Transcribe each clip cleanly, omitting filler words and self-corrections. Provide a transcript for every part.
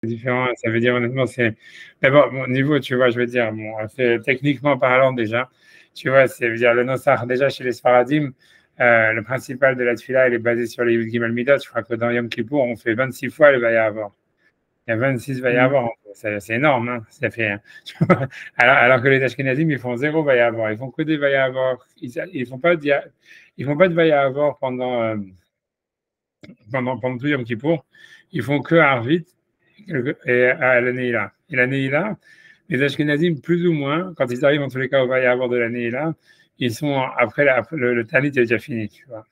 différent. Ça veut dire, honnêtement, c'est. D'abord, mon niveau, tu vois, je veux dire, bon, c'est techniquement parlant déjà, tu vois, c'est veut dire le Nosar, déjà chez les Sfaradim, le principal de la Tfila, il est basé sur les Yud Gimel Midot. Je crois que dans Yom Kippour, on fait 26 fois le Vayavor. Il y a 26 Vayavor. C'est énorme, hein. Ça fait, tu vois, alors que les Ashkenazim, ils font zéro Vayavor. Ils font que des Vayavor. Ils font pas ils font pas de Vayavor pendant tout Yom Kippour. Ils font que Arvit et à la Neila. Et la Neila, les Ashkenazim, plus ou moins, quand ils arrivent en tous les cas au Vayavor de la Neila, ils sont après le Tanit est déjà fini, tu vois.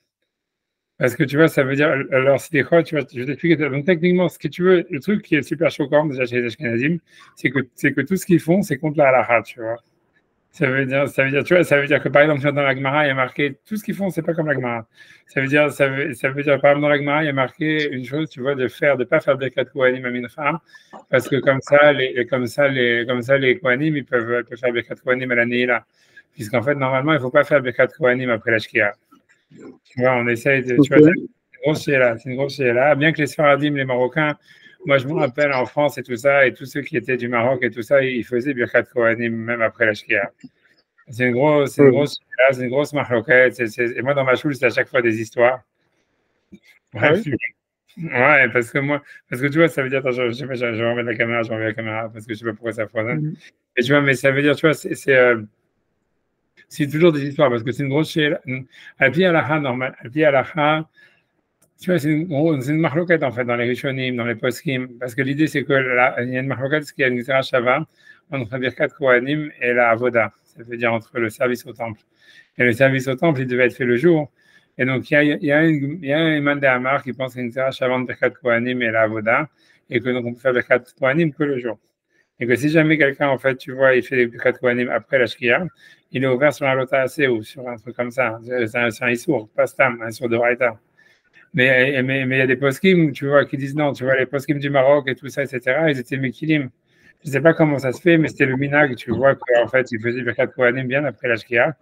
Parce que tu vois, ça veut dire, alors c'est des fois, tu vois, je vais t'expliquer. Donc techniquement, ce que tu veux, le truc qui est super choquant déjà chez les Ashkenazim, c'est que tout ce qu'ils font, c'est contre la halakha, tu vois. Tu vois, ça veut dire que par exemple, dans la Gemara, il y a marqué tout ce qu'ils font, c'est pas comme la Gemara. Ça veut dire, par exemple, dans la Gemara, il y a marqué une chose, tu vois, de pas faire Birkat Kohanim à Mincha, parce que comme ça, les Kohanim, ils peuvent faire Birkat Kohanim à la Neila. Puisqu'en fait, normalement, il faut pas faire Birkat Kohanim après la Shkia. Tu vois, on essaye de, tu vois, c'est une grosse chéla. Bien que les Sfaradim, les Marocains, moi, je me rappelle en France et tout ça, et tous ceux qui étaient du Maroc et tout ça, ils faisaient Birkat Kohanim même après la Shkia. C'est une grosse marloquette. Et moi, dans ma choule, c'est à chaque fois des histoires. Bref. Ouais, parce que tu vois, ça veut dire, attends, je sais pas, je vais remettre la caméra, je remets la caméra, parce que je sais pas pourquoi ça foisonne. Et tu vois, mais ça veut dire, tu vois, c'est toujours des histoires, parce que c'est une grosse chéla. Al-Pi Alaha, normal. Al-Pi Alaha, tu vois, c'est une marloquette, en fait, dans les Rishonim, dans les Poskim, parce que l'idée, c'est que il y a une marloquette, parce qu'il y a une Zera Shava, entre Birkat Kohanim et la Avoda. Ça veut dire entre le service au temple. Et le service au temple, il devait être fait le jour. Et donc, il y a un imam d'Amar qui pense qu'une Zera Shava entre Birkat Kohanim et la Avoda, et que donc on peut faire Birkat Kohanim que le jour. Et que si jamais quelqu'un, en fait, tu vois, il fait des Birkat Kohanim après la Shkia, il est ouvert sur un lota assez ou sur un truc comme ça. C'est un issour, pas stam, un issour de Raïta. Mais il y a des poskim, tu vois, qui disent non, tu vois, les poskim du Maroc et tout ça, etc., ils étaient mekilim. Je ne sais pas comment ça se fait, mais c'était le minag, tu vois, qu'en fait, ils faisaient Birkat Kohanim bien après la Shkia.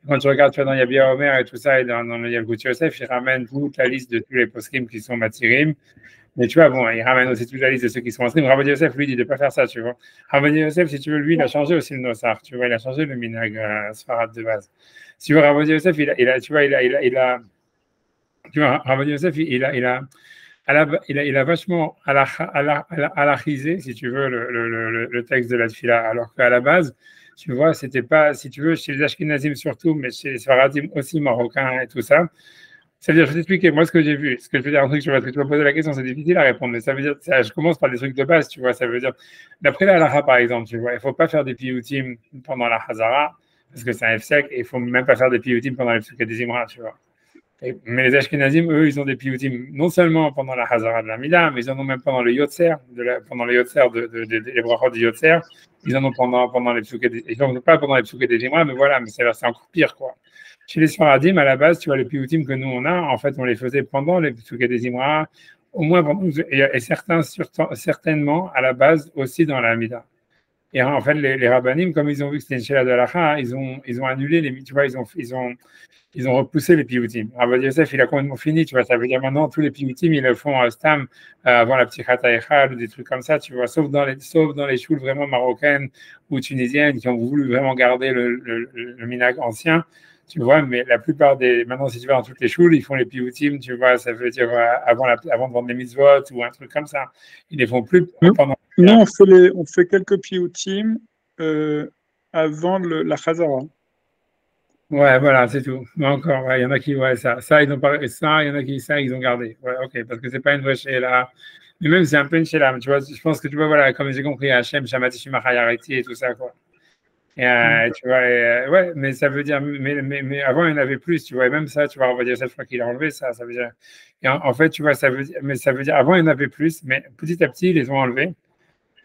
Quand tu regardes, tu vois, dans Yabia Omer et tout ça, et dans le Yalkut Yosef, ils ramènent toute la liste de tous les poskim qui sont matirim. Mais tu vois, bon, ils ramènent aussi toute la liste de ceux qui sont inscrits. Rabbi Yosef, lui, dit de ne pas faire ça, tu vois. Rabbi Yosef, si tu veux, lui, il a changé aussi le Nosar, tu vois, il a changé le minag Sfarad de base. Si tu veux, Rabbi Yosef, tu vois, Rabbi Yosef, il a vachement alachisé, si tu veux, le texte de la Tfila, alors qu'à la base, tu vois, c'était pas, si tu veux, chez les Ashkenazim surtout, mais chez les Sfaradim aussi, marocains et tout ça. Ça veut dire, je vais t'expliquer, moi, ce que j'ai vu, ce que je veux dire, un truc, tu vas poser la question, c'est difficile à répondre, mais ça veut dire, je commence par des trucs de base, tu vois, ça veut dire, d'après la halakha, par exemple, tu vois, il ne faut pas faire des piyutim pendant la Hazara, parce que c'est un F-sec, et il ne faut même pas faire des piyutim pendant les psuket des Imra, tu vois. Mais les Ashkenazim, eux, ils ont des piyutim non seulement pendant la Hazara de la Mida, mais ils en ont même pendant le Yotzer, pendant les Yotzer, les brachot du Yotzer, ils en ont pendant les psuket des, ils n'en ont pas pendant les psuket des Imra, mais voilà, mais c'est encore pire, quoi. Chez les Sfaradim, à la base, tu vois, les piyutim que nous, on a, en fait, on les faisait pendant les psuket des Imra, au moins pendant, et certainement, à la base, aussi dans la Mida. Et en fait, les rabbanim, comme ils ont vu que c'était une shela de halakha, ils ont annulé tu vois, ils ont repoussé les piyutim. Rabbi Yosef, il a complètement fini, tu vois, ça veut dire maintenant tous les piyutim, ils le font stam avant la ptichata echad ou des trucs comme ça, tu vois, sauf dans les choules vraiment marocaines ou tunisiennes qui ont voulu vraiment garder le minhag ancien, tu vois, mais la plupart maintenant, si tu vas dans toutes les choules, ils font les piyutim, tu vois, ça veut dire avant de vendre les mitzvot ou un truc comme ça. Ils les font plus pendant. Non, on fait quelques piyutim avant la Chazara. Ouais, voilà, c'est tout. Mais encore, ouais, il y en a qui, ouais, ça, ils ont pas, ça, il y en a qui, ça, ils ont gardé. Ouais, ok, parce que c'est pas une vraie là. Mais même, c'est un peu une là. Tu vois, je pense que tu vois, voilà, comme j'ai compris, Hachem, Shamati, Shimachayariti et tout ça, quoi. Et, tu vois, ouais, mais ça veut dire, mais avant, il y en avait plus, tu vois, et même ça, tu vois, on va dire cette fois qu'il a enlevé ça veut dire, et en fait, tu vois, ça veut dire, avant, il y en avait plus, mais petit à petit, ils les ont enlevés.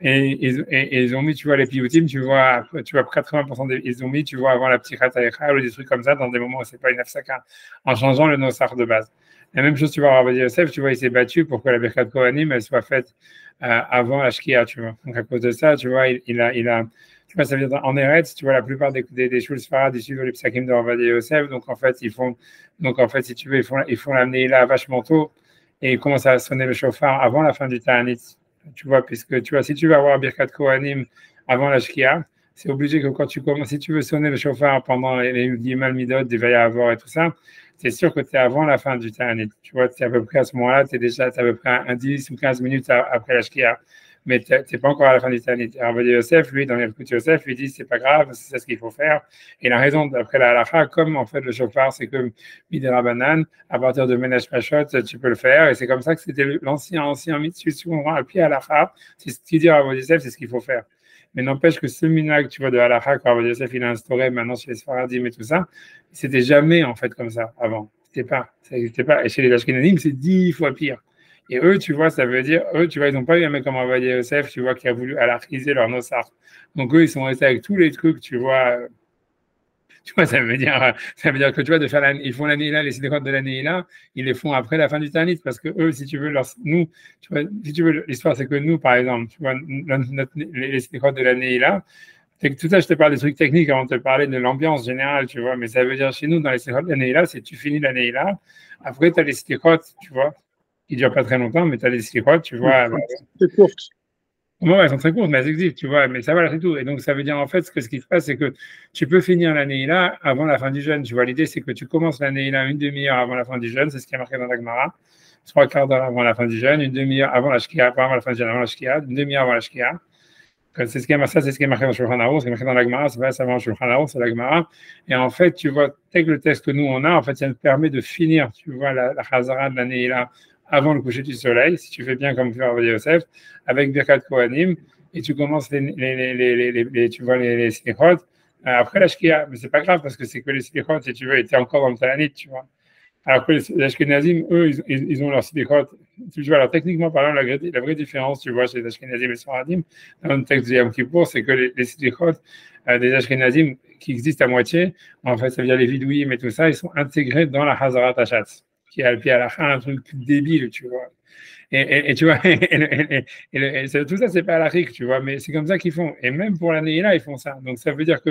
Et ils ont mis, tu vois, les piyutim, tu vois, 80% ils ont mis, tu vois, avant la petite khataïcha ou des trucs comme ça, dans des moments où c'est pas une afsaka, en changeant le nosar de base. La même chose, tu vois, Rabbi Yosef, tu vois, il s'est battu pour que la Birkat Kohanim, elle soit faite avant la Shkia, tu vois. Donc, à cause de ça, tu vois, tu vois, ça veut dire, en Eretz, tu vois, la plupart des shuls farad, ils suivent les psakim de Rabbi Yosef, donc, en fait, si tu veux, ils font l'amener là vachement tôt, et ils commencent à sonner le chauffard avant la fin du Ta'anit. tu vois, puisque tu vois, si tu vas avoir Birkat Kohanim avant la Shkia, c'est obligé que quand tu commences, si tu veux sonner le chauffard pendant les Gimal Midot, des veilles à avoir et tout ça, c'est sûr que tu es avant la fin du Ta'anit. Tu vois, c'est à peu près à ce moment-là, tu es déjà à peu près un 10 ou 15 minutes après la Shkia. Mais tu n'es pas encore à la fin du Ta'anit. Alors, Yosef, lui, dans l'écoute Yosef, lui dit c'est pas grave, c'est ça ce qu'il faut faire. Et la raison, d'après la halakha, comme en fait le chauffard, c'est comme Midera Banane, à partir de Ménage Pachot, tu peux le faire. Et c'est comme ça que c'était ancien mitzvah, souvent à pied halakha. C'est ce qu'il dit à Yosef, c'est ce qu'il faut faire. Mais n'empêche que ce minag, tu vois, de halakha, quand Rabbi Yosef il a instauré maintenant chez les Sfaradim et tout ça, c'était jamais en fait comme ça avant. Ça n'existait pas. Et chez les Ashkenazim, c'est 10 fois pire. Et eux, tu vois, ça veut dire, eux, tu vois, ils n'ont pas eu un mec comme Rabbi Yosef, tu vois, qui a voulu halakhiser leur nosar. Donc eux, ils sont restés avec tous les trucs, tu vois. Tu vois, ça veut dire que tu vois, ils font l'année là, les sidérotes de l'année là, ils les font après la fin du Tanit, parce que eux, si tu veux, nous, tu vois, si tu veux, l'histoire, c'est que nous, par exemple, tu vois, les sidérotes de l'année là, tout ça, je te parle des trucs techniques avant de te parler de l'ambiance générale, tu vois, mais ça veut dire chez nous, dans les sidérotes de l'année là, c'est tu finis l'année là, après, tu as les sidérotes, tu vois, qui ne durent pas très longtemps, mais tu as les sidérotes, tu vois. C'est courte. Ouais, elles sont très courtes, mais elles existent, tu vois, mais ça va, c'est tout. Et donc, ça veut dire en fait ce qui se passe, c'est que tu peux finir l'année là avant la fin du jeûne. Tu vois, l'idée, c'est que tu commences l'année là une demi-heure avant la fin du jeûne, c'est ce qui est marqué dans la Gemara, 3/4 d'heure avant la fin du jeûne, une demi-heure avant la Shkia, pas avant la fin du jeûne, avant la Shkia, une demi-heure avant la Shkia. C'est ce qui est marqué, c'est ce qui est marqué dans Shulchan Aruch, c'est marqué dans la Gemara, c'est pas seulement Shulchan Aruch, c'est la Gemara. Et en fait, tu vois, avec le texte que nous on a, en fait, ça nous permet de finir, tu vois, la Chazara de l'année là avant le coucher du soleil, si tu fais bien comme fait Rabbi Yosef, avec Birkat Kohanim, et tu commences tu vois, les slichot, après la shkia. Mais c'est pas grave parce que c'est que les slichot, si tu veux, étaient encore dans le Ta'anit, tu vois. Alors que les Ashkenazim, eux, ils ont leurs slichot. Tu vois, alors techniquement parlant, la vraie différence, tu vois, chez les Ashkenazim et les Sfaradim, dans le texte de Yom Kippour, c'est que les slichot des Ashkenazim qui existent à moitié, en fait, ça veut dire les vidouim et tout ça, ils sont intégrés dans la Hazarat Hashatz, qui est à la fin un truc débile, tu vois. Et tu vois, tout ça, c'est pas à l'Afrique, tu vois, mais c'est comme ça qu'ils font. Et même pour l'année là, ils font ça. Donc ça veut dire que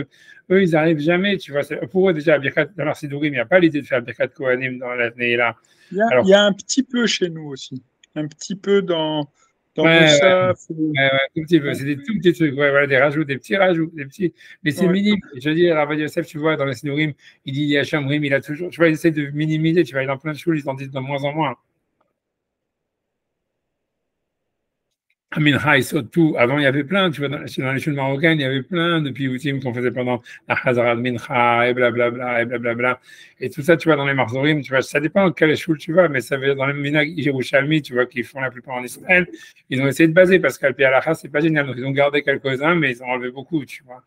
eux, ils n'arrivent jamais, tu vois. Pour eux, déjà, dans leur Sidourim, il n'y a pas l'idée de faire Birkat Kohanim dans l'année là. Il y a un petit peu chez nous aussi. Un petit peu dans ouais, Moussaf. tout petit peu. C'est des tout petits trucs, ouais, voilà, des rajouts, des petits rajouts, des petits. Mais c'est minime. Je veux dire, Rabbi Yosef, tu vois, dans les Sidourim, il dit Yacham Rim, il a toujours. Tu vois, il essaie de minimiser, tu vois, dans plein de choses, ils en disent de moins en moins. Mincha, ils sautent tout. Avant, il y avait plein, tu vois, dans les choules marocaines, il y avait plein de piyoutim qu'on faisait pendant la Hazara de Mincha, et blablabla, et blablabla. Et tout ça, tu vois, dans les marzorim, tu vois, ça dépend de quelle choule tu vas, mais ça veut dire dans les minag Yerushalmi, tu vois, qui font la plupart en Israël, ils ont essayé de baser, parce qu'Alpi Alacha, c'est pas génial. Donc, ils ont gardé quelques-uns, mais ils ont enlevé beaucoup, tu vois.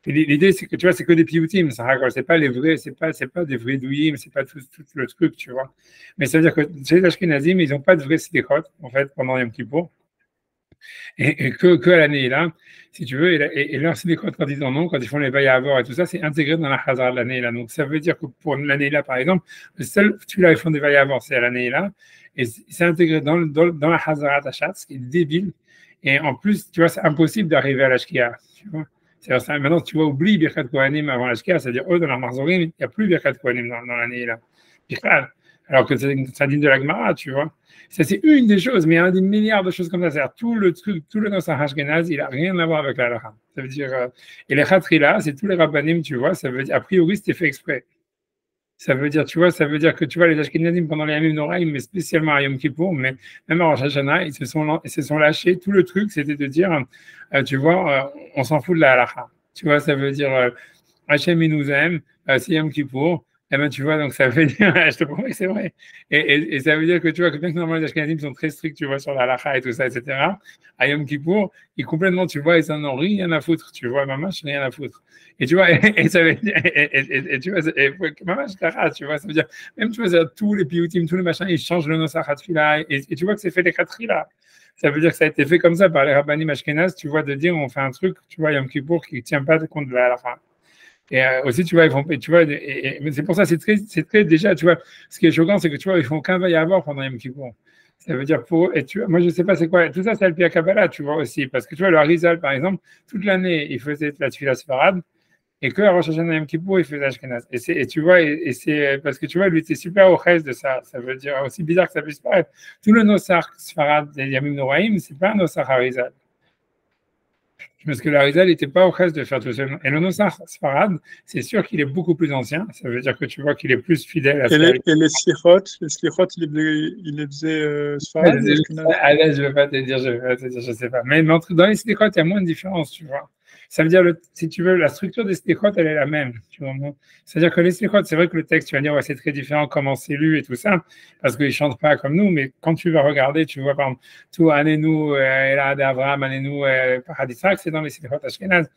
L'idée, c'est que, tu vois, c'est que des piyoutim, ça raconte, c'est pas les vrais, c'est pas des vrais douillim, c'est pas tout le truc, tu vois. Mais ça veut dire que chez les Ashkenazim, ils n'ont pas de vrais sidéchot, en fait, pendant Yom Kippour. Et que à l'année là, si tu veux, et leur sidéchot, quand ils en ont, quand ils font les bails à avoir et tout ça, c'est intégré dans la Hazara de l'année là. Donc ça veut dire que pour l'année là, par exemple, le seul celui-là, ils font des bails à avoir, c'est à l'année là, et c'est intégré dans la Hazara Tachat, ce qui est débile. Et en plus, tu vois, c'est impossible d'arriver à la Shkia, tu vois. C'est-à-dire, maintenant, tu vois, oublie Birkat Kohanim avant la Shkia, c'est-à-dire, eux, dans leur Marzorim, il n'y a plus Birkat Kohanim dans l'année là. Birkat. Alors que ça dit de la Gemara, tu vois. Ça, c'est une des choses, mais il y a des milliards de choses comme ça. C'est-à-dire, tout le truc, tout le Nosach Ashkenaz, il n'a rien à voir avec la halakha. Ça veut dire, et les Khatrila, c'est tous les Rabbanim, tu vois, ça veut dire, a priori, c'était fait exprès. Ça veut dire, tu vois, ça veut dire que tu vois, les Ashkenazim pendant les Yamim Noraim, mais spécialement à Yom Kippour, mais même à Rosh Hashanah, ils se sont lâchés. Tout le truc, c'était de dire, tu vois, on s'en fout de la halakha. Tu vois, ça veut dire, Hachem, il nous aime, c'est Yom Kippour. Eh ben, tu vois, donc ça veut dire, je te promets que c'est vrai. Et ça veut dire que tu vois, que bien que normalement les Ashkenazim sont très stricts, tu vois, sur la halakha et tout ça, etc., à Yom Kippour, ils complètement, tu vois, ils en ont rien à foutre, tu vois, mamash, rien à foutre. Et tu vois, et ça veut dire, tu vois, mamash, kara, tu vois, ça veut dire, même, tu vois, tous les piyutim, tous les machins, ils changent le nosach hatfila, et tu vois que c'est fait les là. Ça veut dire que ça a été fait comme ça par les rabbanim ashkenaz, tu vois, de dire, on fait un truc, tu vois, Yom Kippour, qui ne tient pas compte de la halakha. Et aussi, tu vois, ils font, tu vois, mais c'est pour ça, c'est très, déjà, tu vois, ce qui est choquant, c'est que tu vois, ils font qu'un veille à avoir pendant Yom Kippour. Ça veut dire pour eux, et tu vois, moi, je sais pas c'est quoi, tout ça, c'est Alpi Kabbalah, tu vois, aussi, parce que tu vois, le Harizal, par exemple, toute l'année, il faisait la Tfila Sfarad, et que à Rosh Hashanah Yom Kippour, il faisait Ashkenaz. Et tu vois, et c'est parce que tu vois, lui était super au reste de ça. Ça veut dire aussi bizarre que ça puisse paraître. Tout le Nosar Sfarad des Yamim Noraim, c'est pas un Nosar Harizal. Parce que l'Arizal n'était pas au reste de faire tout seul. Et le Nosar Sfarad, c'est sûr qu'il est beaucoup plus ancien. Ça veut dire que tu vois qu'il est plus fidèle à ce qu'il Et les slichot, il les faisait Sfarad ou Ashkenaz? Ah là, je ne vais pas te dire, je vais pas te dire, je sais pas. Mais dans les slichot, il y a moins de différence, tu vois. Ça veut dire, si tu veux, la structure des slichot, elle est la même. Tu vois. C'est-à-dire que les slichot, c'est vrai que le texte, tu vas dire, ouais, c'est très différent comment c'est lu et tout ça, parce qu'ils ne chantent pas comme nous, mais quand tu vas regarder, tu vois, par exemple, tout Anenu, Elad Avraham, Anenu, Paradisrak, c'est dans les slichot Ashkenaz.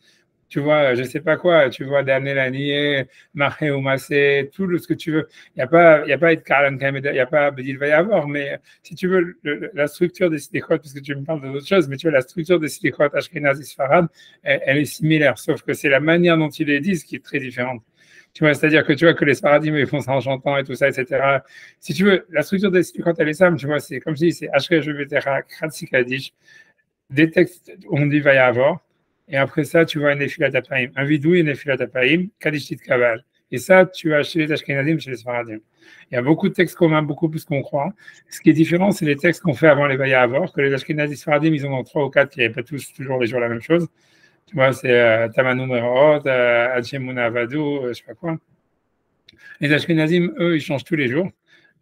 Tu vois, je sais pas quoi, tu vois, Daniel Anier, Mahé ou Massé, tout ce que tu veux. Il y a pas Karan Kameda, il n'y a pas Bedil va y avoir, mais si tu veux, la structure des slichot, parce que tu me parles d'autres choses, mais tu vois, la structure des slichot Ashkenaz et Sfarad, elle est similaire, sauf que c'est la manière dont ils les disent qui est très différente. Tu vois, c'est-à-dire que tu vois que les Sfaradim, ils font ça en chantant et tout ça, etc. Si tu veux, la structure des slichot, elle est simple, tu vois, c'est comme je dis, c'est Ashre, je vais Kratsi Kadish, des textes où on dit va y avoir. Et après ça, tu vois un Nefilat Apaim, un vidou et un Nefilat Apaim, Kadishtit Kaval. Et ça, tu as chez les Ashkenazim, chez les Sfaradim. Il y a beaucoup de textes communs, beaucoup plus qu'on croit. Ce qui est différent, c'est les textes qu'on fait avant les Vaya Avor, que les Ashkenazim Sfaradim, ils en ont 3 ou 4, qui n'avaient pas tous toujours les jours la même chose. Tu vois, c'est Tamanu Merot, Hachemuna Avadou, je sais pas quoi. Les Ashkenazim, eux, ils changent tous les jours.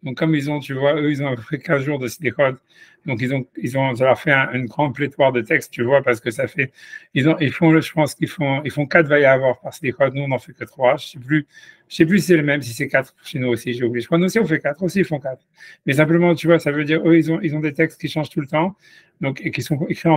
Donc, comme ils ont, tu vois, eux, ils ont à peu près 15 jours de slichot. Donc, ça leur fait une grande pléthore de textes, tu vois, parce que ça fait, ils font, je pense qu'ils font 4 va y avoir par slichot. Nous, on n'en fait que 3. Je sais plus si c'est le même, si c'est 4 chez nous aussi, j'ai oublié. Je crois que nous aussi, on fait 4. Aussi, ils font 4. Mais simplement, tu vois, ça veut dire, eux, ils ont des textes qui changent tout le temps. Donc, et qui sont écrits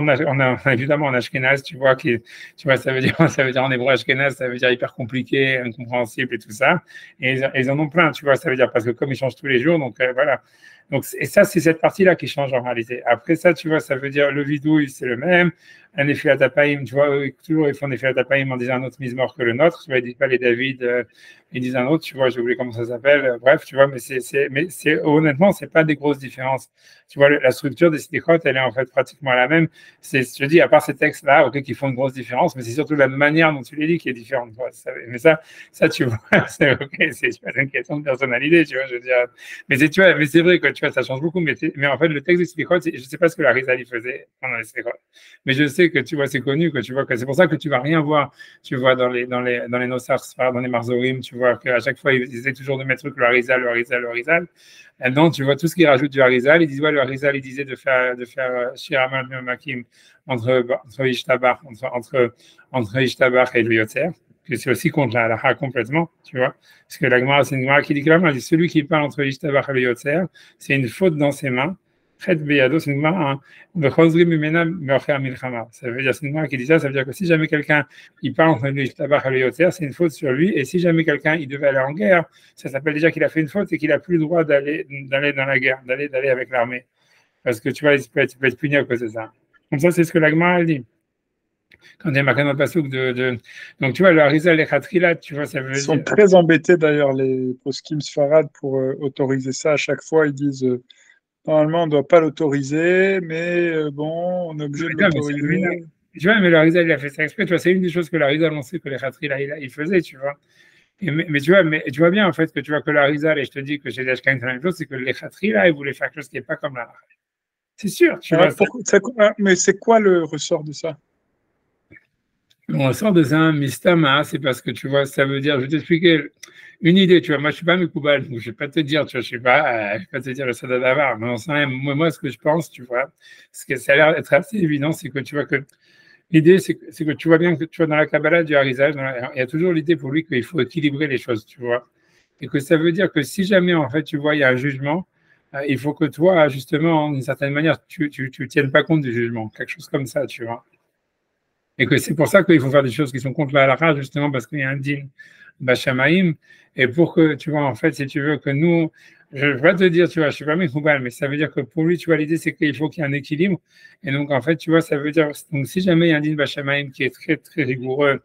évidemment en ashkénaz, tu vois, tu vois, ça veut dire en hébreu ashkénaz, ça veut dire hyper compliqué, incompréhensible et tout ça. Et ils en ont plein, tu vois, ça veut dire parce que comme ils changent tous les jours, donc voilà. Donc, et ça, c'est cette partie-là qui change en réalité. Après ça, tu vois, ça veut dire le vidouille, c'est le même. Un Nefilat Apaim, tu vois, eux, toujours, ils font des Nefilat Apaim en disant un autre mise-mort que le nôtre. Tu vois, ils disent pas les David, ils disent un autre, tu vois, j'ai oublié comment ça s'appelle. Bref, tu vois, mais honnêtement, c'est pas des grosses différences. Tu vois, la structure des slichot, elle est en fait pratiquement la même. Je dis, à part ces textes-là, ok, qui font une grosse différence, mais c'est surtout la manière dont tu les dis qui est différente. Mais ça, tu vois, c'est ok, c'est pas une question de personnalité, tu vois, je veux dire. Tu vois, mais c'est vrai que tu vois, ça change beaucoup. Mais en fait, le texte des slichot, je sais pas ce que la Rizal faisait pendant les slichot, mais je sais que tu vois, c'est connu, que tu vois que c'est pour ça que tu vas rien voir, tu vois, dans les Nosar, dans les Marzorim, tu vois qu'à chaque fois ils essaient toujours de mettre le Harizal, le Harizal, le Harizal. Et donc tu vois tout ce qu'ils rajoutent du Harizal, ils disent ouais, le Harizal, il disait de faire Shiramal Makim entre Ishtabach et le Yotzer, que c'est aussi contre la halakha complètement, tu vois, parce que la Gemara, c'est une Gemara qui dit clairement, celui qui parle entre Ishtabach et le Yotzer, c'est une faute dans ses mains. Chet beyado, c'est une Gemara, ça veut dire, c'est une Gemara qui dit ça, ça veut dire que si jamais quelqu'un il parle entre lui et le Yotzer, c'est une faute sur lui, et si jamais quelqu'un il devait aller en guerre, ça s'appelle déjà qu'il a fait une faute et qu'il n'a plus le droit d'aller dans la guerre, d'aller avec l'armée. Parce que tu vois, il peut être puni à cause de ça. Comme ça, c'est ce que la Gemara elle dit. Quand il y a marqué dans le pasouk Donc tu vois, le Harizal et Khatrila, tu vois, ça veut Ils sont dire. très embêtés d'ailleurs, les poskim Sfarad, pour autoriser ça. À chaque fois, ils disent normalement, on ne doit pas l'autoriser, mais bon, on est obligé de Non, mais c'est l'autoriser. tu vois, mais le Harizal, il a fait ça exprès. Tu vois, c'est une des choses que le Harizal, on sait que les Khatrila, il faisait, tu vois. Mais tu vois bien en fait que tu vois que le Harizal, et je te dis que chez les Ashkenazim, c'est la même chose, c'est que les Khatrila, ils voulaient faire quelque chose qui n'est pas comme la. C'est sûr, tu vois. Mais c'est quoi le ressort de ça? On sort de ça, Mistama, c'est parce que tu vois, ça veut dire, je vais t'expliquer une idée, tu vois, moi je suis pas Mekoubal, donc je vais pas te dire, tu vois, je vais pas te dire le Sada d'Avar, mais moi, ce que je pense, tu vois, ce que ça a l'air d'être assez évident, c'est que tu vois que l'idée, c'est que tu vois bien que tu vois dans la Kabbalah du Harizal, il y a toujours l'idée pour lui qu'il faut équilibrer les choses, tu vois, et que ça veut dire que si jamais, en fait, tu vois, il y a un jugement, il faut que toi, justement, d'une certaine manière, tu tiennes pas compte du jugement, quelque chose comme ça, tu vois. Et que c'est pour ça qu'il faut faire des choses qui sont contre la halakha, justement parce qu'il y a un din bachamaïm. Et pour que, tu vois, en fait, si tu veux que nous, je vais pas te dire, tu vois, je suis pas mécoubal, mais ça veut dire que pour lui, tu vois, l'idée, c'est qu'il faut qu'il y ait un équilibre. Et donc, en fait, tu vois, ça veut dire, donc, si jamais il y a un din bachamaïm qui est très, très rigoureux,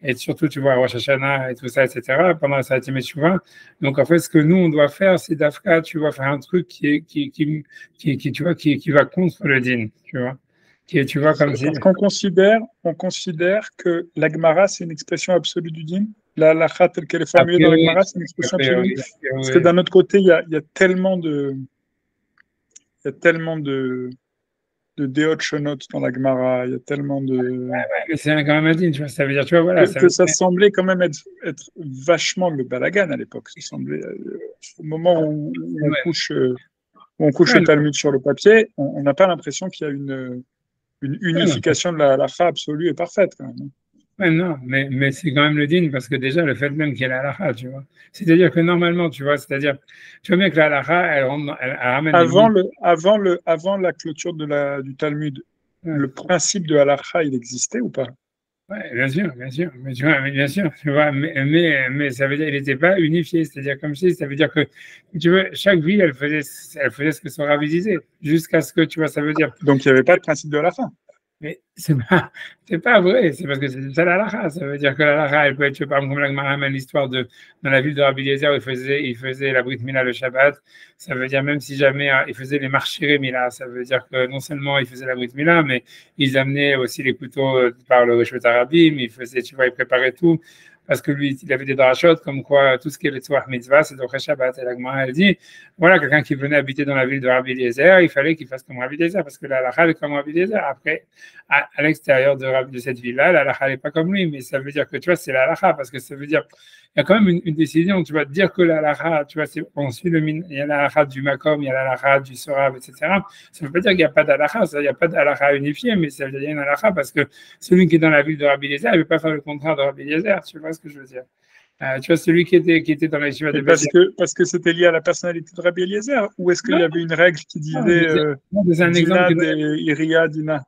et surtout, tu vois, Rosh Hashanah et tout ça, etc., pendant la Salat Yom donc, en fait, ce que nous, on doit faire, c'est d'Afka, tu vois, faire un truc tu vois, qui va contre le din, tu vois. Tu vois, comme si… Parce qu'on considère que la Gemara, c'est une expression absolue du din. La halakha telle qu'elle est A formulée dans la priori, Gemara, c'est une a expression absolue. priori, a Parce que priori. d'un autre côté, il y a tellement de déot shonot dans la Gemara, il y a tellement de… Ouais, mais c'est quand même un digne, tu vois, ça veut dire, tu vois, voilà, que, ça veut que ça dire… semblait quand même être vachement le balagan à l'époque. Ça semblait, au moment où on Ouais, couche, où on couche ouais, le non, Talmud sur le papier, on n'a pas l'impression qu'il y a une ouais, non, unification de la halakha absolue et parfaite, quand même. ouais, non, mais c'est quand même le digne parce que déjà, le fait même qu'il y ait la halakha, tu vois. C'est-à-dire que normalement, tu vois, c'est-à-dire, tu vois bien que la halakha, elle ramène des Avant, mitzvot. avant la clôture du Talmud, Ouais, le principe de halakha, il existait ou pas? ouais, bien sûr, mais tu vois, mais bien sûr, tu vois, mais ça veut dire qu'il n'était pas unifié, c'est-à-dire comme si, ça veut dire que, tu vois, chaque ville, elle faisait ce que son rabbi disait, jusqu'à ce que, tu vois, ça veut dire. Donc, il n'y avait pas de principe de halakha. Mais c'est pas vrai, c'est parce que c'est ça la halakha. Ça veut dire que la halakha, elle peut être, je sais pas, comme la Gemara ramène l'histoire de, dans la ville de Rabbi Eliezer, où il faisait la Brit Mila le Shabbat. Ça veut dire, même si jamais il faisait les marchés Mila, ça veut dire que non seulement il faisait la Brit Mila, mais ils amenaient aussi les couteaux par le Reshut Arabim, il faisait, tu vois, il préparait tout. Parce que lui, il avait des drachot, comme quoi tout ce qui est le Tzouach Mitzvah, c'est le Shabbat. Et la Gemara, elle dit, voilà, quelqu'un qui venait habiter dans la ville de Rabbi Eliezer, il fallait qu'il fasse comme Rabbi Eliezer, parce que la halakha est comme Rabbi Eliezer. Après, à l'extérieur de cette ville-là, la halakha n'est pas comme lui, mais ça veut dire que tu vois, c'est la halakha, parce que ça veut dire, il y a quand même une décision, tu vas te dire que la halakha, tu vois, on suit il y a la halakha du Makom, il y a la halakha du Sorab, etc. Ça ne veut pas dire qu'il n'y a pas d'halakha, il n'y a pas d'halakha unifiée, mais ça veut dire qu'il y a une halakha, parce que celui qui est dans la ville de Rabbi Eliezer, il ne veut pas faire le contraire de Rabbi Eliezer, tu vois ce que je veux dire. Tu vois, celui qui était dans la yeshiva de Et Beth parce que c'était lié à la personnalité de Rabbi Eliezer, ou est-ce qu'il y non, avait une règle qui non, disait c'est un exemple Dina que de Iria Dina?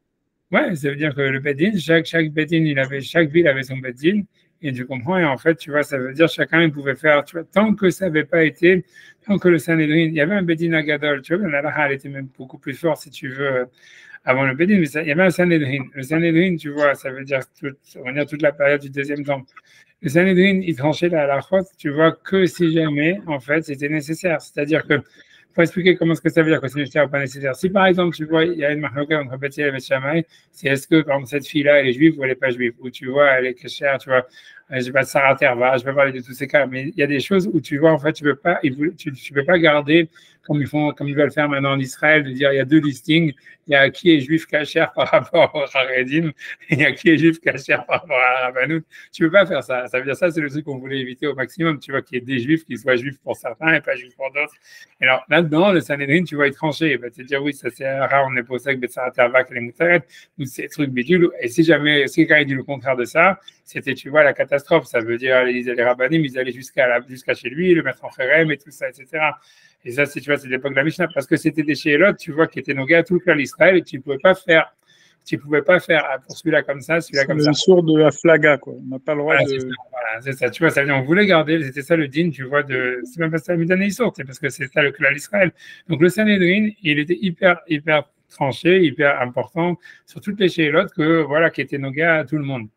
ouais, ça veut dire que le Bedin, chaque Bedin, chaque ville avait son Bedin, et tu comprends, et en fait, tu vois, ça veut dire chacun il pouvait faire, tu vois, tant que ça n'avait pas été, tant que le Sanhedrin, il y avait un Bedin à Gadol, tu vois, la halakha, elle était même beaucoup plus forte, si tu veux, avant le Bedin, mais il y avait un Sanhedrin. Le Sanhedrin, tu vois, ça veut dire, on va dire toute la période du deuxième temple. Le Sanhedrin, il tranchait la halakha, tu vois, que si jamais, en fait, c'était nécessaire. C'est-à-dire que, pour expliquer comment ce que ça veut dire que c'est nécessaire ou pas nécessaire. Si par exemple, tu vois, il y a une marloquette entre Beth et Shammai, c'est est-ce que, par exemple, cette fille-là, elle est juive ou elle n'est pas juive, ou tu vois, elle est cachère, tu vois, je sais pas, Sarah Terva, je peux parler de tous ces cas, mais il y a des choses où tu vois, en fait, tu peux pas, tu peux pas garder, comme ils veulent faire maintenant en Israël, de dire il y a deux listings, il y a qui est juif cachère par rapport au Haredim, et il y a qui est juif cachère par rapport à la Rabbanout. Tu peux pas faire ça. Ça veut dire ça, c'est le truc qu'on voulait éviter au maximum, tu vois, qu'il y ait des juifs qui soient juifs pour certains et pas juifs pour d'autres. Et alors, là-dedans, le Sanhedrin, tu vas y trancher. Il va te dire, oui, ça c'est rare, on est pour ça que Betsara Tervak et les Moutaret, ou ces trucs bidules. Et si jamais, si quelqu'un dit le contraire de ça, c'était, tu vois, la catastrophe. Ça veut dire, les rabbinim, ils allaient jusqu'à chez lui, le mettre en kherem et tout ça, etc. Et ça, tu vois, c'est l'époque de la Mishnah, parce que c'était des shélotes, tu vois, qui étaient nos gars, tout le clan d'Israël, et tu pouvais pas faire pour celui-là comme ça, celui-là C'est comme le ça. sourd de la flaga, quoi. On n'a pas le droit Voilà, de. c'est ça, tu vois, ça veut dire, on voulait garder, c'était ça le din, tu vois, c'est même pas ça, Midane Issour, c'est parce que c'est ça le clan d'Israël. Donc le Sanhedrin, il était hyper tranché, hyper important sur toutes les shélotes que, voilà, qui étaient nos gars à tout le monde.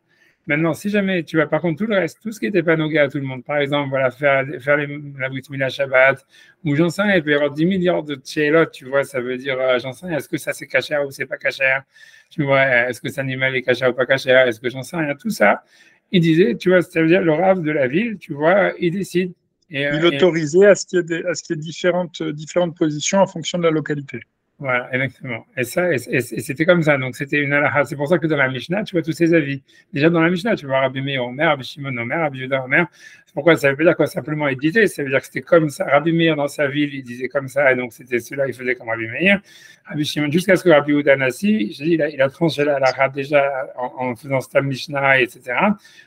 Maintenant, si jamais tu vas, par contre, tout le reste, tout ce qui n'était pas noga à tout le monde, par exemple, voilà, faire la Brit Mila Shabbat, ou j'en sais rien, il peut y avoir 10 milliards de tchélotes, tu vois, ça veut dire, j'en sais rien, est-ce que ça c'est cachère ou c'est pas cachère, tu vois, est-ce que cet animal est cachère ou pas cachère, est-ce que j'en sais rien, tout ça, il disait, tu vois, ça veut dire le Rav de la ville, tu vois, il décide. Il Et autorisait à ce qu'il y ait, différentes positions en fonction de la localité. voilà, exactement. Et ça, et c'était comme ça. Donc, c'était une halakha. C'est pour ça que dans la Mishnah, tu vois tous ces avis. Déjà, dans la Mishnah, tu vois Rabbi Meir Omer, Rabbi Shimon Omer, Rabbi Yehuda Omer. Pourquoi ça veut pas dire quoi simplement il disait, ça veut dire que c'était comme ça. Rabbi Meir dans sa ville, il disait comme ça, et donc c'était celui-là, il faisait comme Rabbi Meir. Rabbi Shimon, jusqu'à ce que Rabbi Yehuda Nassi, je dis, il a tranché la halakha déjà en faisant Stam Mishnah, etc.,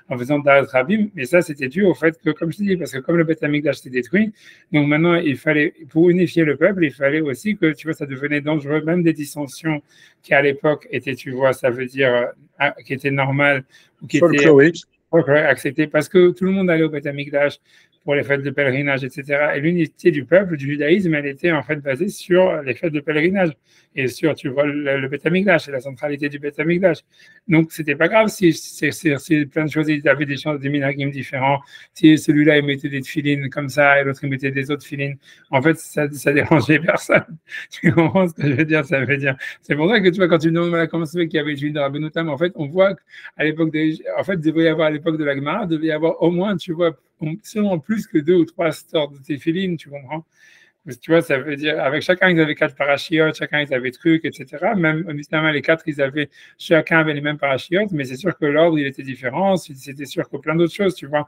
en faisant Darat Rabim, mais ça, c'était dû au fait que, comme je dis, parce que comme le Beth Amikdash s'était détruit, donc maintenant, il fallait, pour unifier le peuple, il fallait aussi que, tu vois, ça devenait dangereux, même des dissensions qui à l'époque étaient, tu vois, ça veut dire, qui étaient normales ou qui étaient Folklorique. acceptées parce que tout le monde allait au Beth Amikdash. pour les fêtes de pèlerinage, etc. Et l'unité du peuple, du judaïsme, elle était en fait basée sur les fêtes de pèlerinage et sur, tu vois, le Beth Amikdash et la centralité du Beth Amikdash. Donc, c'était pas grave si c'est plein de choses, ils avaient des minhagim différents. Si celui-là, il mettait des tefilines comme ça et l'autre, il mettait des autres tefilines. En fait, ça dérangeait personne. Tu comprends ce que je veux dire? Ça veut dire. C'est pour ça que tu vois, quand tu nous demandes comment ça fait qu'il y avait une de Rabbeinu Tam, en fait, on voit qu'à l'époque en fait, il devait y avoir à l'époque de la Gemara, il devait y avoir au moins, tu vois, sûrement plus que 2 ou 3 stores de tefilines, tu comprends? Tu vois, ça veut dire, avec chacun, ils avaient 4 parachiotes, chacun, ils avaient trucs, etc. Même, évidemment, les 4, chacun avait les mêmes parachiotes, mais c'est sûr que l'ordre, il était différent. C'était sûr que plein d'autres choses, tu vois.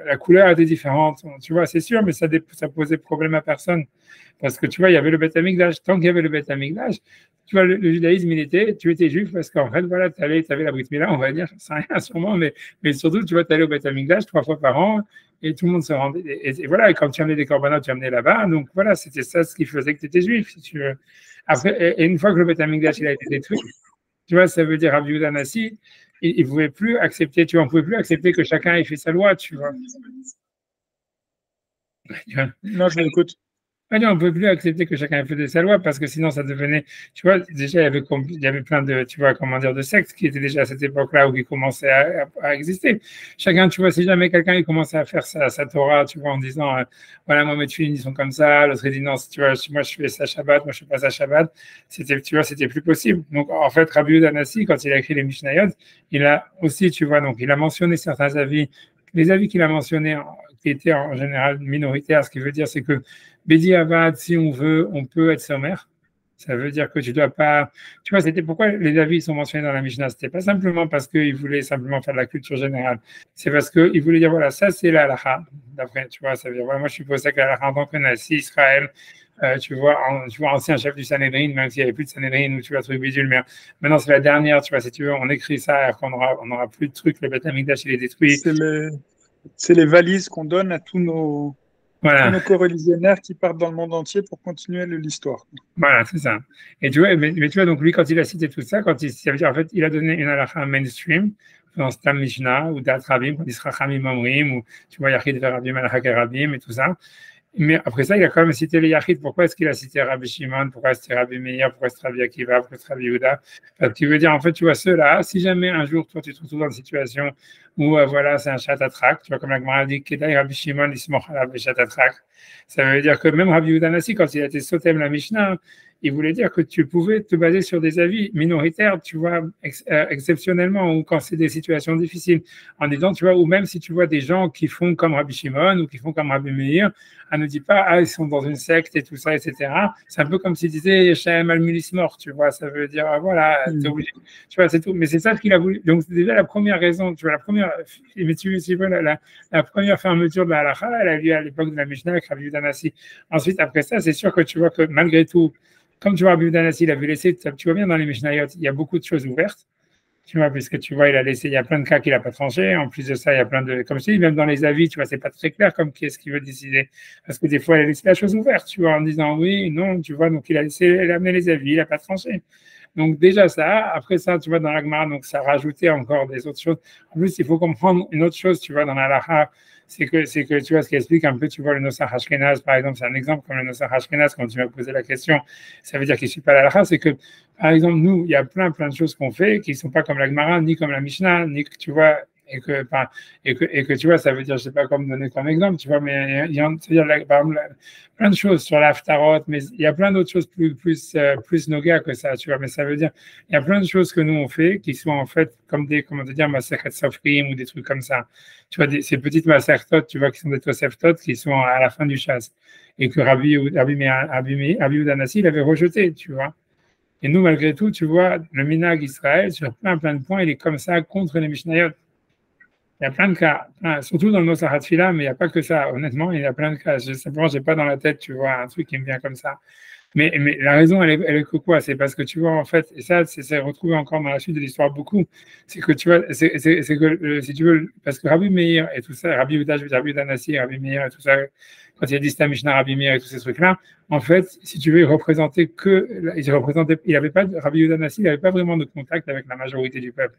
La couleur était différente, tu vois, c'est sûr, mais ça posait problème à personne. Parce que, tu vois, il y avait le Beth Amikdash. Tant qu'il y avait le Beth Amikdash, tu vois, le judaïsme, tu étais juif parce qu'en fait, voilà, tu avais la Brit Mila, on va dire, c'est rien sûrement, mais surtout, tu vois, tu allais au Beth Amikdash 3 fois par an et tout le monde se rendait. Et voilà, et quand tu amenais des corbanotes, tu amenais là-bas. Donc voilà, c'était ça ce qui faisait que tu étais juif, si tu veux. Après, et une fois que le Beth Amikdash il a été détruit, tu vois, ça veut dire Rabbi Yehuda Hanassi, il ne pouvait plus accepter, tu vois, on ne pouvait plus accepter que chacun ait fait sa loi, tu vois. Non, je l'écoute. Ah non, on ne peut plus accepter que chacun faisait sa loi parce que sinon ça devenait, tu vois, déjà il y avait plein de, tu vois, comment dire, de sectes qui étaient déjà à cette époque-là ou qui commençaient à exister. Chacun, tu vois, si jamais quelqu'un il commençait à faire sa Torah, tu vois, en disant, voilà, moi mes tefilines ils sont comme ça, l'autre il dit non, tu vois, moi je fais ça Shabbat, moi je fais pas ça Shabbat, c'était, tu vois, c'était plus possible. Donc en fait, Rabbi Yehuda Hanassi, quand il a écrit les Mishnayot, il a aussi, tu vois, donc il a mentionné certains avis, les avis qu'il a mentionnés, qui étaient en général minoritaires, ce qui veut dire c'est que Bedi Avad, si on veut, on peut être sommaire. Ça veut dire que tu dois pas. Tu vois, c'était pourquoi les avis sont mentionnés dans la Mishnah. C'était pas simplement parce qu'ils voulaient simplement faire de la culture générale. C'est parce qu'ils voulaient dire voilà, ça c'est la halakha. D'après, tu vois, ça veut dire voilà, moi je suis posé que la halakha en tant que Nassi Israël. Tu vois, ancien chef du Sanhedrin, même s'il n'y avait plus de Sanhedrin ou tu vois, truc bidule, mais maintenant c'est la dernière, tu vois, si tu veux, on écrit ça, alors on aura plus de trucs, le Beth Amikdash il est détruit. C'est les valises qu'on donne à tous nos Voilà. coreligionnaires qui partent dans le monde entier pour continuer l'histoire. Voilà, c'est ça. Et tu vois, mais tu vois, donc lui, quand il a cité tout ça, ça veut dire, en fait, il a donné une halakha mainstream, dans Stam Mishnah, ou Dat Rabim, quand il sera Chamim Amrim, ou tu vois, Yachid Verabim, Alachak Rabim, et tout ça. Mais après ça, il a quand même cité les Yachid. Pourquoi est-ce qu'il a cité Rabbi Shimon? Pourquoi c'était Rabbi Meir? Pourquoi c'est Rabbi Akiva? Pourquoi c'est Rabbi Yehuda? Parce qu'il veut dire, en fait, tu vois, ceux-là, si jamais un jour, toi, tu te retrouves dans une situation où, voilà, c'est un chatatrak, tu vois, comme la Gemara dit, Kedai Rabbi Shimon, il se moque à la chatatrak. Ça veut dire que même Rabbi Yehuda Hanassi, quand il a été Sotem la Mishnah, il voulait dire que tu pouvais te baser sur des avis minoritaires, tu vois, exceptionnellement, ou quand c'est des situations difficiles, en disant, tu vois, ou même si tu vois des gens qui font comme Rabbi Shimon ou qui font comme Rabbi Meir, elle ne dit pas, ah, ils sont dans une secte et tout ça, etc. C'est un peu comme s'il disait, Shem al-Milis mort, tu vois, ça veut dire, voilà, t'es obligé, tu vois, c'est tout. Mais c'est ça ce qu'il a voulu. Donc, c'est déjà la première raison, tu vois, la première fermeture de la halakha, elle a lieu à l'époque de la Mishnah avec Rabbi Yehuda Hanassi. Ensuite, après ça, c'est sûr que tu vois que malgré tout, comme tu vois, Rabbi Yehuda Hanassi, il avait laissé, tu vois bien dans les Mishnayot, il y a beaucoup de choses ouvertes. Tu vois, puisque tu vois, il y a plein de cas qu'il n'a pas tranché. En plus de ça, il y a plein de, comme je dis, même dans les avis, tu vois, c'est pas très clair comme qui est-ce qu'il veut décider. Parce que des fois, il a laissé la chose ouverte, tu vois, en disant oui, non, tu vois, donc il a amené les avis, il n'a pas tranché. Donc déjà ça, après ça, tu vois, dans la Gemara, donc ça rajoutait encore des autres choses. En plus, il faut comprendre une autre chose, tu vois, dans la halakha, c'est que, tu vois, ce qui explique un peu, tu vois, le Nosach Ashkenaz, par exemple, c'est un exemple comme le Nosach Ashkenaz, quand tu m'as posé la question, ça veut dire qu'il ne suit pas la halakha, c'est que, par exemple, nous, il y a plein de choses qu'on fait qui ne sont pas comme la Gemara, ni comme la Mishnah, ni que, tu vois, et que tu vois, ça veut dire, je ne sais pas comment donner comme exemple, tu vois, mais il y a, par exemple, plein de choses sur l'aftarot, mais il y a plein d'autres choses plus noga que ça, tu vois, mais ça veut dire, il y a plein de choses que nous on fait qui sont en fait comme des, comment te dire, masechet sofrim ou des trucs comme ça, tu vois, ces petites masertot, tu vois, qui sont des toseftot qui sont à la fin du chasse, et que Rabbi Yehuda Hanassi, il avait rejeté, tu vois. Et nous, malgré tout, tu vois, le minhag Israël, sur plein de points, il est comme ça contre les Mishnayot. Il y a plein de cas, surtout dans le Nosach Tefila, mais il n'y a pas que ça. Honnêtement, il y a plein de cas. Simplement, je n'ai pas dans la tête, tu vois, un truc qui me vient comme ça. Mais la raison, elle est que quoi? C'est parce que tu vois, en fait, et ça, c'est retrouvé encore dans la suite de l'histoire beaucoup, c'est que tu vois, c'est que, si tu veux, parce que Rabbi Meir et tout ça, Rabbi Yehuda, Rabbi Yehuda Hanassi, Rabbi Meir et tout ça, quand il a dit Stam Mishnah, Rabbi Meir et tous ces trucs-là, en fait, si tu veux, il avait pas, Rabbi Yehuda Hanassi, il n'avait pas vraiment de contact avec la majorité du peuple.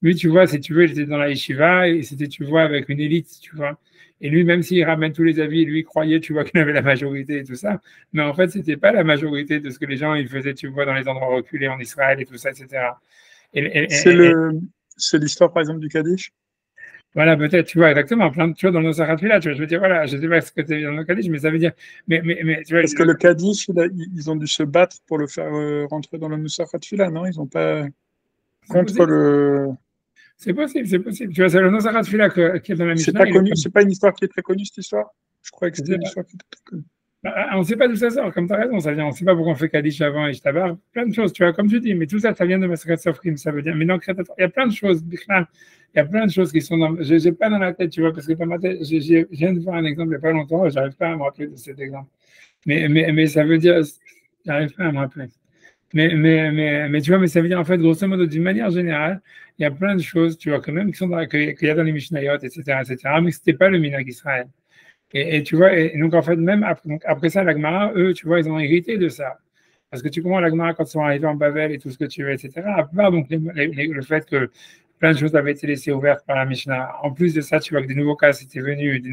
lui, tu vois, si tu veux, il était dans la yeshiva et c'était, tu vois, avec une élite, tu vois. Et lui, même s'il ramène tous les avis, lui croyait, tu vois, qu'il avait la majorité et tout ça. Mais en fait, c'était pas la majorité de ce que les gens ils faisaient, tu vois, dans les endroits reculés en Israël et tout ça, etc. Et, et- C'est et- et- c'est l'histoire, par exemple, du Kaddish? voilà, peut-être, tu vois, exactement, plein de, tu vois, dans nos là, tu vois, je veux dire, voilà, je sais pas ce que tu as dans le Kaddish, mais ça veut dire, tu vois, Parce que le Kaddish, ils ont dû se battre pour le faire rentrer dans le Nusach HaTfilah, non? Ils n'ont pas c'est contre possible, le. c'est possible, c'est possible. Tu vois, c'est le Nosarath qui est dans la C'est Mishnah, pas il est connu, comme, c'est pas une histoire qui est très connue, cette histoire? Je croyais que je c'était sais une pas. histoire qui était très connue. On ne sait pas d'où ça sort, comme tu as raison, ça vient. On ne sait pas pourquoi on fait Kaddish avant et Shtabar, plein de choses, tu vois, comme tu dis, mais tout ça, ça vient de Maseret Sofrim, ça veut dire. Mais dans Kriyat Torah, il y a plein de choses, Bichlal, il y a plein de choses qui sont dans. Je n'ai pas dans la tête, tu vois, parce que dans ma tête, je viens de voir un exemple il n'y a pas longtemps, je n'arrive pas à me rappeler de cet exemple. Mais ça veut dire, j'arrive pas à me rappeler. Mais tu vois, mais ça veut dire, en fait, grosso modo, d'une manière générale, il y a plein de choses, tu vois, quand même, qu'il y a dans les Mishnayot, etc., mais ce n'était pas le Minhag Israël. Et tu vois, et donc en fait, même après, donc après ça, la Gemara, eux, tu vois, ils ont hérité de ça. Parce que tu comprends, la Gemara, quand ils sont arrivés en Babel et tout ce que tu veux, etc., à part donc, le fait que plein de choses avaient été laissées ouvertes par la Mishnah. En plus de ça, tu vois que des nouveaux cas étaient venus, tu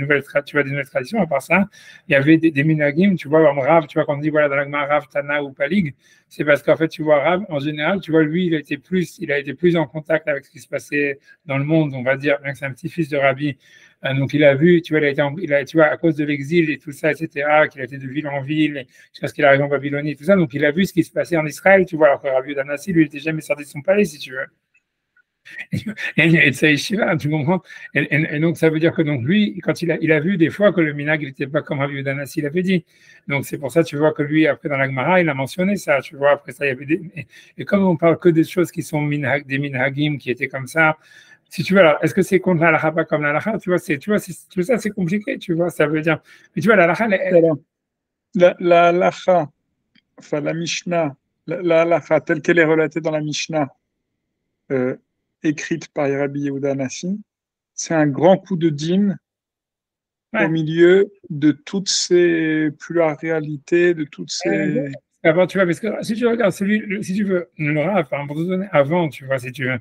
vois, des nouvelles traditions. À part ça, il y avait des minagim, tu vois, en Rav, tu vois, quand on dit, voilà, dans la Gemara, Rav, Tana ou Palig, c'est parce qu'en fait, tu vois, Rav, en général, tu vois, lui, il a été plus en contact avec ce qui se passait dans le monde, on va dire, bien que c'est un petit-fils de Rabbi. Donc, il a vu, tu vois, tu vois, à cause de l'exil et tout ça, etc., qu'il a été de ville en ville, jusqu'à ce qu'il arrive en Babylonie et tout ça. Donc, il a vu ce qui se passait en Israël, tu vois, alors que Rabbi Danassi, lui, il n'était jamais sorti de son palais, si tu veux. Et ça, Shiva, tu comprends? Et donc, ça veut dire que donc lui, quand il a vu des fois que le minag n'était pas comme Rabbi Danassi l'avait dit. Donc, c'est pour ça, tu vois, que lui, après, dans la Gemara, il a mentionné ça, tu vois. Après ça, il y avait et comme on parle que des choses qui sont des minhagim qui étaient comme ça, si tu veux, alors, est-ce que c'est contre la halakha, pas comme la halakha? Tu vois, tout ça, c'est compliqué, tu vois, ça veut dire. Mais tu vois, la halakha, Voilà. La halacha, enfin la Mishnah, la halacha telle qu'elle est relatée dans la Mishnah, euh, écrite par Rabbi Yehuda Hanassi, c'est un grand coup de dîme au ouais. milieu de toutes ces pluralités, de toutes Euh, ces. Avant, tu vois, parce que si tu regardes si tu veux, le Rav, hein, pour te donner avant, tu vois, si tu veux,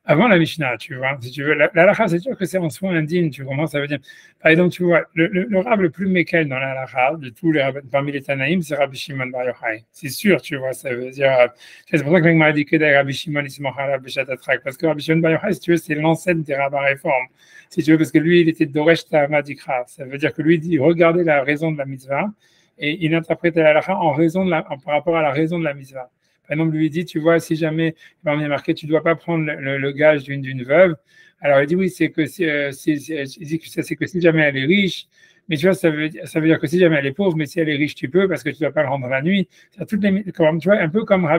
avant la Mishnah, tu vois, si tu veux, la halakha, c'est sûr que c'est en soi indigne, tu comprends, ça veut dire, par exemple, tu vois, le Rav le plus mécal dans la halakha, de tous les rabbins, parmi les Tanaïm, c'est Rabbi Shimon Bar Yochai. C'est sûr, tu vois, ça veut dire, c'est pour ça que m'a dit que Rabbi Shimon, il se mochara b'shatatrak, parce que Rabbi Shimon Bar Yochai, si tu veux, c'est l'ancêtre des rabbins réformes, si tu veux, parce que lui, il était Doresh Ta'ama Dikra, ça veut dire que lui, il dit, regardez la raison de la mitzvah, et il interprète la halakha par rapport à la raison de la mitzvah. Par exemple, lui dit, tu vois, si jamais, il est marqué, tu ne dois pas prendre le gage d'une veuve. Alors il dit oui, c'est que il dit que c'est que si jamais elle est riche, mais tu vois, ça veut dire que si jamais elle est pauvre, mais si elle est riche, tu peux, parce que tu ne dois pas le rendre la nuit. Comme, tu vois, un peu comme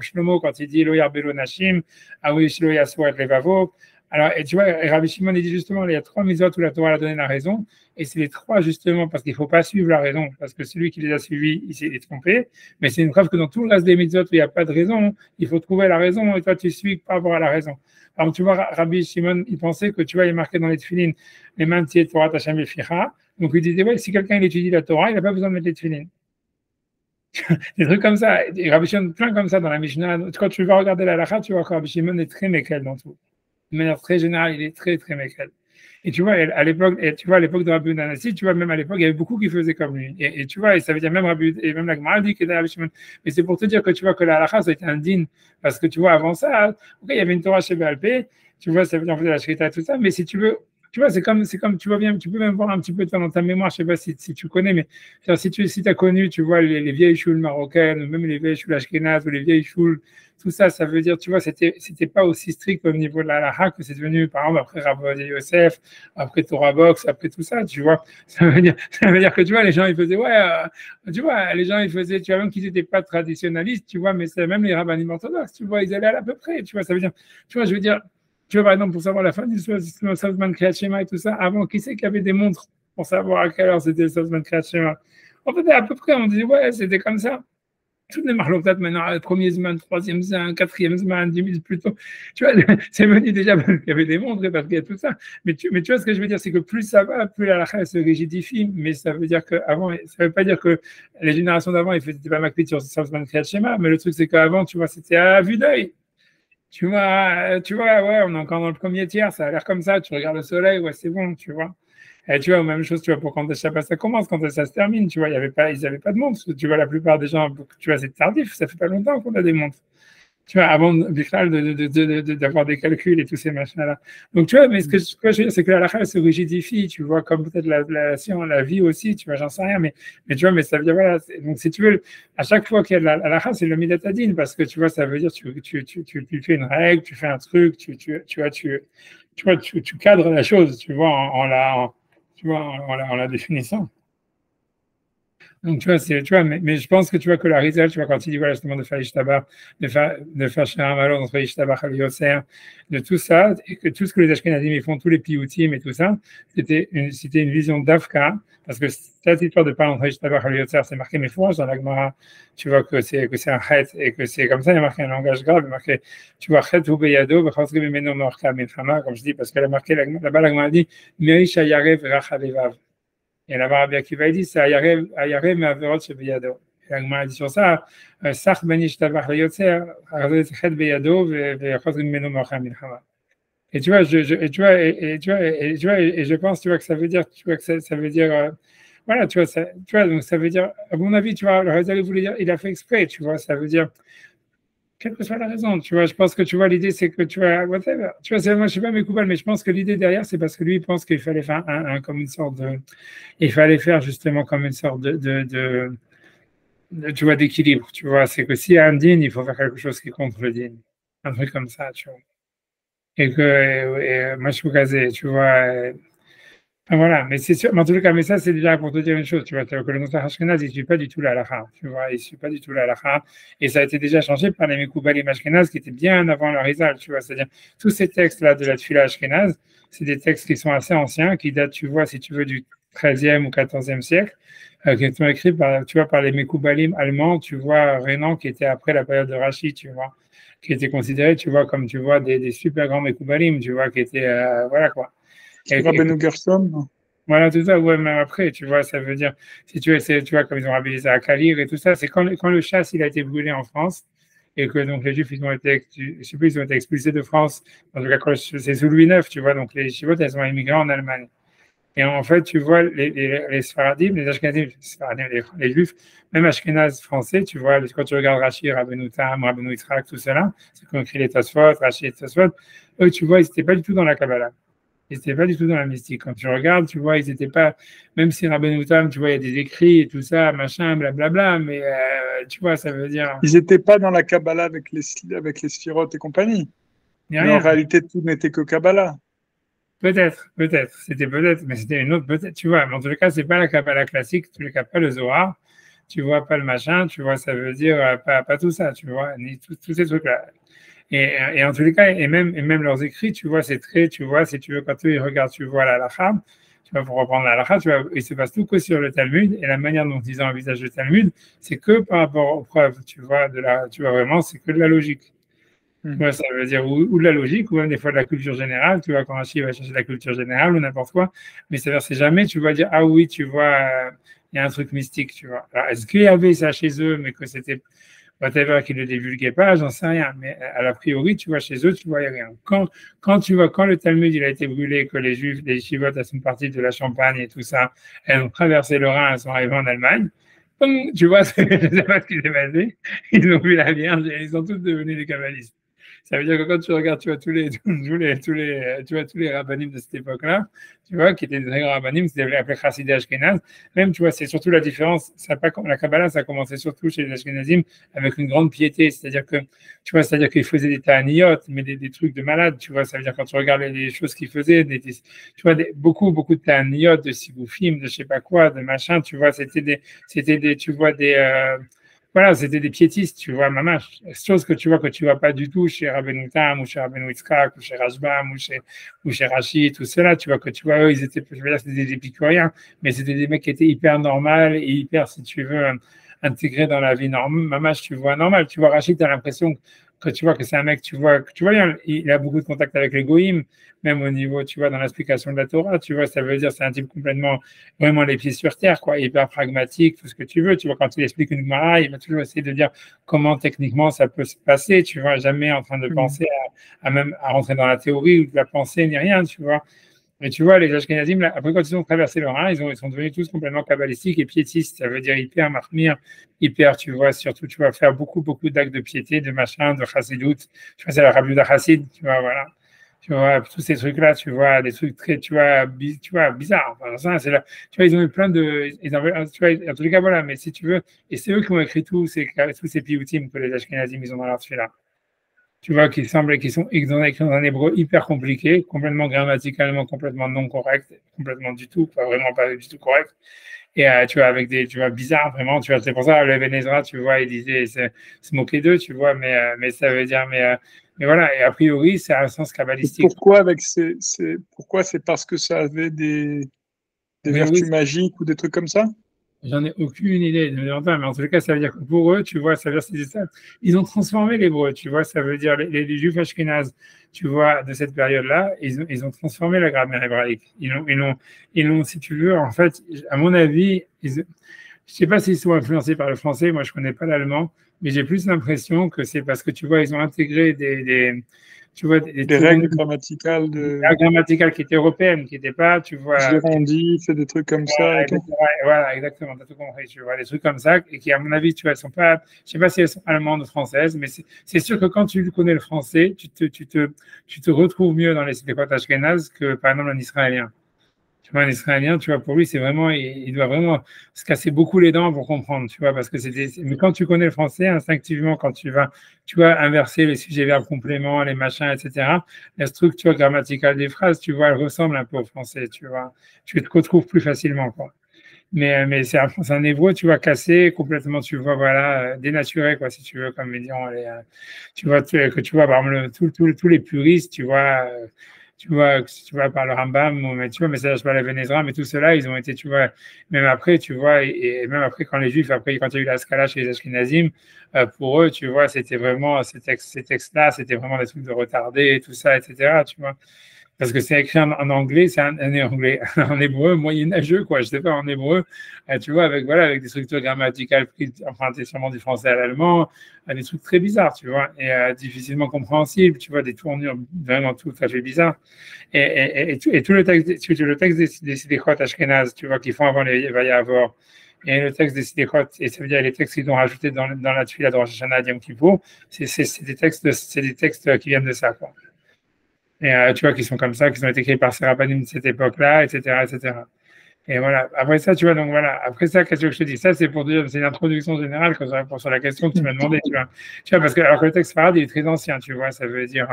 Shlomo, quand il dit Lo yarbelo nashim, ah oui, Shlo yasou et levavo. Alors, et tu vois, et Rabbi Shimon, il dit justement, il y a trois mitzvot où la Torah a donné la raison, et c'est les trois justement parce qu'il ne faut pas suivre la raison, parce que celui qui les a suivis, il s'est trompé, mais c'est une preuve que dans tout le reste des mitzvot où il n'y a pas de raison, il faut trouver la raison, et toi tu suis par rapport à la raison. Alors tu vois, Rabbi Shimon, il pensait que tu vois, il est marqué dans les tefilines, les mains de Torah Tachem Eficha, donc il disait, ouais, si quelqu'un il étudie la Torah, il n'a pas besoin de mettre les tefilines. Des trucs comme ça, et Rabbi Shimon, plein comme ça dans la Mishnah. Quand tu vas regarder la Lacha, tu vois que Rabbi Shimon est très méquel dans tout. De manière très générale, il est très, très méquel. Et tu vois, à l'époque, à l'époque de Rabbi Danassi, tu vois, même à l'époque, il y avait beaucoup qui faisaient comme lui. Et tu vois, et ça veut dire même et même la Gemara dit que Rabbi Shimon. Mais c'est pour te dire que tu vois que la halakha, ça a été indigne. Parce que tu vois, avant ça, ok, il y avait une Torah chez BLP, tu vois, ça veut dire en fait la Shrita et tout ça, mais si tu veux, tu vois, c'est comme, tu vois bien, tu peux même voir un petit peu dans ta mémoire, je sais pas si tu connais, mais si tu as connu, tu vois, les vieilles choules marocaines, même les vieilles choules ashkénazes ou les vieilles choules, tout ça, ça veut dire, tu vois, c'était pas aussi strict au niveau de la halakha que c'est devenu, par exemple, après Rabbi Yosef, après Torah Box, après tout ça, tu vois. Ça veut dire que, tu vois, les gens, ils faisaient, ouais, tu vois, les gens, ils faisaient, tu vois, même qu'ils n'étaient pas traditionnalistes, tu vois, mais c'est même les rabbinim orthodoxes, tu vois, ils allaient à peu près, tu vois, ça veut dire, tu vois, je veux dire, tu vois, par exemple, pour savoir la fin du Salzman Kriyat Shema et tout ça, avant, qui c'est qui avait des montres pour savoir à quelle heure c'était le Salzman Kriyat Shema? En fait, à peu près, on disait, ouais, c'était comme ça. Toutes les marloquettes maintenant, le premier Zman, troisième Zman, quatrième Zman, 10 minutes plus tôt. Tu vois, c'est venu déjà parce qu'il y avait des montres et parce qu'il y a tout ça. Mais tu vois, ce que je veux dire, c'est que plus ça va, plus la halakha se rigidifie. Mais ça veut dire qu'avant, ça veut pas dire que les générations d'avant, ils faisaient pas Makpid sur Salzman Kriyat Shema. Mais le truc, c'est qu'avant, tu vois, c'était à vue d'œil. tu vois, ouais, on est encore dans le premier tiers, ça a l'air comme ça, tu regardes le soleil, ouais, c'est bon, tu vois. Et tu vois, même chose, tu vois, pour quand Shabbat ça commence, quand ça se termine, tu vois, ils n'avaient pas de montre, tu vois, la plupart des gens, tu vois, c'est tardif, ça fait pas longtemps qu'on a des montres. Tu vois, avant d'avoir des calculs et tous ces machins-là. Donc, tu vois, mais ce que je veux dire, c'est que la halakha se rigidifie, tu vois, comme peut-être la vie aussi, tu vois, j'en sais rien, mais tu vois, mais ça veut dire, voilà, donc si tu veux, à chaque fois qu'il y a de la halakha, c'est le midatadine, parce que tu vois, ça veut dire, tu fais une règle, tu fais un truc, tu cadres la chose, tu vois, tu vois, en la définissant. Donc, tu vois, tu vois mais je pense que tu vois que la Rizal, tu vois, quand il dit, voilà, justement, de faire Ishtabar, de faire chez un malheur, entre Ishtabar et Yosser, de tout ça, et que tout ce que les Ashkenazim ils font, tous les piyutim et tout ça, c'était une vision d'Afka, parce que cette histoire de parler entre Ishtabar et Yosser, c'est marqué mes fois dans la Gemara, tu vois que c'est un chet, et que c'est comme ça, il y a marqué un langage grave, il y a marqué, tu vois, chet ou beyado, b'chasri b'meno morka milchama, comme je dis, parce qu'elle a marqué, là-bas, la Gemara dit, Meisha yarev rachalevav. Et là-bas, Rabbi Akiva dit, c'est Ayarev Me'averot Shebeyado. Et la Gemara dit sur ça, Sach ben Ishtabach Yotzer, Chet Beyado, Vechozrim Meno Mocha Milchama. Et tu vois, et je pense, tu vois, que ça veut dire, tu vois, que ça veut dire, voilà, tu vois, donc ça veut dire, à mon avis, tu vois, le Hazal voulait dire, il a fait exprès, tu vois, ça veut dire, quelle que soit la raison, tu vois, je pense que tu vois, l'idée, c'est que tu vois, whatever, tu vois, moi, je sais pas mes coupables, mais je pense que l'idée derrière, c'est parce que lui, il pense qu'il fallait faire comme une sorte de, il fallait faire justement comme une sorte tu vois, d'équilibre, tu vois, c'est que s'il y a un digne, il faut faire quelque chose qui est contre le digne, un truc comme ça, tu vois. Et que, moi, je suis casé, tu vois, enfin, voilà, mais c'est sûr, mais en tout cas, mais ça, c'est déjà pour te dire une chose, tu vois, que le Nusach Ashkenaz, il ne suit pas du tout la halakha, tu vois, il ne suit pas du tout la halakha, et ça a été déjà changé par les Mekoubalim Ashkenaz qui étaient bien avant la Rizal, tu vois, c'est-à-dire, tous ces textes-là de la Tfila Ashkenaz, c'est des textes qui sont assez anciens, qui datent, tu vois, si tu veux, du 13e ou 14e siècle, qui sont écrits par, tu vois, par les Mekoubalim allemands, tu vois, Renan, qui était après la période de Rachid, tu vois, qui était considéré, tu vois, comme, tu vois, des super grands Mekoubalim, tu vois, qui étaient, voilà, quoi. Et Rabbeinu Gerson. voilà, tout ça, ouais, même après, tu vois, ça veut dire, si tu essaies, tu vois, comme ils ont rappelé ça à Calir et tout ça, c'est quand le chasse, il a été brûlé en France, et que donc les Juifs, ils ont été, je sais plus, ils ont été expulsés de France, en tout cas, c'est sous Louis IX, tu vois, donc les Chivotes, elles sont immigrées en Allemagne. Et en fait, tu vois, les Sfaradim, les Ashkenazim, les Juifs, même Ashkenaz français, tu vois, quand tu regardes Rachid, Rabbeinu Tam, Rabbeinu Yitzhak, tout cela, c'est qu'on écrit les Tosfot, Rachid, Tosfot, eux, tu vois, ils n'étaient pas du tout dans la Kabbalah. Ils n'étaient pas du tout dans la mystique. Quand tu regardes, tu vois, ils n'étaient pas, même si Rabbeinu Tam, tu vois, il y a des écrits et tout ça, machin, blablabla, mais tu vois, ça veut dire, Ils n'étaient pas dans la Kabbalah avec les sphirotes et compagnie. il n'y a Mais en rien. réalité, tout n'était que Kabbalah. Peut-être, c'était peut-être, mais c'était une autre, peut-être, tu vois, mais en tout cas, c'est pas la Kabbalah classique, en tous les cas, pas le Zohar, tu vois, pas le machin, tu vois, ça veut dire pas tout ça, tu vois, ni tous ces trucs-là. Et en tous les cas, et même leurs écrits, tu vois, c'est très, tu vois, si tu veux, quand eux, ils regardent, tu vois, la halakha, tu vois, pour reprendre la halakha, tu vois, il se passe tout que sur le Talmud, et la manière dont ils envisagent le Talmud, c'est que par rapport aux preuves, tu vois, tu vois, vraiment, c'est que de la logique. Tu vois, ça veut dire ou de la logique, ou même des fois de la culture générale, tu vois, quand Rachid va chercher de la culture générale ou n'importe quoi, mais c'est jamais, tu vas dire, ah oui, tu vois, il y a un truc mystique, tu vois. Alors, est-ce qu'il y avait ça chez eux, mais que c'était whatever qui ne le divulguait pas, j'en sais rien. Mais à la priori, tu vois, chez eux, tu voyais rien. Quand le Talmud il a été brûlé, que les Juifs, les Chivotes, elles sont parties de la Champagne et tout ça, elles ont traversé le Rhin, elles sont arrivées en Allemagne. Tu vois, je ne sais pas ce qui s'est passé. Ils ont vu la Vierge et ils sont tous devenus des kabbalistes. Ça veut dire que quand tu regardes, tu vois, tu vois, tous les rabbinim de cette époque-là, tu vois, qui étaient des grands rabbinim, c'était appelé Chassidé Ashkenaz. Même, tu vois, c'est surtout la différence. La Kabbalah, ça a commencé surtout chez les Ashkenazim avec une grande piété. C'est-à-dire que, tu vois, c'est-à-dire qu'ils faisaient des ta'aniyot, mais des trucs de malade, tu vois. Ça veut dire quand tu regardes les choses qu'ils faisaient, tu vois, beaucoup de ta'aniyot, de sigoufim, de je sais pas quoi, de machin, tu vois, tu vois, voilà, c'était des piétistes, tu vois, mamache. Chose que tu vois pas du tout chez Rabbeinu Tam, ou chez Rabbeinu Yitzhak, ou chez Rashbam, ou chez Rachid, tout cela, tu vois, que tu vois, eux, ils étaient, je veux dire, c'était des épicuriens, mais c'était des mecs qui étaient hyper normaux et hyper, si tu veux, intégrés dans la vie normale. Mamache, tu vois, normal. Tu vois, Rachid, tu as l'impression quand tu vois que c'est un mec, tu vois, il a beaucoup de contact avec les goïms, même au niveau, tu vois, dans l'explication de la Torah, tu vois, ça veut dire c'est un type complètement, vraiment les pieds sur terre, quoi, hyper pragmatique, tout ce que tu veux, tu vois, quand il explique une Gemara, il va toujours essayer de dire comment techniquement ça peut se passer, tu vois, jamais en train de penser à même à rentrer dans la théorie ou de la pensée ni rien, tu vois. Mais tu vois, les Ashkenazim, là, après, quand ils ont traversé le Rhin, ils sont devenus tous complètement kabbalistiques et piétistes. Ça veut dire hyper mahmir, hyper, tu vois, surtout, tu vas faire beaucoup, beaucoup d'actes de piété, de machin, de chassidout. Tu vois, c'est la Rabbi d'Achassid, tu vois, voilà. Tu vois, tous ces trucs-là, tu vois, des trucs très, tu vois bizarres. Enfin, ça, c'est là, tu vois, ils ont eu plein de, tu vois, en tous les cas, voilà, mais si tu veux, et c'est eux qui ont écrit tous ces piyutim que les Ashkenazim, ils ont dans leur là, tu vois, qui semblent, ils ont écrit dans un hébreu hyper compliqué, complètement grammaticalement, complètement non correct, complètement du tout, pas vraiment pas du tout correct. Et tu vois, avec des, tu vois, bizarre vraiment, tu vois, c'est pour ça, le Ezra, tu vois, il disait, se moquer d'eux, tu vois, mais ça veut dire, mais voilà, et a priori, c'est un sens Et kabbalistique. pourquoi pourquoi c'est parce que ça avait des Mais oui, vertus magiques ou des trucs comme ça? j'en ai aucune idée, mais en tout cas, ça veut dire que pour eux, tu vois, ça veut dire c'est ça. Ils ont transformé l'hébreu, tu vois, ça veut dire les juifs ashkénazes, tu vois, de cette période-là, ils ont transformé la grammaire hébraïque. Ils l'ont, si tu veux, en fait, à mon avis, je sais pas s'ils sont influencés par le français, moi je connais pas l'allemand, mais j'ai plus l'impression que c'est parce que tu vois, ils ont intégré tu vois, des Des règles tournures grammaticales grammaticales qui étaient européennes, qui n'étaient pas, tu vois, gérondifs et des trucs comme ça et tout. voilà, exactement, t'as tout compris, tu vois, des trucs comme ça, et qui, à mon avis, tu vois, elles sont pas, je sais pas si elles sont allemandes ou françaises, mais c'est sûr que quand tu connais le français, tu te retrouves mieux dans les potes ashkénazes que, par exemple, un israélien. Tu vois, un Israélien, tu vois, pour lui, c'est vraiment, il doit vraiment se casser beaucoup les dents pour comprendre, tu vois, parce que mais quand tu connais le français, instinctivement, quand tu vas inverser les sujets, verbes, compléments, les machins, etc., la structure grammaticale des phrases, tu vois, elle ressemble un peu au français, tu vois. Tu te retrouves plus facilement, quoi. Mais c'est un hébreu, tu vois, cassé, complètement, tu vois, voilà, dénaturé, quoi, si tu veux, comme disons, tu vois, que tu vois, par exemple, tous les puristes, tu vois, par le Rambam, mais tu vois, mais ça, je parle à Venezra, mais tout cela, ils ont été, tu vois, même après, tu vois, et même après, quand les Juifs, après, quand il y a eu la Scala chez les Ashkenazim, pour eux, tu vois, c'était vraiment, ces textes-là, c'était vraiment des trucs de retardés et tout ça, etc., tu vois. Parce que c'est écrit en anglais, c'est un anglais, en hébreu moyenâgeux, quoi. Je sais pas, en hébreu, tu vois, voilà, avec des structures grammaticales empruntées sûrement du français à l'allemand, des trucs très bizarres, tu vois, et difficilement compréhensibles, tu vois, des tournures vraiment tout à fait bizarres. Et tout le texte des Sidichot Ashkenaz, tu vois, qu'ils font avant les Vayavor, et le texte des Sidichot, et ça veut dire les textes qu'ils ont rajoutés dans la Tfila de Rosh Hashanah, Yom Kippur, c'est des textes qui viennent de ça, quoi. Et tu vois, qui sont comme ça, qui ont été créés par Serapanim de cette époque-là, etc., etc. Et voilà. Après ça, tu vois, donc voilà. Après ça, qu'est-ce que je te dis? Ça, c'est pour dire, c'est une introduction générale sur la question que tu m'as demandé, tu vois. Tu vois, parce que, alors que le texte Farad, il est très ancien, tu vois. Ça veut dire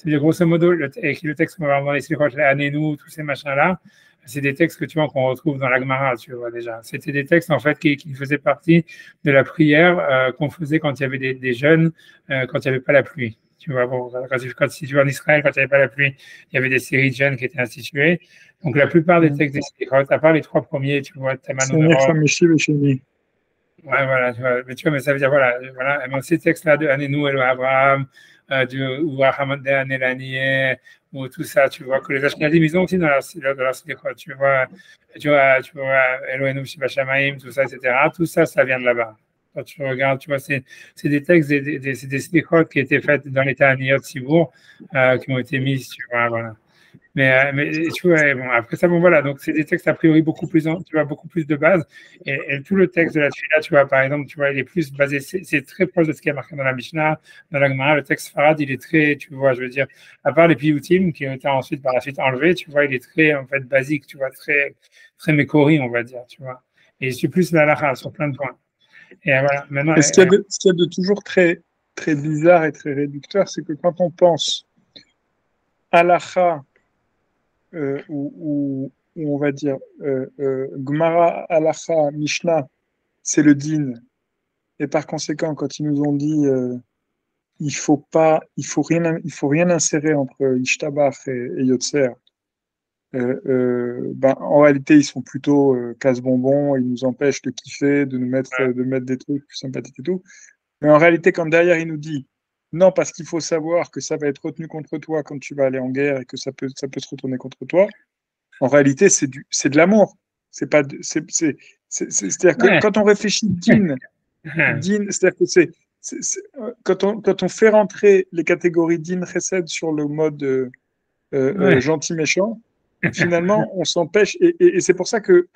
grosso modo, le texte qu'on va avoir dans les Slichot, les Anénou, tous ces machins-là, c'est des textes que tu vois, qu'on retrouve dans la Gemara, tu vois, déjà. C'était des textes, en fait, qui faisaient partie de la prière qu'on faisait quand il y avait des jeunes, quand il n'y avait pas la pluie. Tu vois, bon, si tu vas en Israël, quand il n'y avait pas la pluie, il y avait des séries de jeunes qui étaient instituées. Donc, la plupart des textes des Slichot, à part les trois premiers, tu vois, C'est Taman Nechamishi Vesheni. ouais, voilà, tu vois, mais ça veut dire, voilà, bon, ces textes-là de Anénou et Abraham, ou Ahamad Anelani, ou tout ça, tu vois, que les Ashkenazim, ils ont aussi dans leur Slichot, tu vois, Elohenu Shibashamaim, tout ça, etc. Tout ça, ça vient de là-bas. Quand tu regardes, tu vois, c'est des textes, c'est des Slichot qui étaient faits dans l'état Aniyot Sibour, qui ont été mis, tu vois, voilà. Mais tu vois, bon, après ça, bon, voilà, donc c'est des textes a priori beaucoup plus, tu vois, beaucoup plus de base. Et tout le texte de la Tfila, tu vois, par exemple, tu vois, il est plus basé, c'est très proche de ce qui est marqué dans la Mishnah, dans la Gemara. Le texte Farad, il est très, tu vois, je veux dire, à part les piyutim qui ont été ensuite, par la suite enlevés, tu vois, il est très, en fait, basique, tu vois, très, très mécori, on va dire, tu vois. Et c'est plus la lacha sur plein de points. Et voilà, maintenant, Et ce qu'il y a de toujours très bizarre et très réducteur, c'est que quand on pense halacha, ou on va dire Gemara, halacha, Mishnah, c'est le din. Et par conséquent, quand ils nous ont dit il faut rien insérer entre Ishtabach et Yotzer, ben, en réalité, ils sont plutôt casse-bonbons, ils nous empêchent de kiffer, de mettre des trucs plus sympathiques et tout. Mais en réalité, quand derrière, il nous dit non, parce qu'il faut savoir que ça va être retenu contre toi quand tu vas aller en guerre et que ça peut se retourner contre toi. En réalité, c'est de l'amour. C'est-à-dire que Ouais. quand on réfléchit din, c'est-à-dire que quand on fait rentrer les catégories din chesed sur le mode Ouais. gentil méchant, finalement, on s'empêche. Et c'est pour ça que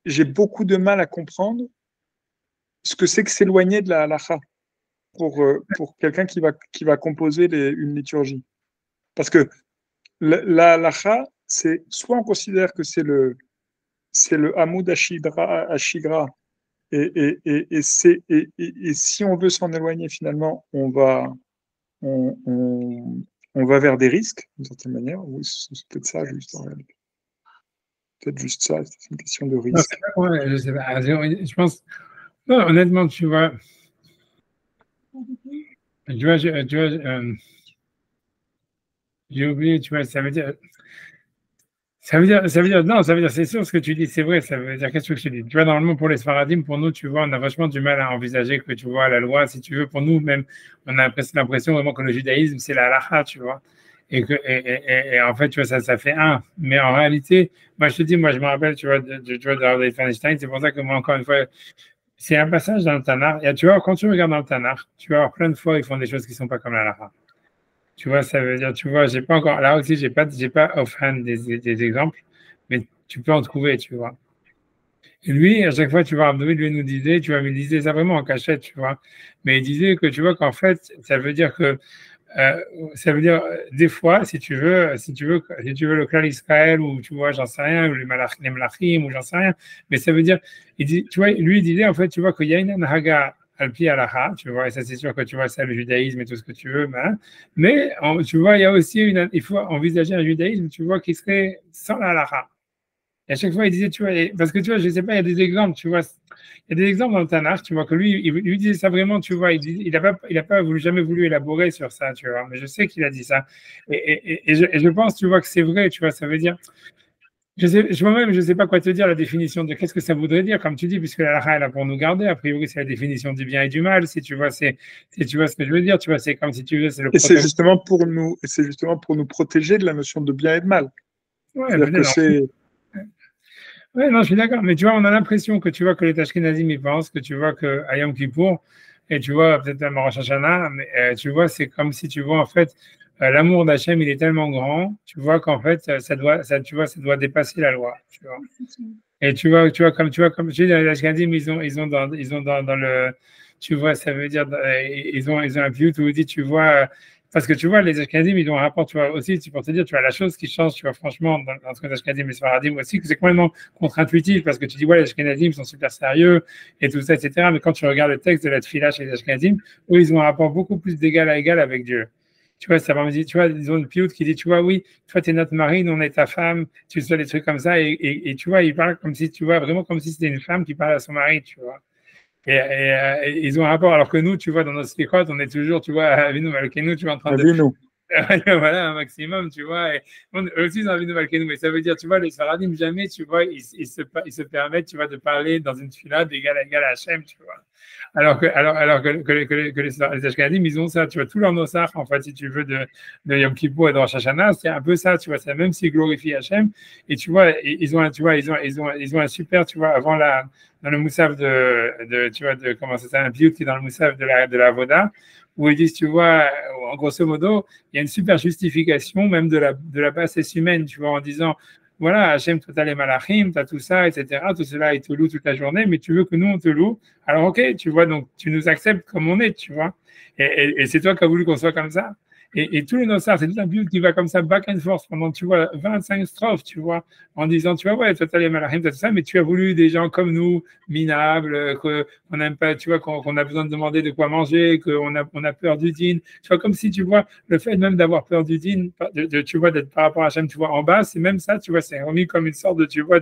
j'ai beaucoup de mal à comprendre ce que c'est que s'éloigner de la halakha pour quelqu'un qui va composer une liturgie. Parce que la halakha, c'est soit on considère que c'est le hamoud ashigra, et si on veut s'en éloigner, finalement, on, on, on va vers des risques, d'une certaine manière. Oui, c'est peut-être ça, juste en réalité. Peut-être juste ça, c'est une question de Non, risque. ouais, je sais pas. Je pense, non, honnêtement, tu vois, j'ai oublié, tu vois, ça veut dire, non, ça veut dire, c'est sûr ce que tu dis, c'est vrai, ça veut dire, qu'est-ce que tu dis? Tu vois, normalement, pour les Sfaradim, pour nous, tu vois, on a vachement du mal à envisager que, tu vois, la loi, si tu veux, pour nous, même, on a l'impression vraiment que le judaïsme, c'est la halakha, tu vois. Et en fait, tu vois, ça fait un. Mais en réalité, moi, je te dis, moi, je me rappelle, tu vois, tu vois, de Rabbi Feinstein, c'est pour ça que moi, encore une fois, c'est un passage dans le Tanakh. Et tu vois, quand tu regardes dans le Tanakh, tu vas voir plein de fois, ils font des choses qui ne sont pas comme la halakha. Tu vois, ça veut dire, tu vois, j'ai pas encore, là aussi, j'ai pas offhand des exemples, mais tu peux en trouver, tu vois. Et lui, à chaque fois, tu vois, Abdoui, lui nous disait, tu vois, mais il disait ça vraiment en cachette, tu vois. Mais il disait que, tu vois, qu'en fait, ça veut dire que, euh, ça veut dire, des fois, si tu veux le clan Israël, ou tu vois, j'en sais rien, ou les Malachim, ou j'en sais rien, mais ça veut dire, il dit, tu vois, lui, il disait, en fait, tu vois, qu'il y a une haga al-pi alaha, tu vois, et ça, c'est sûr que tu vois, ça, le judaïsme et tout ce que tu veux, ben, mais, tu vois, il y a aussi il faut envisager un judaïsme, tu vois, qui serait sans la halacha. Et à chaque fois, il disait, tu vois, parce que tu vois, je sais pas, il y a des exemples, tu vois, il y a des exemples dans le Tanakh, tu vois, que lui, lui disait ça vraiment, tu vois, il a pas voulu, jamais voulu élaborer sur ça, tu vois, mais je sais qu'il a dit ça. Et je pense, tu vois, que c'est vrai, tu vois, ça veut dire, moi-même, je sais pas quoi te dire, la définition de qu'est-ce que ça voudrait dire, comme tu dis, puisque la halakha est là pour nous garder, a priori, c'est la définition du bien et du mal, si tu vois, si tu vois ce que je veux dire, tu vois, c'est comme si tu veux, c'est le Et protocole. c'est justement pour nous protéger de la notion de bien et de mal. Ouais, C'est-à-dire que peut-être. c'est. Ouais, non, je suis d'accord. Mais tu vois, on a l'impression que tu vois que les Ashkenazim ils pensent, que tu vois que à Yom Kippour, et tu vois peut-être à Rosh Hashanah, mais tu vois, c'est comme si tu vois en fait l'amour d'Hachem, il est tellement grand, tu vois qu'en fait tu vois, ça doit dépasser la loi, tu vois. Et comme tu dis, les Ashkenazim, ils ont dans le, tu vois, ça veut dire, ils ont un but où il dit, tu vois, parce que tu vois, les Ashkenazim, ils ont un rapport, tu vois, aussi, tu peux te dire, tu vois, la chose qui change, tu vois, franchement, entre les Ashkenazim et les Sfaradim aussi, que c'est complètement contre-intuitif, parce que tu dis, ouais, les Ashkenazim sont super sérieux, et tout ça, etc. Mais quand tu regardes le texte de la Tfila chez les Ashkenazim, eux, ils ont un rapport beaucoup plus d'égal à égal avec Dieu. Tu vois, ça va me dire, tu vois, ils ont une pioute qui dit, tu vois, oui, toi, tu es notre mari, nous, on est ta femme, tu sais, des trucs comme ça, et tu vois, ils parlent comme si, tu vois, vraiment comme si c'était une femme qui parle à son mari, tu vois. Et ils ont un rapport, alors que nous, tu vois, dans notre slichot, on est toujours, tu vois, à nous, nous, tu vois, en train de, Nous. voilà, un maximum, tu vois. Et eux aussi, ils ont envie de nous, mais ça veut dire, tu vois, les Sfaradim, jamais, tu vois, ils se permettent, tu vois, de parler dans une fila d'égal à égal à Hachem, tu vois. Alors que les Ashkenazim, ils ont ça, tu vois, tout leur nosach, en fait, si tu veux, de Yom Kippur et de Rosh Hashanah, c'est un peu ça, tu vois, c'est même s'ils glorifient Hachem, et tu vois, ils ont un, tu vois, ils ont un super, tu vois, dans le moussaf tu vois, comment ça s'appelle, un piout qui est dans le moussaf de la Voda, où ils disent, tu vois, en grosso modo, il y a une super justification, même de la bassesse humaine, tu vois, en disant, voilà, Hachem, toi, t'as les malachim, t'as tout ça, etc. Tout cela, il te loue toute la journée, mais tu veux que nous, on te loue. Alors, ok, tu vois, donc tu nous acceptes comme on est, tu vois. Et c'est toi qui as voulu qu'on soit comme ça. Et tout le Nossar, c'est tout un but qui va comme ça, back and forth, pendant, tu vois, 25 strophes, tu vois, en disant, tu vois, ouais, toi, t'as les malachim, t'as tout ça, mais tu as voulu des gens comme nous, minables, qu'on n'aime pas, tu vois, qu'on a besoin de demander de quoi manger, on a peur du din. Tu vois, comme si, tu vois, le fait même d'avoir peur du din, tu vois, d'être par rapport à Hachem, tu vois, en bas, c'est même ça, tu vois, c'est remis comme une sorte de, tu vois,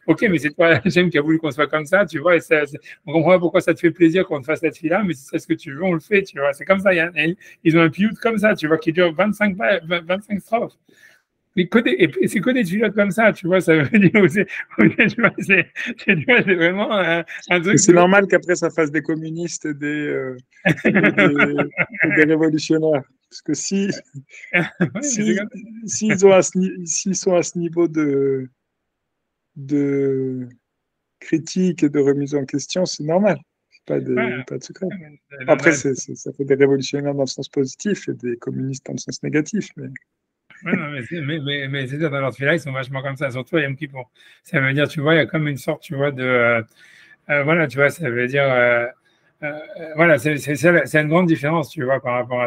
ok, mais c'est toi, Hachem, qui a voulu qu'on soit comme ça, tu vois, et on comprend pas pourquoi ça te fait plaisir qu'on te fasse cette fille-là, mais si c'est ce que tu veux, on le fait, tu vois, c'est comme ça, ils ont un piout comme ça, tu vois, qui dure 25 strophes. mais c'est que des tfilotes comme ça, tu vois, ça veut dire, tu vois, c'est vraiment un truc. C'est normal qu'après ça fasse des communistes et des révolutionnaires. Parce que Ouais, s'ils sont à ce niveau de critique et de remise en question, c'est normal. ouais, Pas de secret. dans Après, la- ça fait des révolutionnaires dans le sens positif et des communistes dans le sens négatif. Mais... ouais, non, mais c'est ça, dans leur là ils sont vachement comme ça, surtout à Yom Kippour. Ça veut dire, tu vois, il y a comme une sorte, tu vois, voilà, tu vois, ça veut dire, voilà, c'est une grande différence, tu vois, par rapport à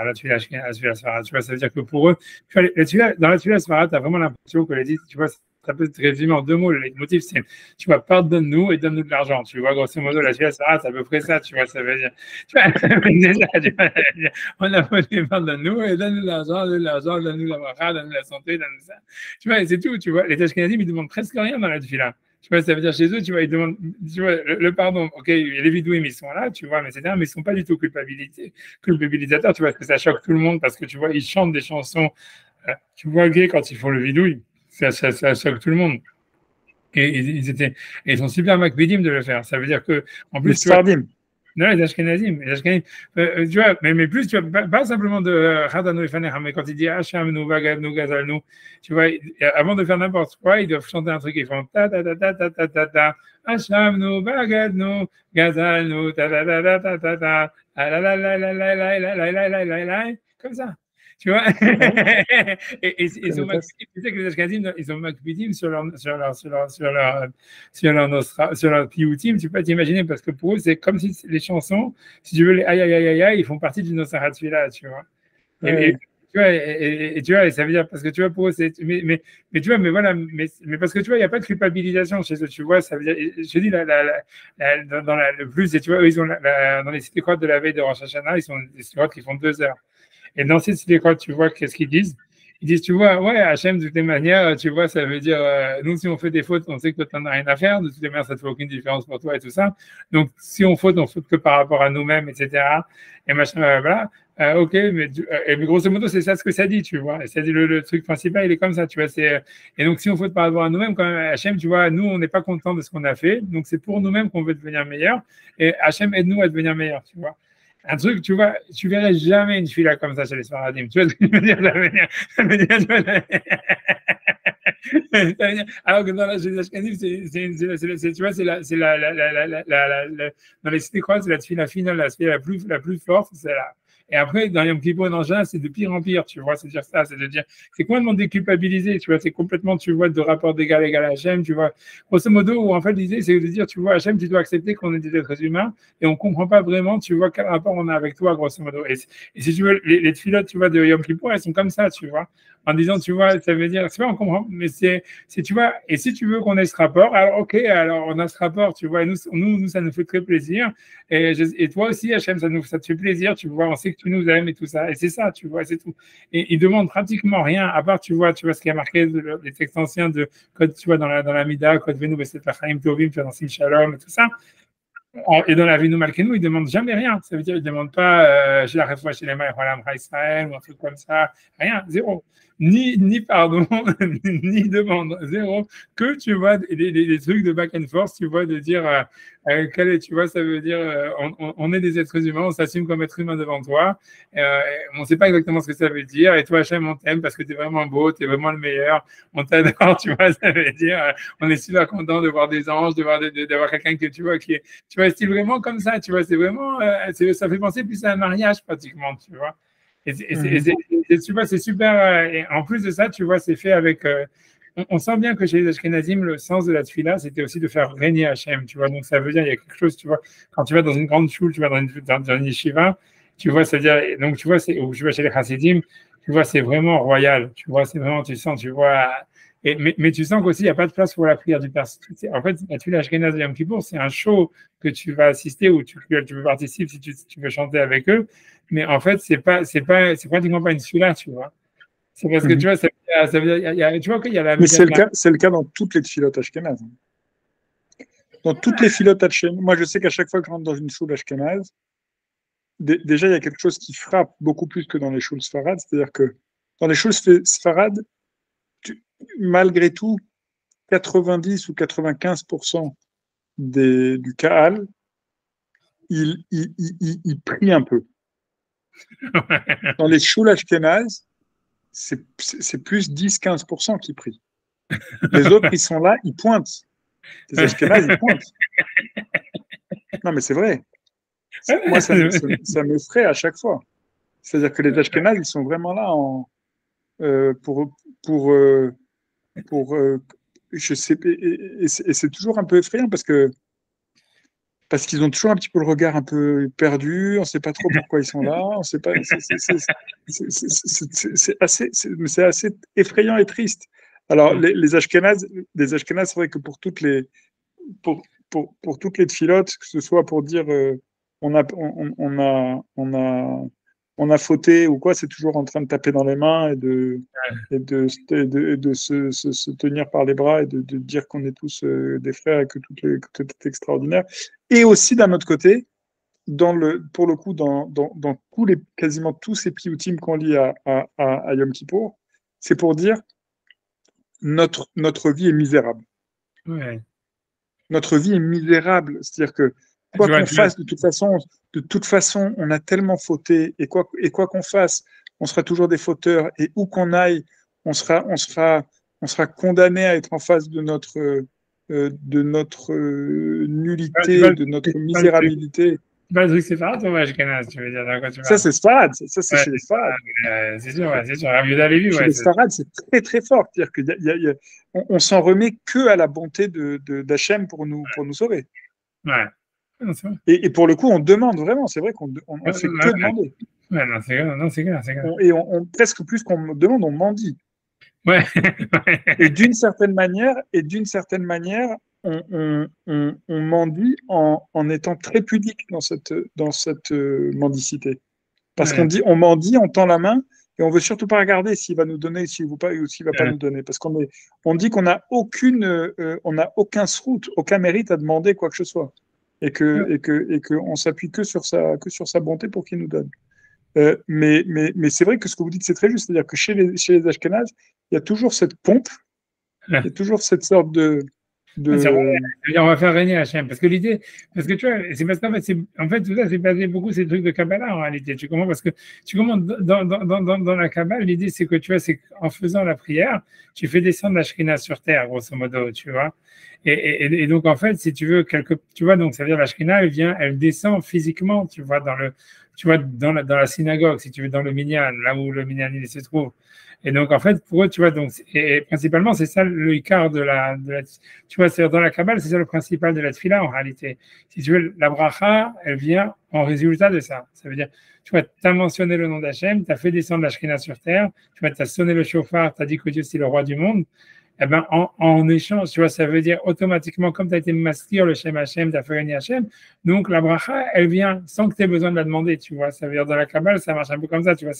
la tuile Sfarad. Tu vois, ça veut dire que pour eux, tu vois, dans la tuile Sfarad, tu as vraiment l'impression que les dit, tu vois, ça peut se résumer en deux mots. Le motif, c'est, tu vois, pardonne-nous et donne-nous de l'argent. Tu vois, grosso modo, la tuile Sfarad, c'est à peu près ça, tu vois, ça veut dire, tu vois, c'est ça, tu vois, on a voté pardonne-nous et donne-nous l'argent, donne-nous la bracha, donne-nous la santé, donne-nous ça. Tu vois, et c'est tout, tu vois. Les Ashkenazim, ils demandent presque rien dans la tuile. Tu vois, ça veut dire chez eux, tu vois, ils demandent, tu vois, le pardon. Ok, les vidouim, ils sont là, tu vois, mais mais ils sont pas du tout culpabilisateurs, tu vois, parce que ça choque tout le monde, parce que tu vois, ils chantent des chansons, tu vois, gays quand ils font le vidouille, ça choque tout le monde. Et ils sont super macbidim de le faire. Ça veut dire que, en Les plus, tu vois, Sfardim. non, les Ashkenazim, tu vois, mais plus, tu vois, pas simplement de Hadanu et Fanecha, mais quand il dit Hacham, nous, Vagab, nous, Gazal, nous, tu vois, avant de faire n'importe quoi, ils doivent chanter un truc, ils font ta ta ta ta ta ta ta ta, Hacham, nous, Vagab, nous, Gazal, nous, ta ta ta ta ta ta ta, ah la la la la la la la la la la la la, comme ça. Tu vois, Ouais, je ils connais ont pas. tu sais que les Ashkenazim, ils ont Makbidim sur leur piyutim, tu peux t'imaginer, parce que pour eux, c'est comme si les chansons, si tu veux, les aïe aïe aïe aïe aïe, ils font partie du Nossarat là, tu vois. Et, Ouais. tu vois, tu vois, et ça veut dire, parce que tu vois, pour eux, mais tu vois, mais voilà, mais parce que tu vois, il n'y a pas de culpabilisation chez eux, tu vois, ça veut dire, je te dis, le plus, et tu vois, eux, ils ont dans les cités de la veille de Rosh Hashanah, ils ont des cités qui font 2 heures. Et dans ces cités tu vois, qu'est-ce qu'ils disent? Ils disent, tu vois, ouais, Hachem, de toutes les manières, tu vois, ça veut dire, nous, si on fait des fautes, on sait que toi, tu n'en as rien à faire. De toutes les manières, ça ne fait aucune différence pour toi et tout ça. Donc, si on faute que par rapport à nous-mêmes, etc. Et machin, voilà. Ok, mais grosso modo, c'est ça ce que ça dit, tu vois. Et ça dit, le truc principal, il est comme ça, tu vois. Et donc, si on faute par rapport à nous-mêmes, quand même, Hachem, tu vois, nous, on n'est pas content de ce qu'on a fait. Donc, c'est pour nous-mêmes qu'on veut devenir meilleur. Et Hachem aide-nous à devenir meilleur, tu vois. Un truc, tu vois, tu verrais jamais une fille là comme ça chez les Sfaradim. Tu vois ce que je veux dire? Alors que dans la chez les Ashkenazim, tu vois, dans les cités croisées, c'est la fille la finale, la plus forte, c'est là. Et après, dans Yom Kippur et dans Jean, c'est de pire en pire, tu vois, c'est dire ça, c'est de dire, c'est complètement déculpabilisé, tu vois, c'est complètement, tu vois, de rapport d'égal à égal à Hachem, tu vois. Grosso modo, où en fait, l'idée, c'est de dire, tu vois, Hachem, tu dois accepter qu'on est des êtres humains, et on ne comprend pas vraiment, tu vois, quel rapport on a avec toi, grosso modo. Et si tu veux, les filotes, tu vois, de Yom Kippur, elles sont comme ça, tu vois, en disant, tu vois, ça veut dire, c'est pas on comprend, mais tu vois, et si tu veux qu'on ait ce rapport, alors ok, alors on a ce rapport, tu vois, et nous ça nous fait très plaisir, et toi aussi, Hachem, ça te fait plaisir, tu vois, on sait que tu nous aimes et tout ça, et c'est ça, tu vois, c'est tout. Et ils demandent pratiquement rien, à part, tu vois ce qui a marqué les textes anciens de code, tu vois, dans la Mida, code Venu, Beset Lachaim Tovim, tu vois, dans Sim Shalom et tout ça. Et dans la vie nous Malkenou, ils ne demandent jamais rien. Ça veut dire qu'ils ne demandent pas chez la réfoua chez les mains, Israël ou un truc comme ça. Rien, zéro. Ni pardon, ni demande, zéro. Que tu vois des trucs de back and forth, tu vois, de dire, tu vois, ça veut dire, on est des êtres humains, on s'assume comme être humain devant toi. On ne sait pas exactement ce que ça veut dire. Et toi, Hachem, on t'aime parce que tu es vraiment beau, tu es vraiment le meilleur. On t'adore, tu vois, ça veut dire, on est super content de voir des anges, d'avoir quelqu'un que tu vois qui est, tu vois, c'est vraiment comme ça, tu vois, c'est vraiment, ça fait penser plus à un mariage pratiquement, tu vois. Tu vois, c'est super. Et en plus de ça, tu vois, c'est fait avec. On sent bien que chez les Ashkenazim, le sens de la tefila, c'était aussi de faire régner Hachem, tu vois. Donc ça veut dire, il y a quelque chose, tu vois, quand tu vas dans une grande choule, tu vas dans une yeshiva, tu vois, c'est-à-dire, donc tu vois, ou tu vas chez les Hasidim, tu vois, c'est vraiment royal, tu vois, c'est vraiment, tu sens, tu vois. Mais tu sens qu'aussi, il n'y a pas de place pour la prière du Père. En fait, la tefila Ashkenaz de Yom Kippour, c'est un show que tu vas assister ou tu veux participer si tu veux chanter avec eux. Mais en fait, c'est pratiquement pas une tefila, tu vois. C'est parce que tu vois, ça veut dire, tu vois qu'il y a la Mais médias. c'est le cas dans toutes les filotes ashkénazes. Dans toutes les filotes ashkénazes, moi je sais qu'à chaque fois que je rentre dans une choule ashkénaze, déjà il y a quelque chose qui frappe beaucoup plus que dans les choules sfarades, c'est-à-dire que dans les choses sfarades, malgré tout, 90 ou 95% du Kaal, il prie un peu. Dans les Shul Ashkenaz, c'est plus 10-15% qui prient. Les autres, ils sont là, ils pointent. Les Ashkenaz, ils pointent. Non, mais c'est vrai. Moi, ça m'effraie à chaque fois. C'est-à-dire que les Ashkenaz, ils sont vraiment là je sais, et c'est toujours un peu effrayant parce qu'ils ont toujours un petit peu le regard un peu perdu, on ne sait pas trop pourquoi ils sont là, on sait pas, c'est assez effrayant et triste. Alors, les Ashkénazes, c'est vrai que pour toutes les tfilotes, que ce soit pour dire on a fauté ou quoi, c'est toujours en train de taper dans les mains et de se tenir par les bras et de dire qu'on est tous des frères et que tout est extraordinaire. Et aussi, d'un autre côté, pour le coup, dans quasiment tous ces piyutim qu'on lit à Yom Kippour, c'est pour dire notre vie est misérable. Ouais. Notre vie est misérable. C'est-à-dire que quoi qu'on fasse, de toute façon, on a tellement fauté, et quoi qu'on fasse, on sera toujours des fauteurs, et où qu'on aille, on sera condamné à être en face de notre nullité, de notre misérabilité. Le truc séfarade ou ashkénaze, tu veux dire, ça, c'est sfarade. Ça, c'est chez les sfarades. C'est sûr, c'est sûr. Chez les sfarades, c'est très, très fort. C'est-à-dire qu'on s'en remet que à la bonté d'Hachem pour nous sauver. Ouais. Et pour le coup, on demande vraiment. C'est vrai qu'on ne fait que demander. Ouais, non, c'est clair. Et presque plus qu'on demande, on mendie. Ouais. Et d'une certaine manière, on mendie en étant très pudique dans cette mendicité. Parce qu'on dit, on mendie, on tend la main, et on veut surtout pas regarder s'il va nous donner, s'il va pas nous donner. Parce on dit qu'on n'a aucun srout, aucun mérite à demander quoi que ce soit. Et qu'on s'appuie que sur sa bonté pour qu'il nous donne. Mais c'est vrai que ce que vous dites, c'est très juste. C'est-à-dire que chez les Ashkénazes, il y a toujours cette pompe, il y a toujours cette sorte de... On va faire régner Hachem. Parce que l'idée, parce que tu vois, c'est parce qu'en fait, tout ça, c'est basé beaucoup ces trucs de Kabbalah en réalité. Tu comprends? Parce que tu comprends, dans la Kabbalah, l'idée, c'est que tu vois, c'est qu'en faisant la prière, tu fais descendre la Shrina sur terre, grosso modo, tu vois. Et donc, en fait, si tu veux, tu vois, donc ça veut dire la Shrina, elle descend physiquement, tu vois, dans la synagogue, si tu veux, dans le minyan, là où le minyan il se trouve. Et donc, en fait, pour eux, tu vois, donc, et principalement, c'est ça le icard tu vois, c'est dans la Kabbale, c'est ça le principal de la tfila en réalité. Si tu veux, la bracha, elle vient en résultat de ça. Ça veut dire, tu vois, tu as mentionné le nom d'Hachem, tu as fait descendre la Shrina sur terre, tu vois, tu as sonné le chauffard, tu as dit que Dieu c'est le roi du monde. Eh ben, en échange, tu vois, ça veut dire automatiquement, comme tu as été masqué le Shem Hachem, tu as fait gagner Hachem, donc la bracha, elle vient sans que tu aies besoin de la demander, tu vois. Ça veut dire dans la Kabbale, ça marche un peu comme ça, tu vois.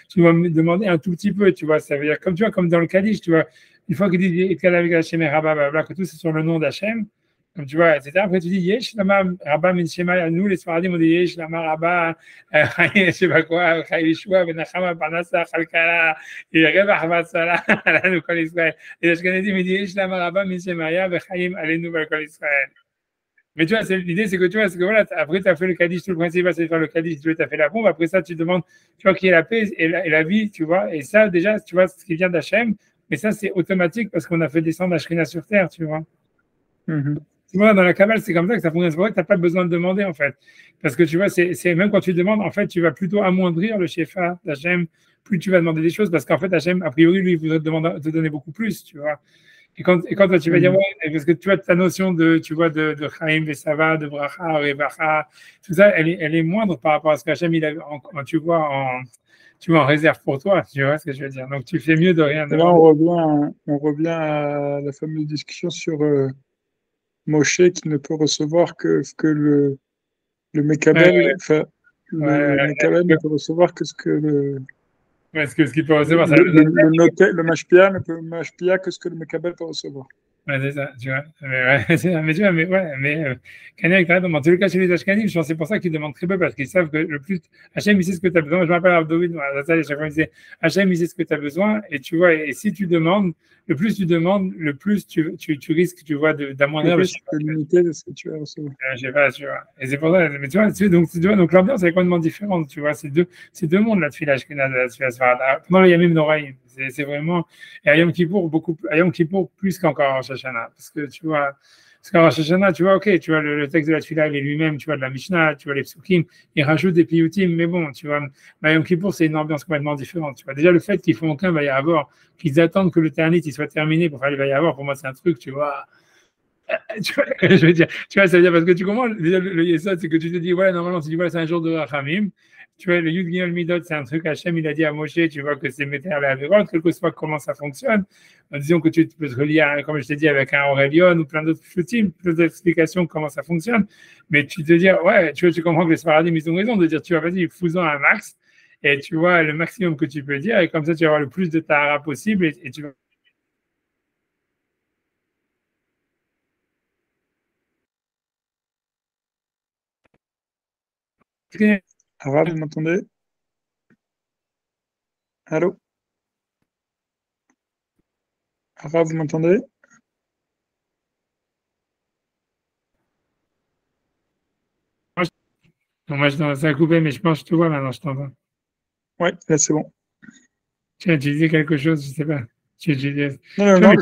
Tu vas me demander un tout petit peu, tu vois. Ça veut dire, comme dans le Kaddish, tu vois, une fois qu'il dit que tout c'est sur le nom d'Hachem, comme tu vois, etc. Après, tu dis Yesh Lama Rabba Min Shema. Nous, les Sfaradim, on dit Yesh Lama Rabba, je sais pas quoi, Chayishua, Benachama, Parnassa, Chalkala, et Revach Vatsala, nous, Kol Israël. Et Ashkenazim, il dit Yesh Lama Rabba Min Shemaya, Bechayim, Alenu, Kol Israël. Mais tu vois, l'idée, c'est que tu vois, voilà, après, tu as fait le Kaddish, tout le principe, c'est de faire le Kaddish, tu as fait la bombe, après ça, tu demandes, tu vois, qu'il y ait la paix et la vie, tu vois, et ça, déjà, tu vois, ce qui vient d'Hachem, mais ça, c'est automatique parce qu'on a fait descendre la Shrina sur terre, tu vois. Tu vois, dans la Kabbale, c'est comme ça que ça fonctionne. C'est vrai que tu n'as pas besoin de demander, en fait. Parce que tu vois, c'est même quand tu demandes, en fait, tu vas plutôt amoindrir le Shefa d'Hachem, plus tu vas demander des choses, parce qu'en fait, Hachem, a priori, lui, il voudrait te donner beaucoup plus, tu vois. Et quand toi, tu vas dire, ouais, parce que tu vois, ta notion de Chaim, Vesava, de Bracha, Revacha, tout ça, elle est moindre par rapport à ce qu'Hachem, il a, tu vois, en réserve pour toi, tu vois ce que je veux dire. Donc, tu fais mieux de rien demander. Là, on revient à la fameuse discussion sur Moshe qui ne peut recevoir que le Mekabel, le Mekabel ne peut recevoir que ce que ce qu'il peut recevoir, le Mashpia ne peut Mashpia que ce que le Mekabel peut recevoir. Ouais, c'est ça, tu vois. Mais, ouais, c'est ça. Mais tu vois, mais ouais, mais Kanye, t'as raison. Dans tous les cas, chez les Ashkanim, je pense que c'est pour ça qu'ils demandent très peu, parce qu'ils savent que le plus, Hachem, il sait ce que tu as besoin. Je me rappelle Abdovid, ça, à chaque fois, il disait, Hachem, il sait ce que tu as besoin, et tu vois, et si tu demandes, le plus tu demandes, le plus tu risques, tu vois, Le d'amoindrir le plus tu chiffre. peux limiter de ce que tu vas recevoir. Je sais pas, tu vois. Et c'est pour ça, mais tu vois, donc l'ambiance est complètement différente, tu vois. C'est deux mondes, la tefila ashkénaze et la tefila sfarade. Pendant le Yamim Noraïm, c'est vraiment, et à Yom Kippour, à Yom Kippour, plus qu'encore à Rosh Hashanah. Parce que, tu vois, parce qu'à Rosh Hashanah, tu vois, ok, tu vois, le texte de la tefila, il est lui-même, tu vois, de la Mishnah, tu vois, les psukim, il rajoute des piyutim, mais bon, tu vois, mais à Yom Kippour, c'est une ambiance complètement différente, tu vois. Déjà, le fait qu'ils font aucun Vayahavor, qu'ils attendent que le Ternit, il soit terminé pour faire les Vayahavor, pour moi, c'est un truc, tu vois, tu vois, je veux dire, tu vois, ça veut dire parce que tu comprends, déjà, le Yesod, c'est que tu te dis, ouais, normalement, tu dis, voilà, c'est un jour de Rachamim. Tu vois, le Yud Gimel Midot, c'est un truc, Hachem, il a dit à Moshe, tu vois que c'est Meter la Averot, quel que soit comment ça fonctionne. Disons que tu peux te relier, comme je t'ai dit, avec un Aurelion ou plein d'autres shooting, plein d'autres explications de comment ça fonctionne. Mais tu te dis, ouais, tu vois, tu comprends que les Sfaradim, ils ont raison de dire, tu vois, vas-y, fous-en un max. Et tu vois le maximum que tu peux dire, et comme ça, tu vas avoir le plus de tahara possible, et tu vas. Ara, vous m'entendez? Allô? Ara, vous m'entendez? Non, moi, ça a coupé, mais je pense que je te vois maintenant, je t'entends. Ouais, là c'est bon. Tu disais quelque chose, je sais pas. Non, non, Tu vois, non,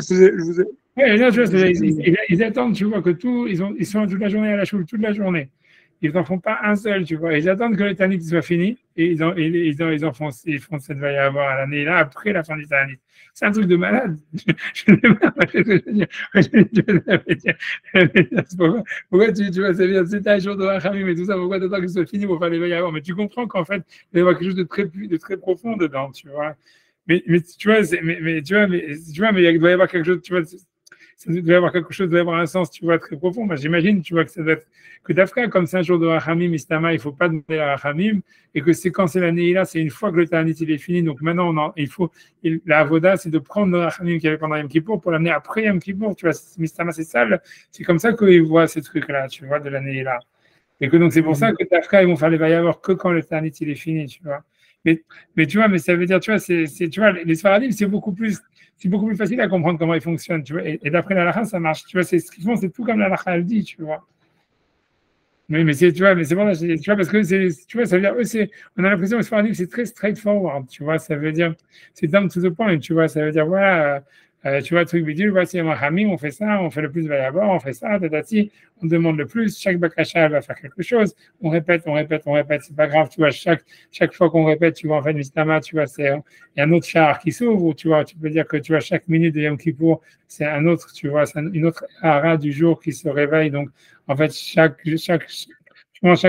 mais, ouais, non, tu vois, je vous ai- ils attendent, tu vois, que tout, ils sont toute la journée à la choule, toute la journée. Ils n'en font pas un seul, tu vois. Ils attendent que le Tanit soit fini et ils font cette veille à avoir à l'année là après la fin du Tanit. C'est un truc de malade. Je ne sais pas ce que je veux dire. Pourquoi tu vois, ça veut dire c'est un jour de Rachamim et tout ça, pourquoi tu attends que ce soit fini pour faire les veilles à avoir? Mais tu comprends qu'en fait, il y a quelque chose de très profond dedans, tu vois. Tu vois, tu vois, mais il doit y avoir quelque chose, tu vois, ça doit y avoir quelque chose, doit y avoir un sens, tu vois, très profond. Moi, j'imagine, tu vois, que ça doit être, que Dafka, comme c'est un jour de Rachamim, Istama, il ne faut pas demander à Rachamim, et que c'est quand c'est l'année là, c'est une fois que le Tanit il est fini. Donc maintenant, la Avoda, c'est de prendre le Rachamim qu'il y avait pendant Yom Kippour pour l'amener après Yom Kippour, tu vois, Mistama, c'est ça, c'est comme ça qu'ils voient ces trucs-là, tu vois, de l'année là. Et que donc c'est pour ça Mhm. que Tafka, ils vont faire les vaillavors que quand le Tanit il est fini, tu vois. Mais, mais tu vois, mais ça veut dire, tu vois, tu vois, les Sfaradim, c'est beaucoup plus facile à comprendre comment ils fonctionnent, tu vois. Et d'après la Lacha, ça marche, tu vois, c'est ce qu'ils font, c'est tout comme la Lacha elle dit, tu vois. Oui, mais tu vois, mais c'est bon, là, tu vois, parce que tu vois, ça veut dire, on a l'impression que Sfaradim, c'est très straightforward, tu vois, ça veut dire, c'est down to the point, tu vois, ça veut dire, voilà, tu vois, truc bidule, voici un Hamim, on fait ça, on fait le plus va y avoir, on fait ça, tatati, on demande le plus, chaque Bakasha va faire quelque chose, on répète, on répète, on répète, c'est pas grave, tu vois, chaque fois qu'on répète, tu vois, en fait, Mistama, tu vois, il y a un autre char qui s'ouvre, ou tu vois, tu peux dire que, tu vois, chaque minute de Yom Kippour, c'est un autre, tu vois, c'est une autre hara du jour qui se réveille, donc, en fait, chaque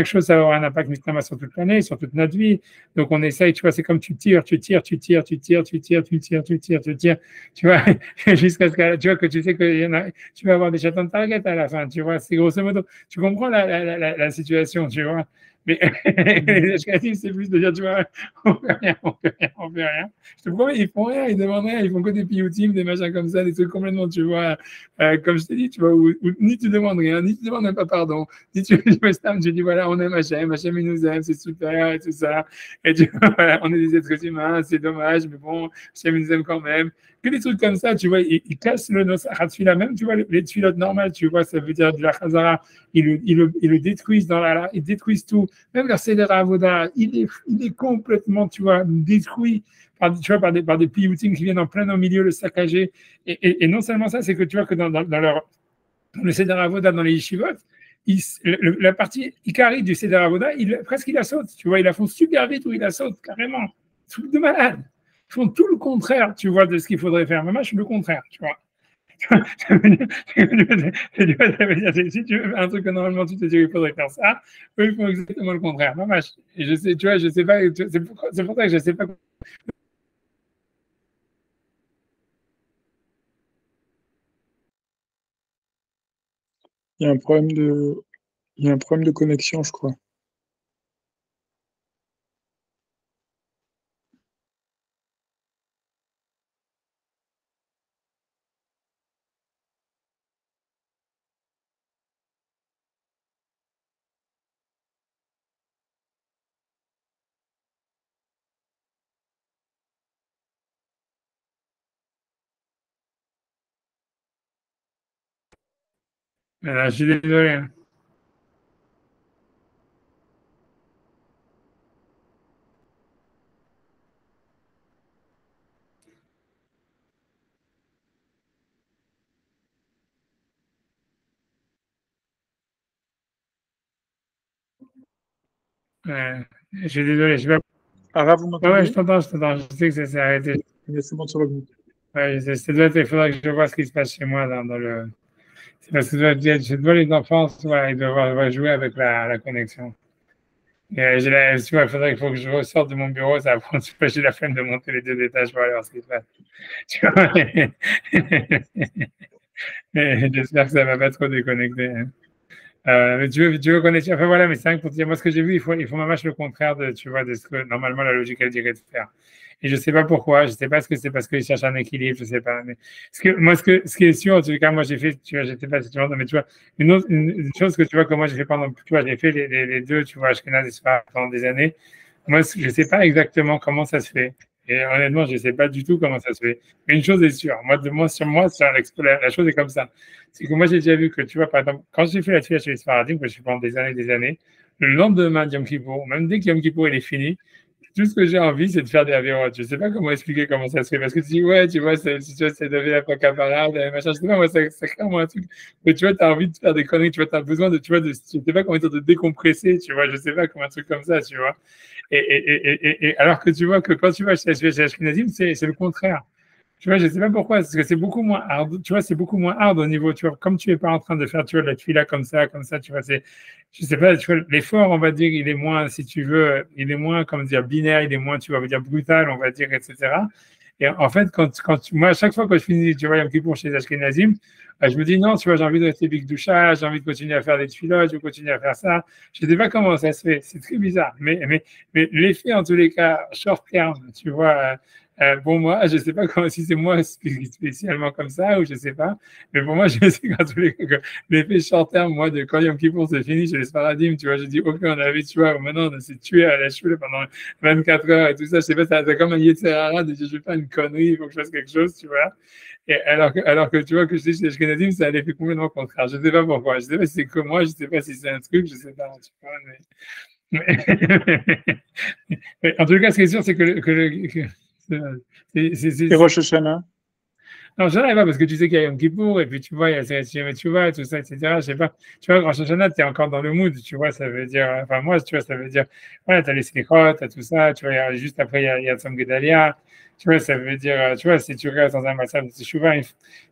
chose, ça va avoir un impact justement sur toute l'année, sur toute notre vie. Donc, on essaye, tu vois, c'est comme tu tires, tu tires, tu tires, tu tires, tu tires, tu tires, tu tires, tu tires, tu vois, jusqu'à ce que, tu vois, que tu sais que tu vas avoir des chatons de target à la fin, tu vois, c'est grosso modo, tu comprends la situation, tu vois. Mais les Mhm. Ashkenazim, c'est plus de dire, tu vois, on fait rien, on fait rien, on fait rien. Je te promets, ils font rien, ils demandent rien, ils font que des piyoutim, des machins comme ça, des trucs complètement, tu vois, comme je t'ai dit, tu vois, où ni tu demandes rien, ni tu demandes même pas pardon, ni tu tu dis, voilà, on aime Hachem, Hachem il nous aime, c'est super, et tout ça. Et tu vois, voilà, on est des êtres humains, c'est dommage, mais bon, Hachem il nous aime quand même. Que des trucs comme ça, tu vois, ils cassent le Nosachat Tfila, même, tu vois, les tfilotes normales, tu vois, ça veut dire de la Chazara, ils le détruisent ils détruisent tout. Même leur Seder Avoda, il est complètement, tu vois, détruit tu vois, par des piyoutim qui viennent en plein au milieu, le saccager. Et non seulement ça, c'est que tu vois que dans le Seder Avoda, dans les yeshivot, la partie Ikari du Seder Avoda, presque il la saute, tu vois, ils la font super vite ou il la saute carrément. Truc de malade. Ils font tout le contraire, tu vois, de ce qu'il faudrait faire. Mais moi, je suis le contraire, tu vois. Ça veut dire, si tu veux faire un truc que normalement tu te dis qu'il faudrait faire ça, eux ils font exactement le contraire. Dommage. Et je sais, tu vois, je sais pas, c'est pour ça que je sais pas. Il y a un problème il y a un problème de connexion, je crois. Je suis désolé. Hein. Je suis désolé. Je sais pas. Ara, vous Ouais, m'entendez? je t'entends, je t'entends. Je sais que ça s'est arrêté. C'est bon, ça va mieux. Ouais, ça doit être, il faudrait que je vois ce qui se passe chez moi dans le. C'est parce que je dois les enfants, ouais, ils doivent jouer avec la connexion. Et, tu vois, il faut que je ressorte de mon bureau, ça va prendre, tu vois, j'ai la flemme de monter les 2 étages pour aller voir ce qui se passe. Tu vois, j'espère que ça va pas trop déconnecter. Hein. Mais tu veux connaître, enfin voilà, mais c'est vrai que pour te dire, moi, ce que j'ai vu, il faut vraiment le contraire de, tu vois, de ce que normalement la logique elle dirait de faire. Et je sais pas pourquoi, je sais pas ce que c'est parce qu'ils cherchent un équilibre, je sais pas. Mais ce qui est sûr, en tout cas, moi, j'ai fait, tu vois, j'étais pas, tu vois, mais tu vois, une chose que tu vois, que moi, j'ai fait pendant, tu vois, j'ai fait les deux, tu vois, Ashkenaz et Sfarad pendant des années. Moi, je sais pas exactement comment ça se fait. Et honnêtement, je sais pas du tout comment ça se fait. Mais une chose est sûre, sur moi, la chose est comme ça. C'est que moi, j'ai déjà vu que, tu vois, par exemple, quand j'ai fait la tuile chez les Sfaradim, que je suis pendant des années, le lendemain de Yom Kippour, même dès que Yom Kippour il est fini, tout ce que j'ai envie, c'est de faire des avérotes. Je sais pas comment expliquer comment ça se fait. Parce que tu dis, ouais, tu vois, c'est de la camarade, machin. Je sais pas, moi, ça crée moi un truc. Mais tu vois, tu as envie de faire des conneries, tu vois, tu as besoin de, tu vois, je sais pas comment dire, de décompresser, tu vois, je sais pas comment un truc comme ça, tu vois. Alors que tu vois que quand tu vas chez Ashkenazim, c'est le contraire. Tu vois, je sais pas pourquoi, parce que c'est beaucoup moins hard. Tu vois, c'est beaucoup moins hard au niveau, tu vois, comme tu es pas en train de faire, tu vois, de la tuila comme ça, tu vois, je sais pas, tu vois, l'effort, on va dire, il est moins, si tu veux, il est moins, comment dire, binaire, il est moins, tu vois, on va dire, brutal, on va dire, etc. Et en fait, moi, à chaque fois que je finis, tu vois, Yom Kippour chez les Ashkenazim, je me dis, non, tu vois, j'ai envie de rester Big Doucha, j'ai envie de continuer à faire des tuilas, je veux continuer à faire ça. Je sais pas comment ça se fait, c'est très bizarre. Mais l'effet, en tous les cas, short terme, tu vois, bon, moi, je sais pas comment, si c'est moi spécialement comme ça ou je sais pas, mais pour moi, je sais qu'en tous les cas, que l'effet short terme, moi, de quand Yom Kippour se finit chez les Sparadim, tu vois, je dis, ok, on avait, tu vois, maintenant, on s'est tué à la choule pendant 24 heures et tout ça, je sais pas, c'est comme un Yetzirara de dire, je vais faire une connerie, il faut que je fasse quelque chose, tu vois. Et alors que tu vois que je sais chez les Ashkenazim, ça a l'effet complètement contraire. Je sais pas pourquoi. Je sais pas si c'est que moi, je sais pas si c'est un truc, je sais pas, tu vois, mais en tout cas, ce qui est sûr, c'est Et Rosh Hashanah? non, je n'arrive pas parce que tu sais qu'il y a Yom Kippour et puis tu vois, il y a tu vois, tout ça, etc. Je sais pas. Tu vois, Rosh Hashanah, tu es encore dans le mood, tu vois, ça veut dire, enfin, moi, tu vois, ça veut dire, voilà, tu as les slichot, tu as tout ça, tu vois, juste après, il y a Tzom Gedalia, tu vois, ça veut dire, tu vois, si tu restes dans un massage de Teshuvah,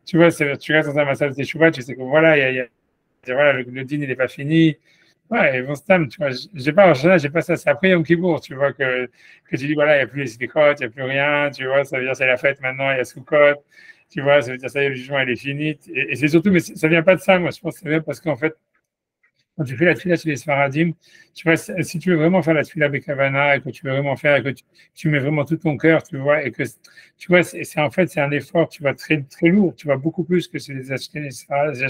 tu vois, tu restes dans un massage de Teshuvah, tu sais que voilà, voilà, le dîner n'est pas fini. Ouais, et bon, Stam, tu vois, j'ai pas, en général, j'ai pas ça. C'est après Yom Kippour, tu vois, que tu dis, voilà, il n'y a plus les slichot, il n'y a plus rien, tu vois, ça veut dire c'est la fête maintenant, il y a Sukkot, tu vois, ça veut dire ça y est, le jugement, il est fini. Et c'est surtout, mais ça vient pas de ça, moi, je pense que ça vient parce qu'en fait, quand tu fais la tefila chez les Sfaradim, tu vois, si tu veux vraiment faire la tefila Bekavana et que tu veux vraiment faire et que tu mets vraiment tout ton cœur, tu vois, et que tu vois, en fait, c'est un effort, tu vois, très, très lourd, tu vois, beaucoup plus que chez les Ashkenazim. Parce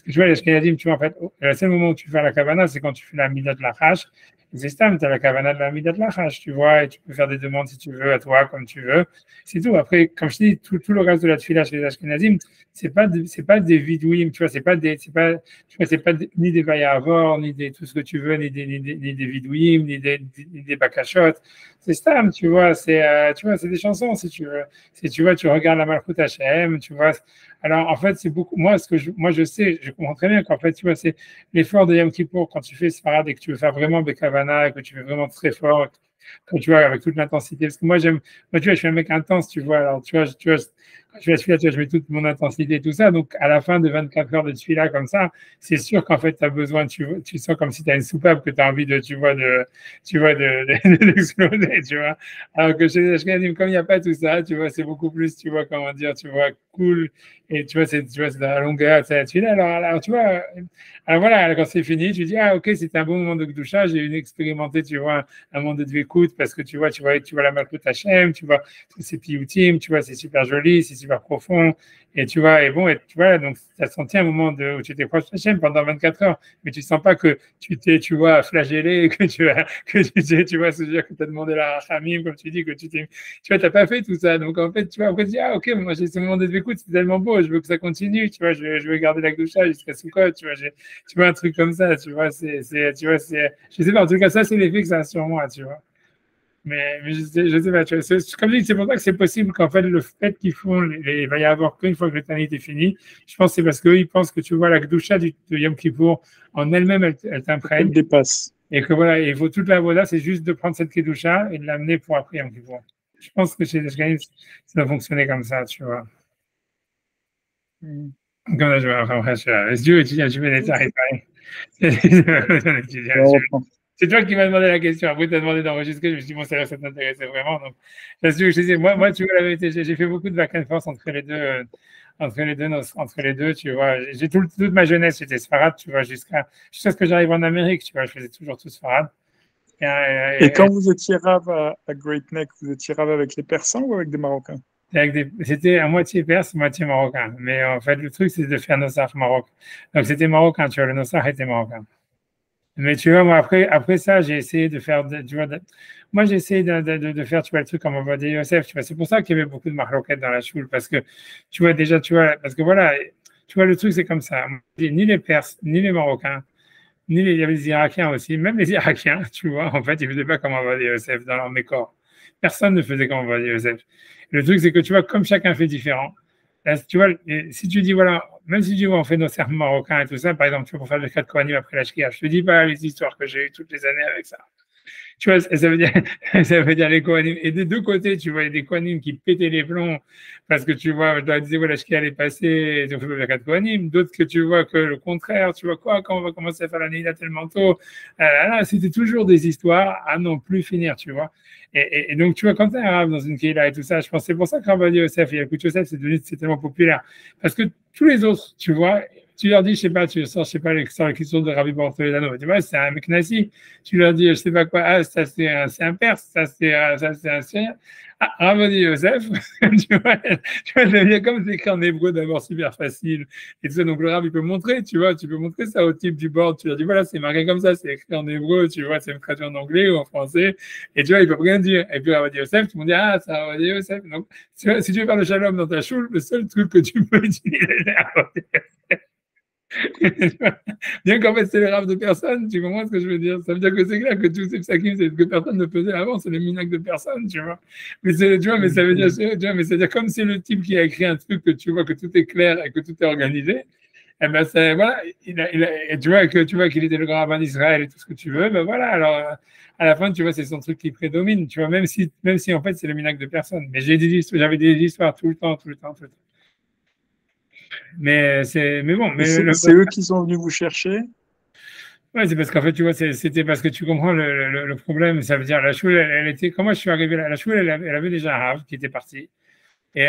que tu vois, les Ashkenazim, tu vois, en fait, le seul moment où tu fais la Kavana, c'est quand tu fais la Midat Lachash. C'est ça, tu as la Kavana de la Midat Lachash, tu vois, et tu peux faire des demandes si tu veux, à toi, comme tu veux. C'est tout. Après, comme je dis, tout le reste de la tefila chez les Ashkenazim, c'est pas des vidouim, tu vois, tu vois, c'est pas ni des vaillavors, ni des tout ce que tu veux, ni des vidouim, ni des bakashot. C'est Stam, tu vois, c'est des chansons, si tu veux. Si tu vois, tu regardes la Malchut Hashem, tu vois. Alors, en fait, c'est beaucoup, moi, je sais, je comprends très bien qu'en fait, tu vois, c'est l'effort de Yom Kippour quand tu fais Sfarad et que tu veux faire vraiment Bekavana, et que tu veux vraiment très fort, quand tu vois, avec toute l'intensité. Parce que moi, tu vois, je suis un mec intense, tu vois. Alors, quand je fais la tu vois, je mets toute mon intensité et tout ça. Donc, à la fin de 24 heures de celui-là, comme ça, c'est sûr qu'en fait, tu as besoin, tu sens comme si tu as une soupape que tu as envie de, d'exploser, tu vois. Alors que chez les Ashkenazim, comme il n'y a pas tout ça, tu vois, c'est beaucoup plus, tu vois, comment dire, tu vois, cool. Et tu vois, c'est dans la longueur, c'est celui-là. Alors, tu vois, alors voilà, quand c'est fini, tu dis, ah, ok, c'était un bon moment de Gdoucha, j'ai eu expérimenté, tu vois, un monde de écoute parce que tu vois la Malchut Hashem, tu vois, c'est piyutim, tu vois, c'est super joli, c'est super profond. Et tu vois, et bon, et tu vois, donc tu as senti un moment où tu étais proche de Hachem pendant 24 heures, mais tu sens pas que tu t'es, tu vois, flagellé, tu vois, se dire que tu as demandé la rachamim, comme tu dis, que tu vois, t'as pas fait tout ça. Donc en fait, tu vois, après tu dis, ah ok, moi j'ai ce moment d'écoute, c'est tellement beau, je veux que ça continue, tu vois, je veux garder la doucha jusqu'à Sukkot, tu vois, un truc comme ça, tu vois, tu vois, je sais pas, en tout cas, ça c'est l'effet que ça a sur moi, tu vois. Mais je sais pas, tu vois, comme je dis, c'est pour ça que c'est possible qu'en fait, le fait qu'ils font, il va y avoir qu'une fois que l'éternité est finie, je pense que c'est parce qu'eux, ils pensent que tu vois, la Kedusha de Yom Kippour, en elle-même, elle Elle t'imprègne. dépasse. Et que voilà, il faut toute la voda, c'est juste de prendre cette Kedusha et de l'amener pour après Yom Kippour. Je pense que chez les Shgaïm, ça va fonctionner comme ça, tu vois. Mm. Comme là, je vois, après, est-ce que tu veux les arrêter? On reprend. C'est toi qui m'as demandé la question. Après, tu as demandé d'enregistrer. Je me suis dit, bon, ça t'intéressait vraiment. Donc, parce que je disais, moi, tu vois, la vérité, j'ai fait beaucoup de back and forth entre les deux, entre les deux, tu vois. J'ai toute ma jeunesse, j'étais Sfarad, tu vois, jusqu'à ce que j'arrive en Amérique, tu vois, je faisais toujours tout Sfarad. Et quand vous étiez rave à Great Neck, vous étiez rave avec les Persans ou avec des Marocains? C'était à moitié perse, moitié marocain. Mais en fait, le truc, c'est de faire Nosar Maroc. Donc, c'était marocain, tu vois, le Nosar était marocain. Mais tu vois, moi, après ça, j'ai essayé de faire, tu vois, moi, j'ai essayé de faire, tu vois, le truc comme on va dire Yosef, tu vois. C'est pour ça qu'il y avait beaucoup de marloquettes dans la choule, parce que, tu vois, déjà, tu vois, parce que voilà, tu vois, le truc, c'est comme ça. Ni les Perses, ni les Marocains, il y avait les Irakiens aussi, même les Irakiens, tu vois, en fait, ils ne faisaient pas comme on va dire Yosef dans leur mécor. Personne ne faisait comme on va dire Yosef. Le truc, c'est que, tu vois, comme chacun fait différent, là, tu vois, si tu dis, voilà, même si tu dis, on fait nos serments marocains et tout ça, par exemple, tu vois, pour faire le 4 Kohanim après la Shkia, je te dis pas les histoires que j'ai eues toutes les années avec ça. Tu vois, ça veut dire, ça veut dire les Kohanim. Et des deux côtés, tu vois, il y a des Kohanim qui pétaient les plombs parce que tu vois, je leur disais, voilà, la Shkia est passée, ils ont fait le 4 Kohanim. D'autres que tu vois que le contraire, tu vois quoi, quand on va commencer à faire la Nida tellement tôt, c'était toujours des histoires à non plus finir, tu vois. Et donc, tu vois, quand tu es arabe dans une Kehila et tout ça, je pense que c'est pour ça que Rabbi Yosef et Yacout Yosef, c'est tellement populaire. Parce que tous les autres, tu vois, tu leur dis, je sais pas, tu sors, je sais pas, les questions de Rabbi Bartolomeo, tu vois, c'est un mec nazi. Tu leur dis, je sais pas quoi, ah, ça c'est un perse, ça c'est un syrien. Ah, Rabbi Yosef, ça devient comme c'est écrit en hébreu d'abord super facile. Et tout ça, donc le rab, il peut montrer, tu vois, tu peux montrer ça au type du board. Tu leur dis, voilà, c'est marqué comme ça, c'est écrit en hébreu, tu vois, c'est traduit en anglais ou en français. Et tu vois, ils peuvent rien dire. Et puis Rabbi Yosef, tout le monde dit, ah, ça Rabbi Yosef. Donc, si tu veux faire le shalom dans ta choule, le seul truc que tu peux utiliser, c'est Rabbi Yosef. Bien qu'en fait, c'est les raves de personne, tu comprends ce que je veux dire? Ça veut dire que c'est clair que tous ces psakim, c'est ce que personne ne faisait avant, c'est les minacles de personne, tu vois. Mais tu vois, mais ça veut dire, tu vois, mais c'est-à-dire comme c'est le type qui a écrit un truc que tu vois que tout est clair et que tout est organisé, eh ben voilà, tu vois qu'il était le grand rabbin d'Israël et tout ce que tu veux, ben voilà, alors à la fin, tu vois, c'est son truc qui prédomine, tu vois, même si en fait c'est le minacle de personne. Mais j'avais des histoires tout le temps, tout le temps, tout le temps. Mais bon, c'est eux qui sont venus vous chercher? Ouais, c'est parce qu'en fait, tu vois, c'était parce que tu comprends le problème. Ça veut dire, la choule, elle était, quand moi je suis arrivé là, la choule, elle avait déjà un Rav qui était parti. Et,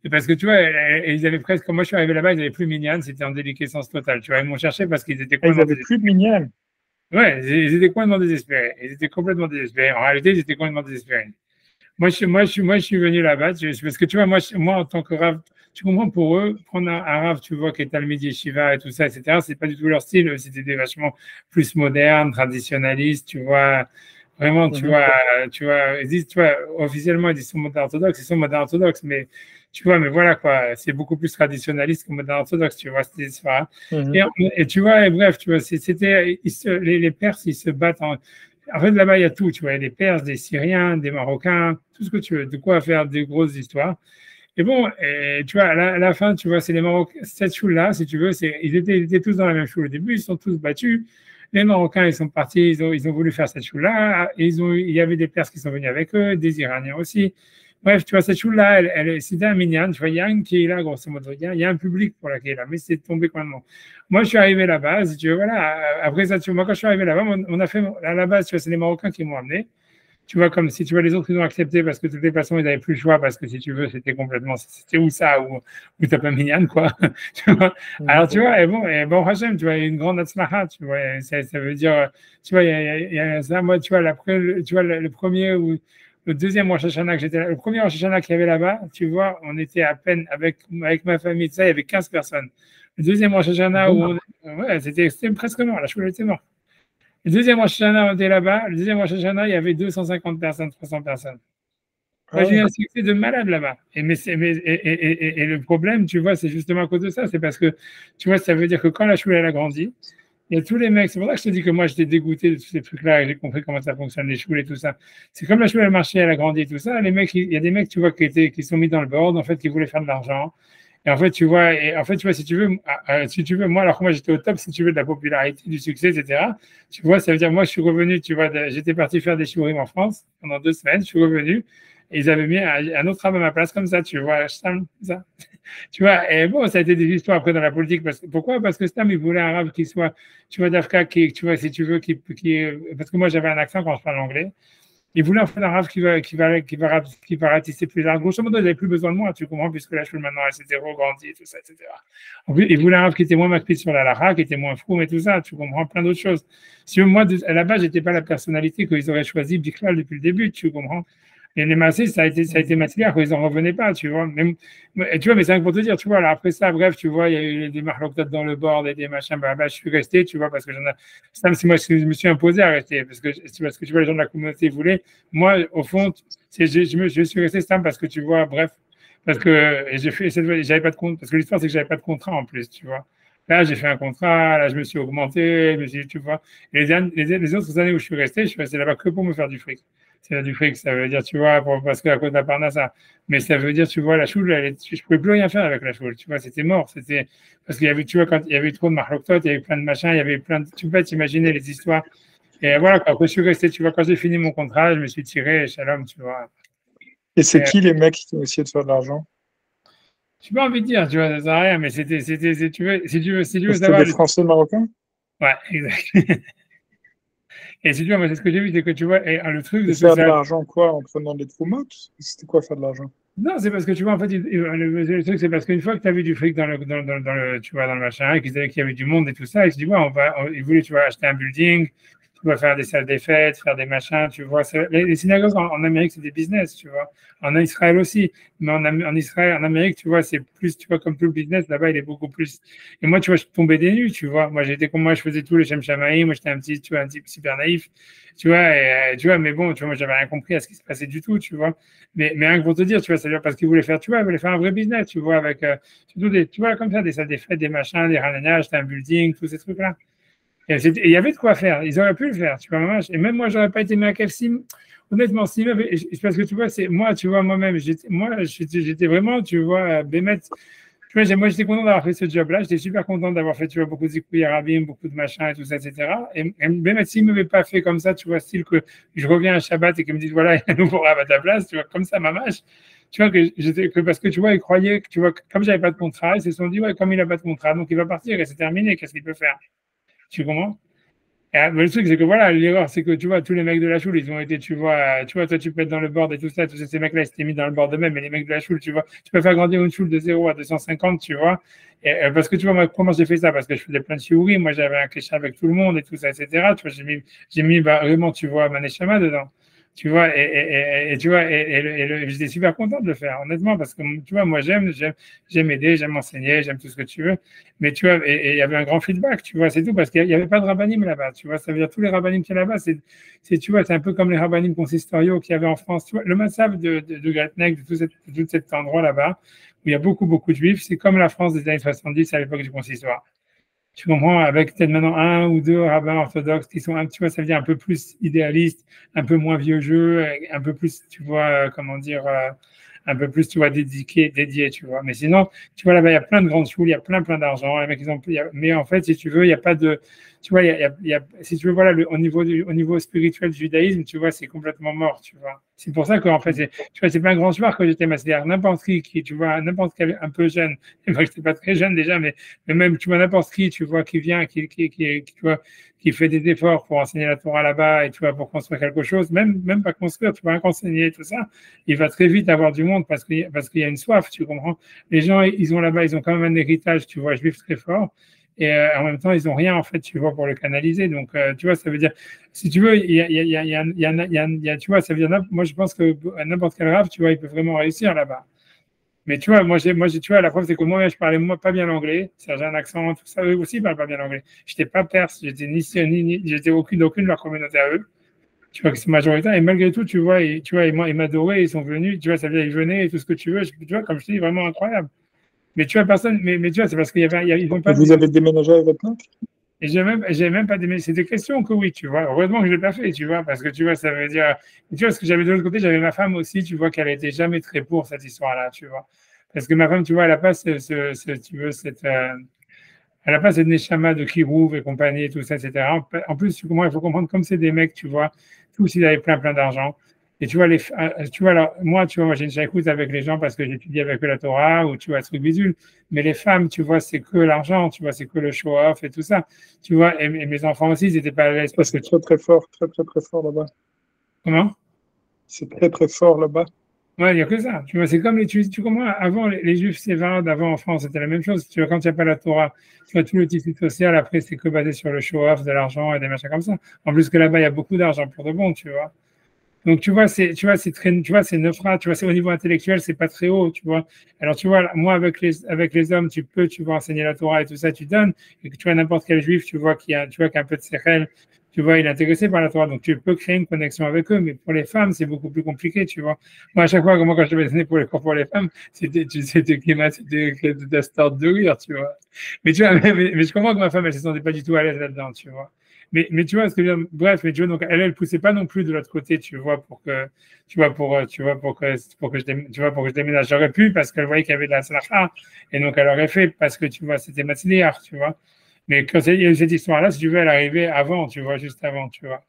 et parce que tu vois, ils avaient presque, quand moi je suis arrivé là-bas, ils n'avaient plus Minyan, c'était en déliquescence totale. Tu vois, ils m'ont cherché parce qu'ils étaient Ah, ils complètement n'avaient plus de Minyan. Ouais, ils étaient complètement désespérés. Ils étaient complètement désespérés. En réalité, ils étaient complètement désespérés. Moi, je suis venu là-bas, parce que tu vois, moi, en tant que Rav, tu comprends, pour eux, prendre un Rav, tu vois, qui est Talmid Yeshiva et tout ça, etc., c'est pas du tout leur style. C'était des vachement plus modernes, traditionnalistes, tu vois. Vraiment, ils disent, tu vois, officiellement, ils disent sont modernes orthodoxes, ils sont modernes orthodoxes, mais tu vois, mais voilà, quoi, c'est beaucoup plus traditionnaliste que moderne orthodoxe, tu vois, c'était ça. Et tu vois, et bref, tu vois, les Perses, ils se battent en fait, là-bas, il y a tout, tu vois, il y a des Perses, des Syriens, des Marocains, tout ce que tu veux, de quoi faire des grosses histoires. Et bon, tu vois, à la fin, tu vois, c'est les Marocains, cette choule-là, si tu veux, ils étaient tous dans la même choule au début, ils sont tous battus. Les Marocains, ils sont partis, ils ont voulu faire cette choule-là. Il y avait des Perses qui sont venus avec eux, des Iraniens aussi. Bref, tu vois, cette choule-là, c'était un minyan. Tu vois, il y a une qui est là, grosso modo. Il y a un public pour la qui est là, mais c'est tombé complètement. Moi, je suis arrivé là-bas, si tu veux, voilà. Après ça, tu vois, moi, quand je suis arrivé là-bas, on a fait, à la base, tu vois, c'est les Marocains qui m'ont amené. Tu vois, comme si tu vois les autres, ils ont accepté parce que de toute façon, ils n'avaient plus le choix parce que si tu veux, c'était où ça, ou t'as pas minyan, quoi. Tu vois. Alors, tu vois, et bon, Hachem, tu vois, il y a une grande atzlacha, tu vois, ça veut dire, tu vois, il y a ça, moi, tu vois, tu vois, le premier où le deuxième Rosh Hashanah que j'étais là, le premier Rosh Hashanah qu'il y avait là-bas, tu vois, on était à peine avec ma famille, ça, il y avait 15 personnes. Le deuxième Rosh Hashanah ouais, c'était presque mort, la choule était morte. Le deuxième Rosh Hashanah, on était là-bas, le deuxième Rosh Hashanah, il y avait 250 personnes, 300 personnes. Moi, j'ai eu un succès de malade là-bas. Et le problème, tu vois, c'est justement à cause de ça. C'est parce que, tu vois, ça veut dire que quand la choule, elle a grandi, il y a tous les mecs. C'est pour ça que je te dis que moi, j'étais dégoûté de tous ces trucs-là et j'ai compris comment ça fonctionne, les choules et tout ça. C'est comme la choule, elle marchait, elle a grandi et tout ça. Les mecs, il y a des mecs, tu vois, qui sont mis dans le board, en fait, qui voulaient faire de l'argent. Et en fait, tu vois, si tu veux, moi, alors que moi, j'étais au top, si tu veux, de la popularité, du succès, etc. Tu vois, ça veut dire, moi, je suis revenu, tu vois, j'étais parti faire des chourim en France pendant 2 semaines, je suis revenu. Et ils avaient mis un autre arabe à ma place comme ça, tu vois, Stam, ça. Tu vois, et bon, ça a été des histoires après dans la politique. Pourquoi? Parce que Stam, il voulait un arabe qui soit, tu vois, d'Afka, tu vois, si tu veux, parce que moi, j'avais un accent quand je parle anglais. Il voulait en fait un arabe qui va ratisser plus large. Grosso modo, il n'avait plus besoin de moi, tu comprends, puisque la chose maintenant, elle s'était regrandie et tout ça, etc. En plus, il voulait un arabe qui était moins macpide sur la lara, qui était moins fou, et tout ça, tu comprends, plein d'autres choses. Si moi, à la base, j'étais pas la personnalité qu'ils auraient choisi Biklal depuis le début, tu comprends. Et les Massés, ça a été massacré, ils n'en revenaient pas, tu vois. Même, tu vois, mais c'est rien pour te dire, tu vois. Alors après ça, bref, tu vois, il y a eu des marloquettes dans le board et des machins, je suis resté, tu vois, parce que c'est moi, je me suis imposé à rester, parce que tu vois, les gens de la communauté voulaient. Moi, au fond, je suis resté Sam parce que tu vois, bref, parce que j'avais pas de compte, parce que l'histoire, c'est que j'avais pas de contrat en plus, tu vois. Là, j'ai fait un contrat, là, je me suis augmenté, tu vois. Et les autres années où je suis resté là-bas que pour me faire du fric. C'est du fric, ça veut dire, tu vois, parce qu'à cause de la Parnassa. Mais ça veut dire, tu vois, la choule, je ne pouvais plus rien faire avec la choule, tu vois, c'était mort. Parce qu'il y avait, tu vois, quand il y avait trop de marloqutot, il y avait plein de machins, il y avait plein de, tu peux t'imaginer les histoires. Et voilà, quand je suis resté, tu vois, quand j'ai fini mon contrat, je me suis tiré, shalom, tu vois. Et c'est qui les mecs qui ont essayé de faire de l'argent? Je n'ai pas envie de dire, tu vois, ça sert à rien, mais si tu veux C'était savoir. des Français marocains? Ouais, exact. Et si tu vois, moi, c'est ce que j'ai vu, c'est que tu vois, et le truc Et de tout faire de ça. l'argent quoi? En prenant des troumottes? C'était quoi faire de l'argent? Non, c'est parce que tu vois, en fait, le truc, c'est parce qu'une fois que tu as vu du fric tu vois, dans le machin, et qu'ils savaient qu'il y avait du monde et tout ça, ils se disent, ouais, ils voulaient, tu vois, acheter un building, tu vas faire des salles des fêtes, faire des machins, tu vois. Les synagogues en Amérique, c'est des business, tu vois. En Israël aussi. Mais en Israël, en Amérique, tu vois, c'est plus, tu vois, comme tout le business, là-bas, il est beaucoup plus. Et moi, tu vois, je tombais des nues, tu vois. Moi, j'étais comme moi, je faisais tous les Shem Shamaïm, moi, j'étais un petit, tu vois, un type super naïf, tu vois, tu vois, mais bon, tu vois, moi, j'avais rien compris à ce qui se passait du tout, tu vois. Mais rien que pour te dire, tu vois, c'est-à-dire parce qu'ils voulaient faire, tu vois, ils voulaient faire un vrai business, tu vois, avec, surtout tu vois, comme ça, des salles des fêtes, des machins, des ranages, un building, tous ces trucs-là. Et il y avait de quoi faire. Ils auraient pu le faire, tu vois. Et même moi, j'aurais pas été Michael Sim. Honnêtement, Sim, parce que tu vois, c'est moi, tu vois, moi-même, j'étais vraiment, tu vois, Bémet. Tu vois, moi, j'étais content d'avoir fait ce job-là. J'étais super content d'avoir fait, tu vois, beaucoup de zikouï arabim, beaucoup de machins et tout ça, etc. Et Bémet, s'il ne m'avait pas fait comme ça, tu vois, style que je reviens à Shabbat et qu'il me dit, voilà, il y a un nouveau rabbin à ta place, tu vois, comme ça, mamache. Tu vois, parce que tu vois, ils croyaient que, tu vois, comme j'avais pas de contrat, ils se sont dit, ouais, comme il n'a pas de contrat, donc il va partir et c'est terminé, qu'est-ce qu'il peut faire? Tu comprends? Mais le truc, c'est que voilà, l'erreur, c'est que tu vois, tous les mecs de la choule, ils ont été, toi, tu peux être dans le board et tout ça, tous ces mecs-là, ils s'étaient mis dans le board eux-mêmes, mais les mecs de la choule, tu vois, tu peux faire grandir une choule de 0 à 250, tu vois. Parce que tu vois, moi, comment j'ai fait ça? Parce que je faisais plein de shiurim, moi, j'avais un cliché avec tout le monde et tout ça, etc. Tu vois, j'ai mis vraiment, tu vois, ma neshama dedans. Tu vois, et tu vois, j'étais super content de le faire, honnêtement, parce que tu vois, moi, j'aime aider, j'aime enseigner, j'aime tout ce que tu veux. Mais tu vois, et il y avait un grand feedback, tu vois, c'est tout, parce qu'il n'y avait pas de rabbinim là-bas, tu vois, ça veut dire tous les rabbinim qu'il y a là-bas, tu vois, c'est un peu comme les rabbinim consistoriaux qu'il y avait en France, tu vois, le Massaf de Gretnek, de tout cet endroit là-bas, où il y a beaucoup, beaucoup de juifs, c'est comme la France des années 70 à l'époque du consistoire. Tu comprends, avec peut-être maintenant un ou deux rabbins orthodoxes qui sont, tu vois, ça veut dire un peu plus idéalistes, un peu moins vieux jeu, un peu plus, tu vois, comment dire, un peu plus, tu vois, dédié, tu vois. Mais sinon, tu vois, là-bas, il y a plein de grandes schools, il y a plein d'argent. Les mecs, mais en fait, si tu veux, il n'y a pas de, tu vois, si tu veux, voilà, au niveau spirituel du judaïsme, tu vois, c'est complètement mort, tu vois. C'est pour ça qu'en fait, tu vois, c'est pas un grand soir que j'étais masséère. N'importe qui, tu vois, n'importe quel, un peu jeune, et moi, je n'étais pas très jeune déjà, mais même, tu vois, n'importe qui, tu vois, qui vient, tu vois, qui fait des efforts pour enseigner la Torah là-bas et tu vois, pour construire quelque chose, même pas construire, tu vois, enseigner tout ça, il va très vite avoir du monde parce qu'il y a une soif, tu comprends. Les gens, ils ont là-bas, ils ont quand même un héritage, tu vois, juif très fort. et en même temps, ils n'ont rien, en fait, tu vois, pour le canaliser. Donc, tu vois, ça veut dire, si tu veux, tu vois, ça veut dire, moi, je pense que n'importe quel rave, tu vois, il peut vraiment réussir là-bas. Mais tu vois, tu vois, la preuve, c'est que moi, je parlais pas bien l'anglais. J'ai un accent, tout ça. Eux aussi, ils parlent pas bien l'anglais. J'étais pas perse, j'étais j'étais d'aucune de leur communauté à eux. Tu vois que c'est majoritaire. Et malgré tout, tu vois, ils m'adoraient, ils sont venus. Tu vois, ça veut dire, ils venaient et tout ce que tu veux. Tu vois, comme je te dis, vraiment incroyable. Mais tu vois, personne, mais tu vois, c'est parce ils ont Et pas. vous avez déménagé avec votre mec? Et j'ai même pas des. C'est des questions que oui, tu vois. Heureusement que je l'ai pas fait, tu vois, parce que tu vois, ça veut dire. Tu vois, ce que j'avais de l'autre côté, j'avais ma femme aussi, tu vois, qu'elle était jamais très pour cette histoire-là, tu vois. Parce que ma femme, tu vois, elle a pas tu veux, elle a pas cette neshama de Kirouv et compagnie et tout ça, etc. En plus, il faut comprendre, comme c'est des mecs, tu vois, tous ils avaient plein d'argent. Et tu vois, tu vois, alors, moi, j'ai une écoute avec les gens parce que j'étudie avec eux la Torah ou tu vois, truc bidule. Mais les femmes, tu vois, c'est que l'argent, tu vois, c'est que le show-off et tout ça. Tu vois, et mes enfants aussi, ils n'étaient pas à l'aise Ça, parce que, c'est très, très fort, très, très, très fort là-bas. comment? C'est très, très fort là-bas. Ouais, il n'y a que ça. Tu vois, c'est comme tu comprends, avant, les Juifs séfarades, avant en France, c'était la même chose. Tu vois, quand il n'y a pas la Torah, tu vois, tout le tissu social, après, c'est que basé sur le show-off, de l'argent et des machins comme ça. En plus que là-bas, il y a beaucoup d'argent pour de bon, tu vois. Donc, c'est très, tu vois, c'est neufra, tu vois, c'est au niveau intellectuel, c'est pas très haut, tu vois. Alors, tu vois, moi, avec les hommes, tu vois, enseigner la Torah et tout ça, tu donnes, et que tu vois, n'importe quel juif, tu vois, qui a un peu de sérel, tu vois, il est intéressé par la Torah, donc tu peux créer une connexion avec eux, mais pour les femmes, c'est beaucoup plus compliqué, tu vois. Moi, à chaque fois, quand je devais donner pour les cours pour les femmes, c'était de start de rire, tu vois. Mais tu vois, mais je comprends que ma femme, elle se sentait pas du tout à l'aise là-dedans, tu vois. Tu vois, ce que je veux dire, bref, mais tu vois, donc elle poussait pas non plus de l'autre côté, tu vois, pour que pour que je déménage. J'aurais pu parce qu'elle voyait qu'il y avait de la salacha, et donc elle aurait fait parce que, tu vois, c'était Matzliar, tu vois. Mais quand il y a eu cette histoire-là, si tu veux, elle arrivait avant, tu vois, juste avant, tu vois.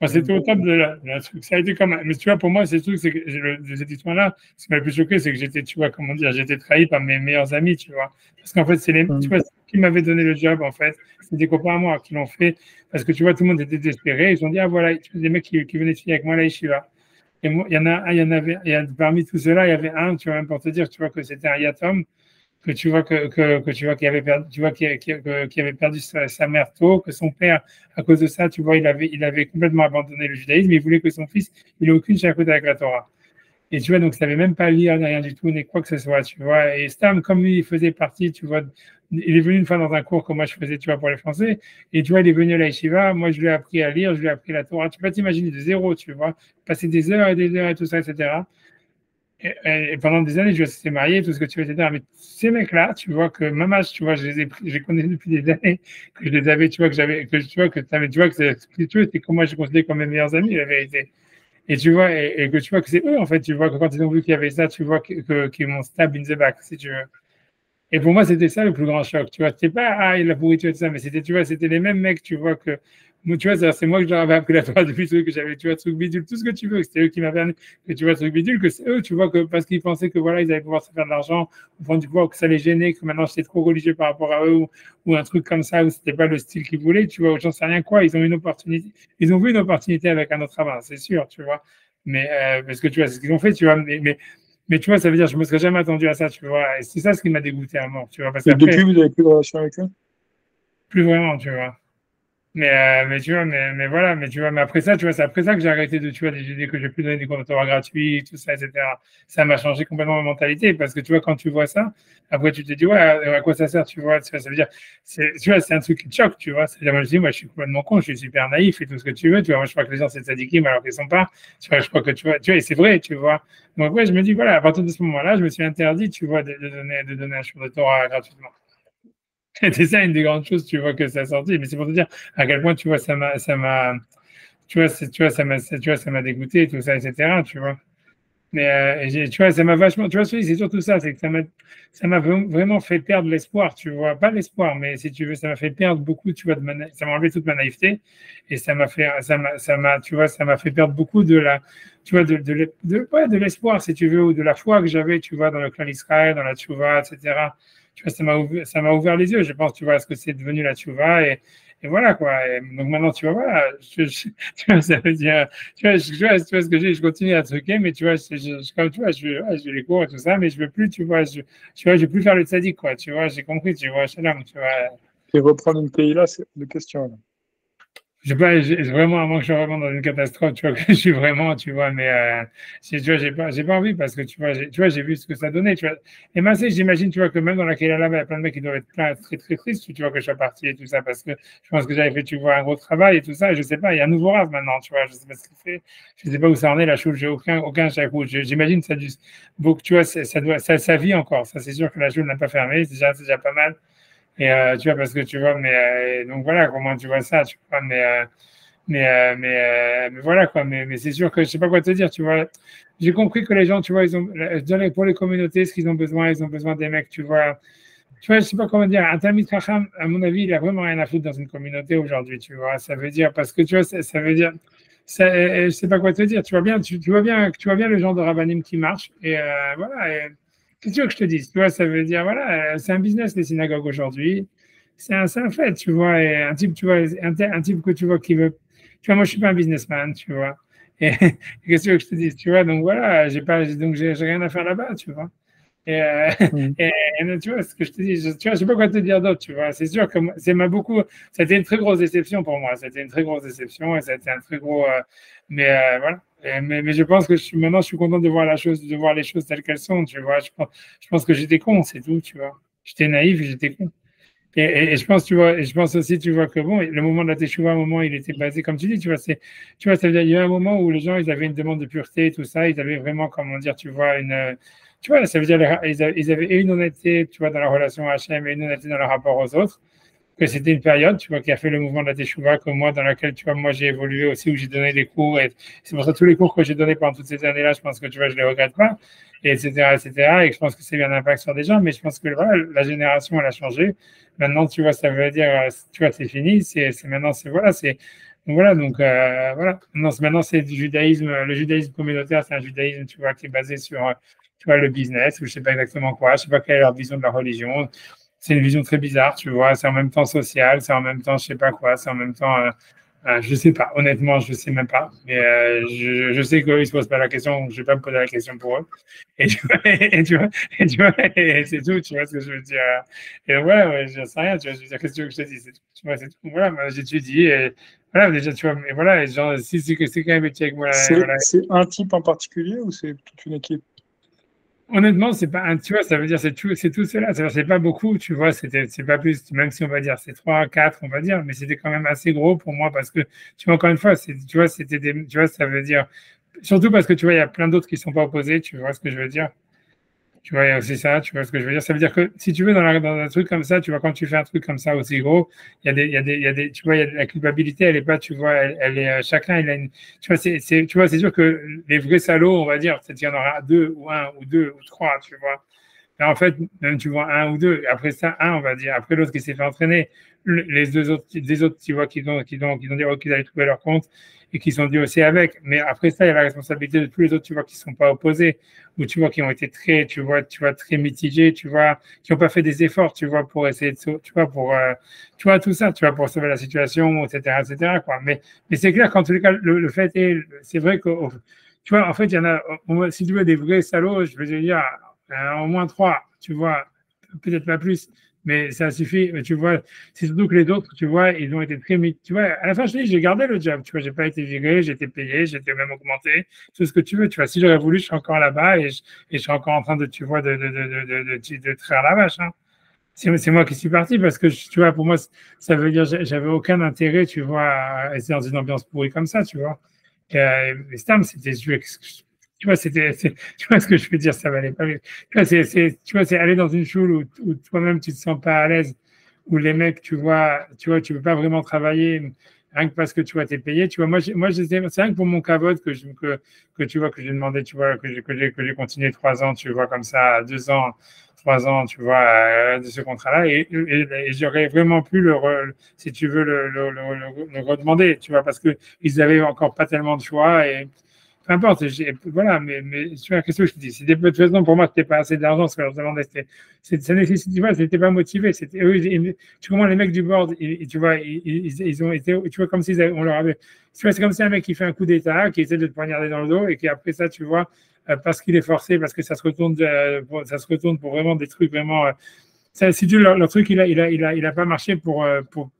Moi, c'était au top de la truc. Ça a été comme, mais tu vois, pour moi, c'est le truc, c'est que de cette histoire-là, ce qui m'a le plus choqué, c'est que j'étais, tu vois, comment dire, j'étais trahi par mes meilleurs amis, tu vois. Parce qu'en fait, tu vois, ceux qui m'avaient donné le job, en fait, c'est des copains à moi qui l'ont fait. Parce que tu vois, tout le monde était désespéré. Ils ont dit, ah voilà, tu vois, des mecs qui venaient finir avec moi, là, Yeshiva. Et moi, il y en avait, parmi tout cela, il y avait un, tu vois, même pour te dire, tu vois, que c'était un Yatom que tu vois que tu vois qu'il avait perdu, tu vois qu'il avait perdu sa mère tôt, que son père, à cause de ça, tu vois, il avait complètement abandonné le judaïsme, il voulait que son fils, il ait aucune chakouta avec la Torah. Et tu vois, donc, ça savait même pas lire, ni rien du tout, ni quoi que ce soit, tu vois. Et Stam, comme lui, il faisait partie, tu vois, il est venu une fois dans un cours que moi je faisais, tu vois, pour les Français. Et tu vois, il est venu à la yeshiva. Moi, je lui ai appris à lire, je lui ai appris la Torah. Tu peux pas t'imaginer de zéro, tu vois. Passer des heures et des heures et tout ça, etc. Et pendant des années, je suis marié, tout ce que tu veux, etc. Mais ces mecs-là, tu vois que maman, tu vois, je les connais depuis des années, que je les avais, tu vois, tu vois, c'est comme moi, je considère comme mes meilleurs amis, la vérité. Et tu vois, et que tu vois que c'est eux, en fait, tu vois, que quand ils ont vu qu'il y avait ça, tu vois, qu'ils m'ont stab in the back, si tu veux. Et pour moi, c'était ça le plus grand choc. Tu vois, c'était pas, ah, il a pourriture et tout ça, mais c'était, tu vois, c'était les mêmes mecs, tu vois, que, tu vois, c'est moi que leur avais appris la Torah depuis que j'avais, tu vois, truc bidule, tout ce que tu veux, c'était eux qui m'avaient amené, que tu vois, truc bidule, que c'est eux, tu vois, que, parce qu'ils pensaient que voilà, ils allaient pouvoir se faire de l'argent, ou du pouvoir que ça les gênait, que maintenant j'étais trop religieux par rapport à eux, ou un truc comme ça, où c'était pas le style qu'ils voulaient, tu vois, ou j'en sais rien quoi, ils ont une opportunité, ils ont vu une opportunité avec un autre travail, c'est sûr, tu vois. Mais, parce que tu vois, c'est ce qu'ils ont fait, tu vois, mais tu vois, ça veut dire, je me serais jamais attendu à ça, tu vois. Et c'est ça ce qui m'a dégoûté à mort, tu vois. Parce Et qu'après, depuis, vous n'avez plus de relation avec eux? plus vraiment, tu vois. Mais tu vois, mais voilà, mais tu vois, mais après ça, tu vois, c'est après ça que j'ai arrêté de, tu vois, j'ai dit que j'ai plus donné des cours de Torah gratuits, tout ça, etc. Ça m'a changé complètement ma mentalité parce que tu vois, quand tu vois ça, après tu te dis, ouais, à quoi ça sert, tu vois, ça veut dire, tu vois, c'est un truc qui te choque, tu vois. C'est-à-dire, moi, je dis, moi, je suis complètement con, je suis super naïf et tout ce que tu veux, tu vois. Moi, je crois que les gens, c'est tzadikim alors qu'ils sont pas, tu vois, je crois que tu vois, et c'est vrai, tu vois. Donc, ouais, je me dis, voilà, à partir de ce moment-là, je me suis interdit, tu vois, de donner un cours de Torah gratuitement. C'était ça une des grandes choses, tu vois, que ça a sorti. Mais c'est pour te dire à quel point, tu vois, tu vois, tu vois, ça m'a dégoûté, tout ça, etc., tu vois. Mais, tu vois, ça m'a vachement, tu vois, c'est surtout ça, c'est que ça m'a vraiment fait perdre l'espoir, tu vois. Pas l'espoir, mais si tu veux, ça m'a fait perdre beaucoup, tu vois, ça m'a enlevé toute ma naïveté et tu vois, ça m'a fait perdre beaucoup de la, tu vois, ouais, de l'espoir, si tu veux, ou de la foi que j'avais, tu vois, dans le clan Israël, dans la tchouva, etc. Tu vois, ça m'a ouvert les yeux, je pense, tu vois, à ce que c'est devenu la tchouva et voilà, quoi. Et donc maintenant, tu vois, voilà, tu vois, ça veut dire, tu vois ce que j'ai, je continue à truquer, mais tu vois, comme tu vois, ouais, je les cours et tout ça, mais je veux plus, tu vois, je veux plus faire le tzaddik, quoi, tu vois, j'ai compris, tu vois, shalom, tu vois. Et reprendre une TILA, c'est de question. Là. Vraiment, à moins que je remonte dans une catastrophe, tu vois, que je suis vraiment, tu vois, mais tu vois, j'ai pas envie parce que tu vois, j'ai vu ce que ça donnait, tu vois. Et moi, j'imagine, tu vois, que même dans la carrière là-bas, il y a plein de mecs qui doivent être très, très tristes, tu vois, que je sois parti et tout ça, parce que je pense que j'avais fait, tu vois, un gros travail et tout ça, et je sais pas, il y a un nouveau Rav maintenant, tu vois, je sais pas ce qu'il fait, je sais pas où ça en est, la chose, j'ai aucun chaque coup. J'imagine que ça a dû, beaucoup, tu vois, ça vit encore, ça, c'est sûr que la chose n'a pas fermé, c'est déjà pas mal. Et tu vois, parce que tu vois, mais donc voilà, comment tu vois ça, tu vois, mais voilà quoi, mais c'est sûr que je sais pas quoi te dire, tu vois. J'ai compris que les gens, tu vois, ils ont, je dirais pour les communautés, ce qu'ils ont besoin, ils ont besoin des mecs, tu vois, je sais pas comment dire, un Talmid Chacham, à mon avis, il a vraiment rien à foutre dans une communauté aujourd'hui, tu vois. Ça veut dire, parce que tu vois, ça veut dire, je sais pas quoi te dire, tu vois bien, tu vois bien le genre de rabbinim qui marche, et voilà. Qu'est-ce que tu veux que je te dise? Tu vois, ça veut dire, voilà, c'est un business, les synagogues aujourd'hui. C'est un fait, tu vois. Et un type, tu vois, un type que tu vois qui veut. Tu vois, moi, je suis pas un businessman, tu vois. Et qu'est-ce que tu veux que je te dise? Tu vois, donc voilà, j'ai rien à faire là-bas, tu vois. Et, Mm. tu vois, ce que je te dis, tu vois, je sais pas quoi te dire d'autre, tu vois. C'est sûr que c'était une très grosse déception pour moi. C'était une très grosse déception et ça a été un très gros, voilà. Mais je pense que maintenant, je suis content de voir les choses telles qu'elles sont, tu vois. Je pense que j'étais con, c'est tout, tu vois. J'étais naïf et j'étais con. Et je pense, tu vois, et je pense aussi, tu vois, que bon, le moment de la Teshuvah, un moment, il était basé, comme tu dis, tu vois, ça veut dire, il y a un moment où les gens, ils avaient une demande de pureté, tout ça, ils avaient vraiment, comment dire, tu vois, ça veut dire, ils avaient une honnêteté, tu vois, dans la relation à Hachem et une honnêteté dans leur rapport aux autres, que c'était une période, tu vois, qui a fait le mouvement de la Teshuvah, comme moi, dans laquelle, tu vois, moi, j'ai évolué aussi, où j'ai donné des cours, et c'est pour ça que tous les cours que j'ai donnés pendant toutes ces années-là, je pense que, tu vois, je les regrette pas, et etc., etc., et que je pense que c'est bien un impact sur des gens, mais je pense que, voilà, la génération, elle a changé. Maintenant, tu vois, ça veut dire, tu vois, c'est fini, maintenant, donc voilà. Maintenant, c'est du judaïsme, le judaïsme communautaire, c'est un judaïsme, tu vois, qui est basé sur, tu vois, le business, ou je sais pas exactement quoi, je sais pas quelle est leur vision de la religion. C'est une vision très bizarre, tu vois. C'est en même temps social, c'est en même temps, je sais pas quoi, c'est en même temps, je sais pas. Honnêtement, je sais même pas. Mais je sais qu'eux, ils se posent pas la question, donc je vais pas me poser la question pour eux. Et tu vois, et c'est tout, tu vois ce que je veux dire. Et donc, voilà, ouais, je sais rien, tu vois. Je veux dire, qu'est-ce que tu veux que je te dise? Tu vois, c'est tout. Voilà, moi, j'étudie et voilà, déjà, tu vois. Mais voilà, et genre, si c'est quand même métier avec moi, voilà. C'est un type en particulier ou c'est toute une équipe? Honnêtement, c'est pas un, tu vois, ça veut dire c'est tout cela. C'est pas beaucoup, tu vois, c'est pas plus, même si on va dire c'est 3, 4, on va dire, mais c'était quand même assez gros pour moi parce que, tu vois, encore une fois, tu vois, tu vois, ça veut dire, surtout parce que tu vois, il y a plein d'autres qui sont pas opposés, tu vois ce que je veux dire. Tu vois, il y a aussi ça, tu vois ce que je veux dire. Ça veut dire que si tu veux, dans un truc comme ça, tu vois, quand tu fais un truc comme ça aussi gros, il y a des, tu vois, la culpabilité, elle est pas, tu vois, elle est, chacun, il a une, tu vois, tu vois, c'est sûr que les vrais salauds, on va dire, c'est qu'il y en aura deux, ou un, ou deux, ou trois, tu vois. Mais en fait, même tu vois un ou deux, après ça, un, on va dire, après l'autre qui s'est fait entraîner, les deux autres, des autres, tu vois, qui ont dit qu'ils allaient trouver leur compte et qui sont dit aussi avec. Mais après ça, il y a la responsabilité de tous les autres, tu vois, qui sont pas opposés ou tu vois, qui ont été très, tu vois, très mitigés, tu vois, qui n'ont pas fait des efforts, tu vois, pour essayer de, tu vois, tu vois, tout ça, tu vois, pour sauver la situation, etc., quoi. Mais c'est clair qu'en tous les cas, le fait est, c'est vrai que, tu vois, en fait, il y en a, si tu veux, des vrais salauds, je veux dire, au moins trois, tu vois, peut-être pas plus, mais ça suffit. Mais tu vois, c'est surtout que les autres, tu vois, ils ont été très mis. Tu vois, à la fin, je dis, j'ai gardé le job. Tu vois, j'ai pas été viré, j'ai été payé, j'ai été même augmenté, tout ce que tu veux. Tu vois, si j'aurais voulu, je serais encore là-bas et je serais encore en train de, tu vois, de traire la vache. Hein. C'est moi qui suis parti parce que, tu vois, pour moi, ça veut dire j'avais aucun intérêt, tu vois, à rester dans une ambiance pourrie comme ça, tu vois. Et Stam, c'était, tu vois, tu vois ce que je veux dire, ça valait pas. Tu vois, tu vois, c'est aller dans une choule où toi-même tu te sens pas à l'aise, où les mecs, tu peux pas vraiment travailler, rien que parce que tu vois, t'es payé. Tu vois, c'est rien que pour mon cavote que tu vois, que j'ai demandé, tu vois, que j'ai continué 3 ans, tu vois, comme ça, 2 ans, 3 ans, tu vois, de ce contrat-là. Et j'aurais vraiment pu si tu veux, le redemander, tu vois, parce que ils avaient encore pas tellement de choix et peu importe, voilà, mais tu vois, qu'est-ce que je te dis? C'était de toute façon, pour moi, c'était pas assez d'argent, ce que je leur demandais, ça nécessite, tu vois, c'était pas motivé, c'était eux, tu vois, les mecs du board, tu vois, ils ont été, tu vois, comme si on leur avait, tu vois, c'est comme si un mec qui fait un coup d'état, qui essaie de te poignarder dans le dos, et qui après ça, tu vois, parce qu'il est forcé, parce que ça se retourne pour vraiment des trucs vraiment, Ça, si tu veux, leur truc, il a pas marché pour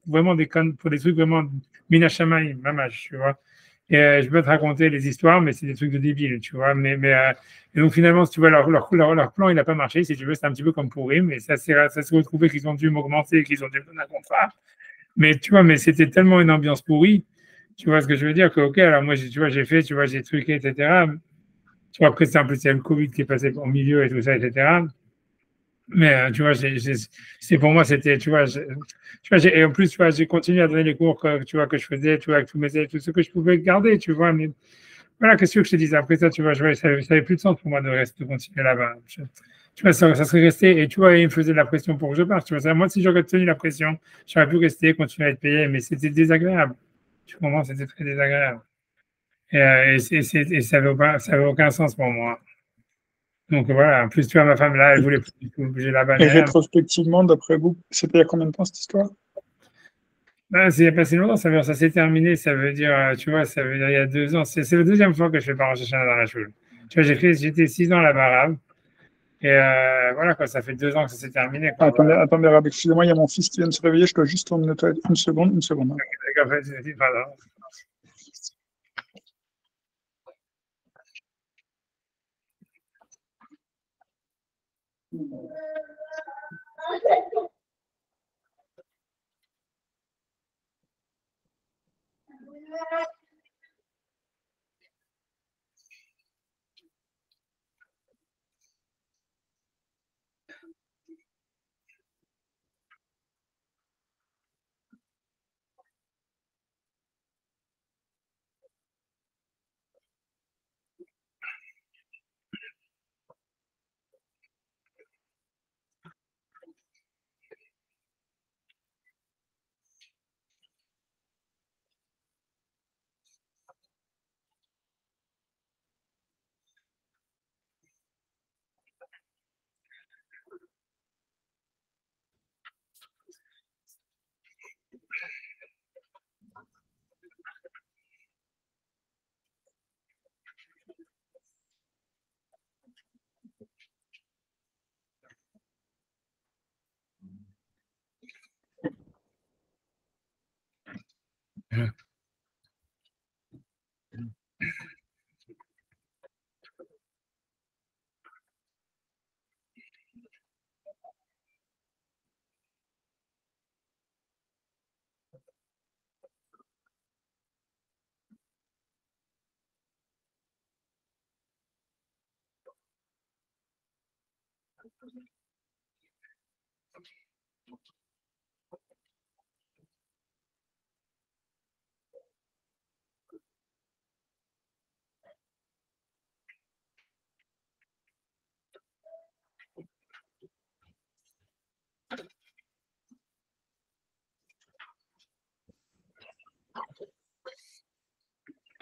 vraiment pour des trucs vraiment minachamaï, mamash, tu vois. Et je peux te raconter les histoires, mais c'est des trucs de débiles, tu vois. Et donc finalement, si tu vois, leur plan, il n'a pas marché. Si tu veux, c'est un petit peu comme pour Rim. Et ça s'est retrouvé qu'ils ont dû m'augmenter, qu'ils ont dû me donner un contrat. Mais tu vois, mais c'était tellement une ambiance pourrie. Tu vois ce que je veux dire? Que, ok, alors moi, tu vois, tu vois, j'ai truqué, etc. Tu vois, après, c'est le Covid qui est passé au milieu et tout ça, etc. Mais tu vois, c'est pour moi, c'était, et en plus, tu vois, j'ai continué à donner les cours que je faisais, tu vois, avec tous mes élèves, tout ce que je pouvais garder, tu vois. Mais voilà, qu'est-ce que je te disais après ça, tu vois, ça n'avait plus de sens pour moi de continuer là-bas. Tu vois, ça serait resté, et tu vois, il me faisait de la pression pour que je parte, tu vois. Moi, si j'aurais tenu la pression, j'aurais pu rester, continuer à être payé, mais c'était désagréable. Tu comprends, c'était très désagréable. Et ça avait aucun sens pour moi. Donc voilà, en plus, tu vois, ma femme, là, elle Et, voulait plus du tout bouger là-bas, et ni rien. rétrospectivement, d'après vous, c'était il y a combien de temps cette histoire? Ben, c'est il y a passé longtemps, ça s'est terminé, ça veut dire, tu vois, ça veut dire il y a 2 ans. C'est la deuxième fois que je fais pas chercher dans la choule. Tu vois, j'étais 6 ans là-bas, arabe, et voilà, quoi, ça fait 2 ans que ça s'est terminé, Ah, quoi, attendez, voilà. attendez, Rab, excusez-moi, il y a mon fils qui vient de se réveiller, je dois juste tourner le toilette. Une seconde, une seconde, hein. Donc, en fait, pardon.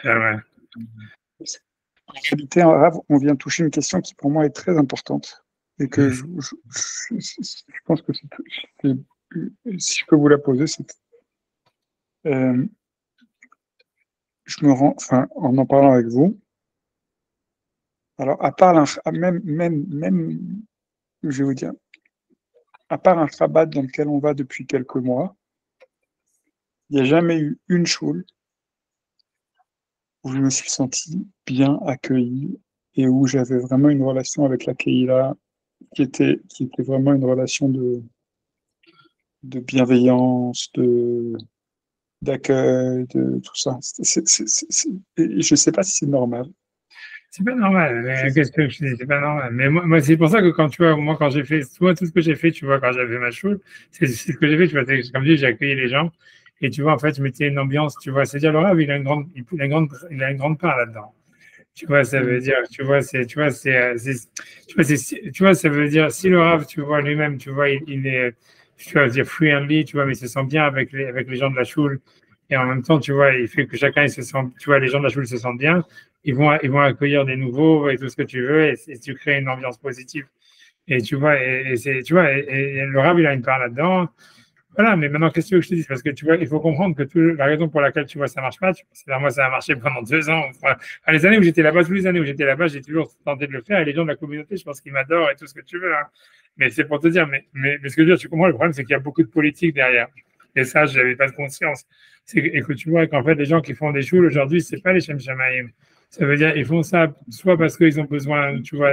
Ouais. En réalité, en Rab, on vient de toucher une question qui pour moi est très importante et que je pense que si je peux vous la poser, euh, je me rends, enfin, en parlant avec vous, alors à part même, je vais vous dire, à part un Shabbat dans lequel on va depuis quelques mois, il n'y a jamais eu une choule où je me suis senti bien accueilli et où j'avais vraiment une relation avec la Keïla qui était vraiment une relation de bienveillance, d'accueil, de tout ça. Et je ne sais pas si c'est normal. C'est pas normal. Je- Qu'est-ce que je dis? C'est pas normal. Mais moi, c'est pour ça que quand tu vois, moi, quand j'ai fait, moi, tout ce que j'ai fait, tu vois, quand j'avais ma choule, c'est ce que j'ai fait, tu vois, comme je dis, j'ai accueilli les gens. Et tu vois, en fait, je mettais une ambiance, tu vois, c'est-à-dire, le rave, il a une grande part là-dedans. Tu vois, ça veut dire, tu vois, ça veut dire, si le rave, tu vois, lui-même, tu vois, il est, tu vas dire friendly, tu vois, mais il se sent bien avec les gens de la choule. Et en même temps, tu vois, il fait que chacun, il se sent, tu vois, les gens de la choule se sentent bien. Ils vont accueillir des nouveaux et tout ce que tu veux, et tu crées une ambiance positive. Et tu vois, tu vois, et le rave, il a une part là-dedans. Voilà, mais maintenant, qu'est-ce que je te dis? Parce que tu vois, il faut comprendre que la raison pour laquelle tu vois ça marche pas, moi, ça a marché pendant 2 ans. Enfin, les années où j'étais là-bas, toutes les années où j'étais là-bas, j'ai toujours tenté de le faire. Et les gens de la communauté, je pense qu'ils m'adorent et tout ce que tu veux. Hein. Mais c'est pour te dire, mais ce que je veux dire, tu comprends, le problème, c'est qu'il y a beaucoup de politique derrière. Et ça, je n'avais pas de conscience. Et que tu vois qu'en fait, les gens qui font des choules aujourd'hui, c'est pas les Shem Shamaïm. Ça veut dire, ils font ça soit parce qu'ils ont besoin, tu vois,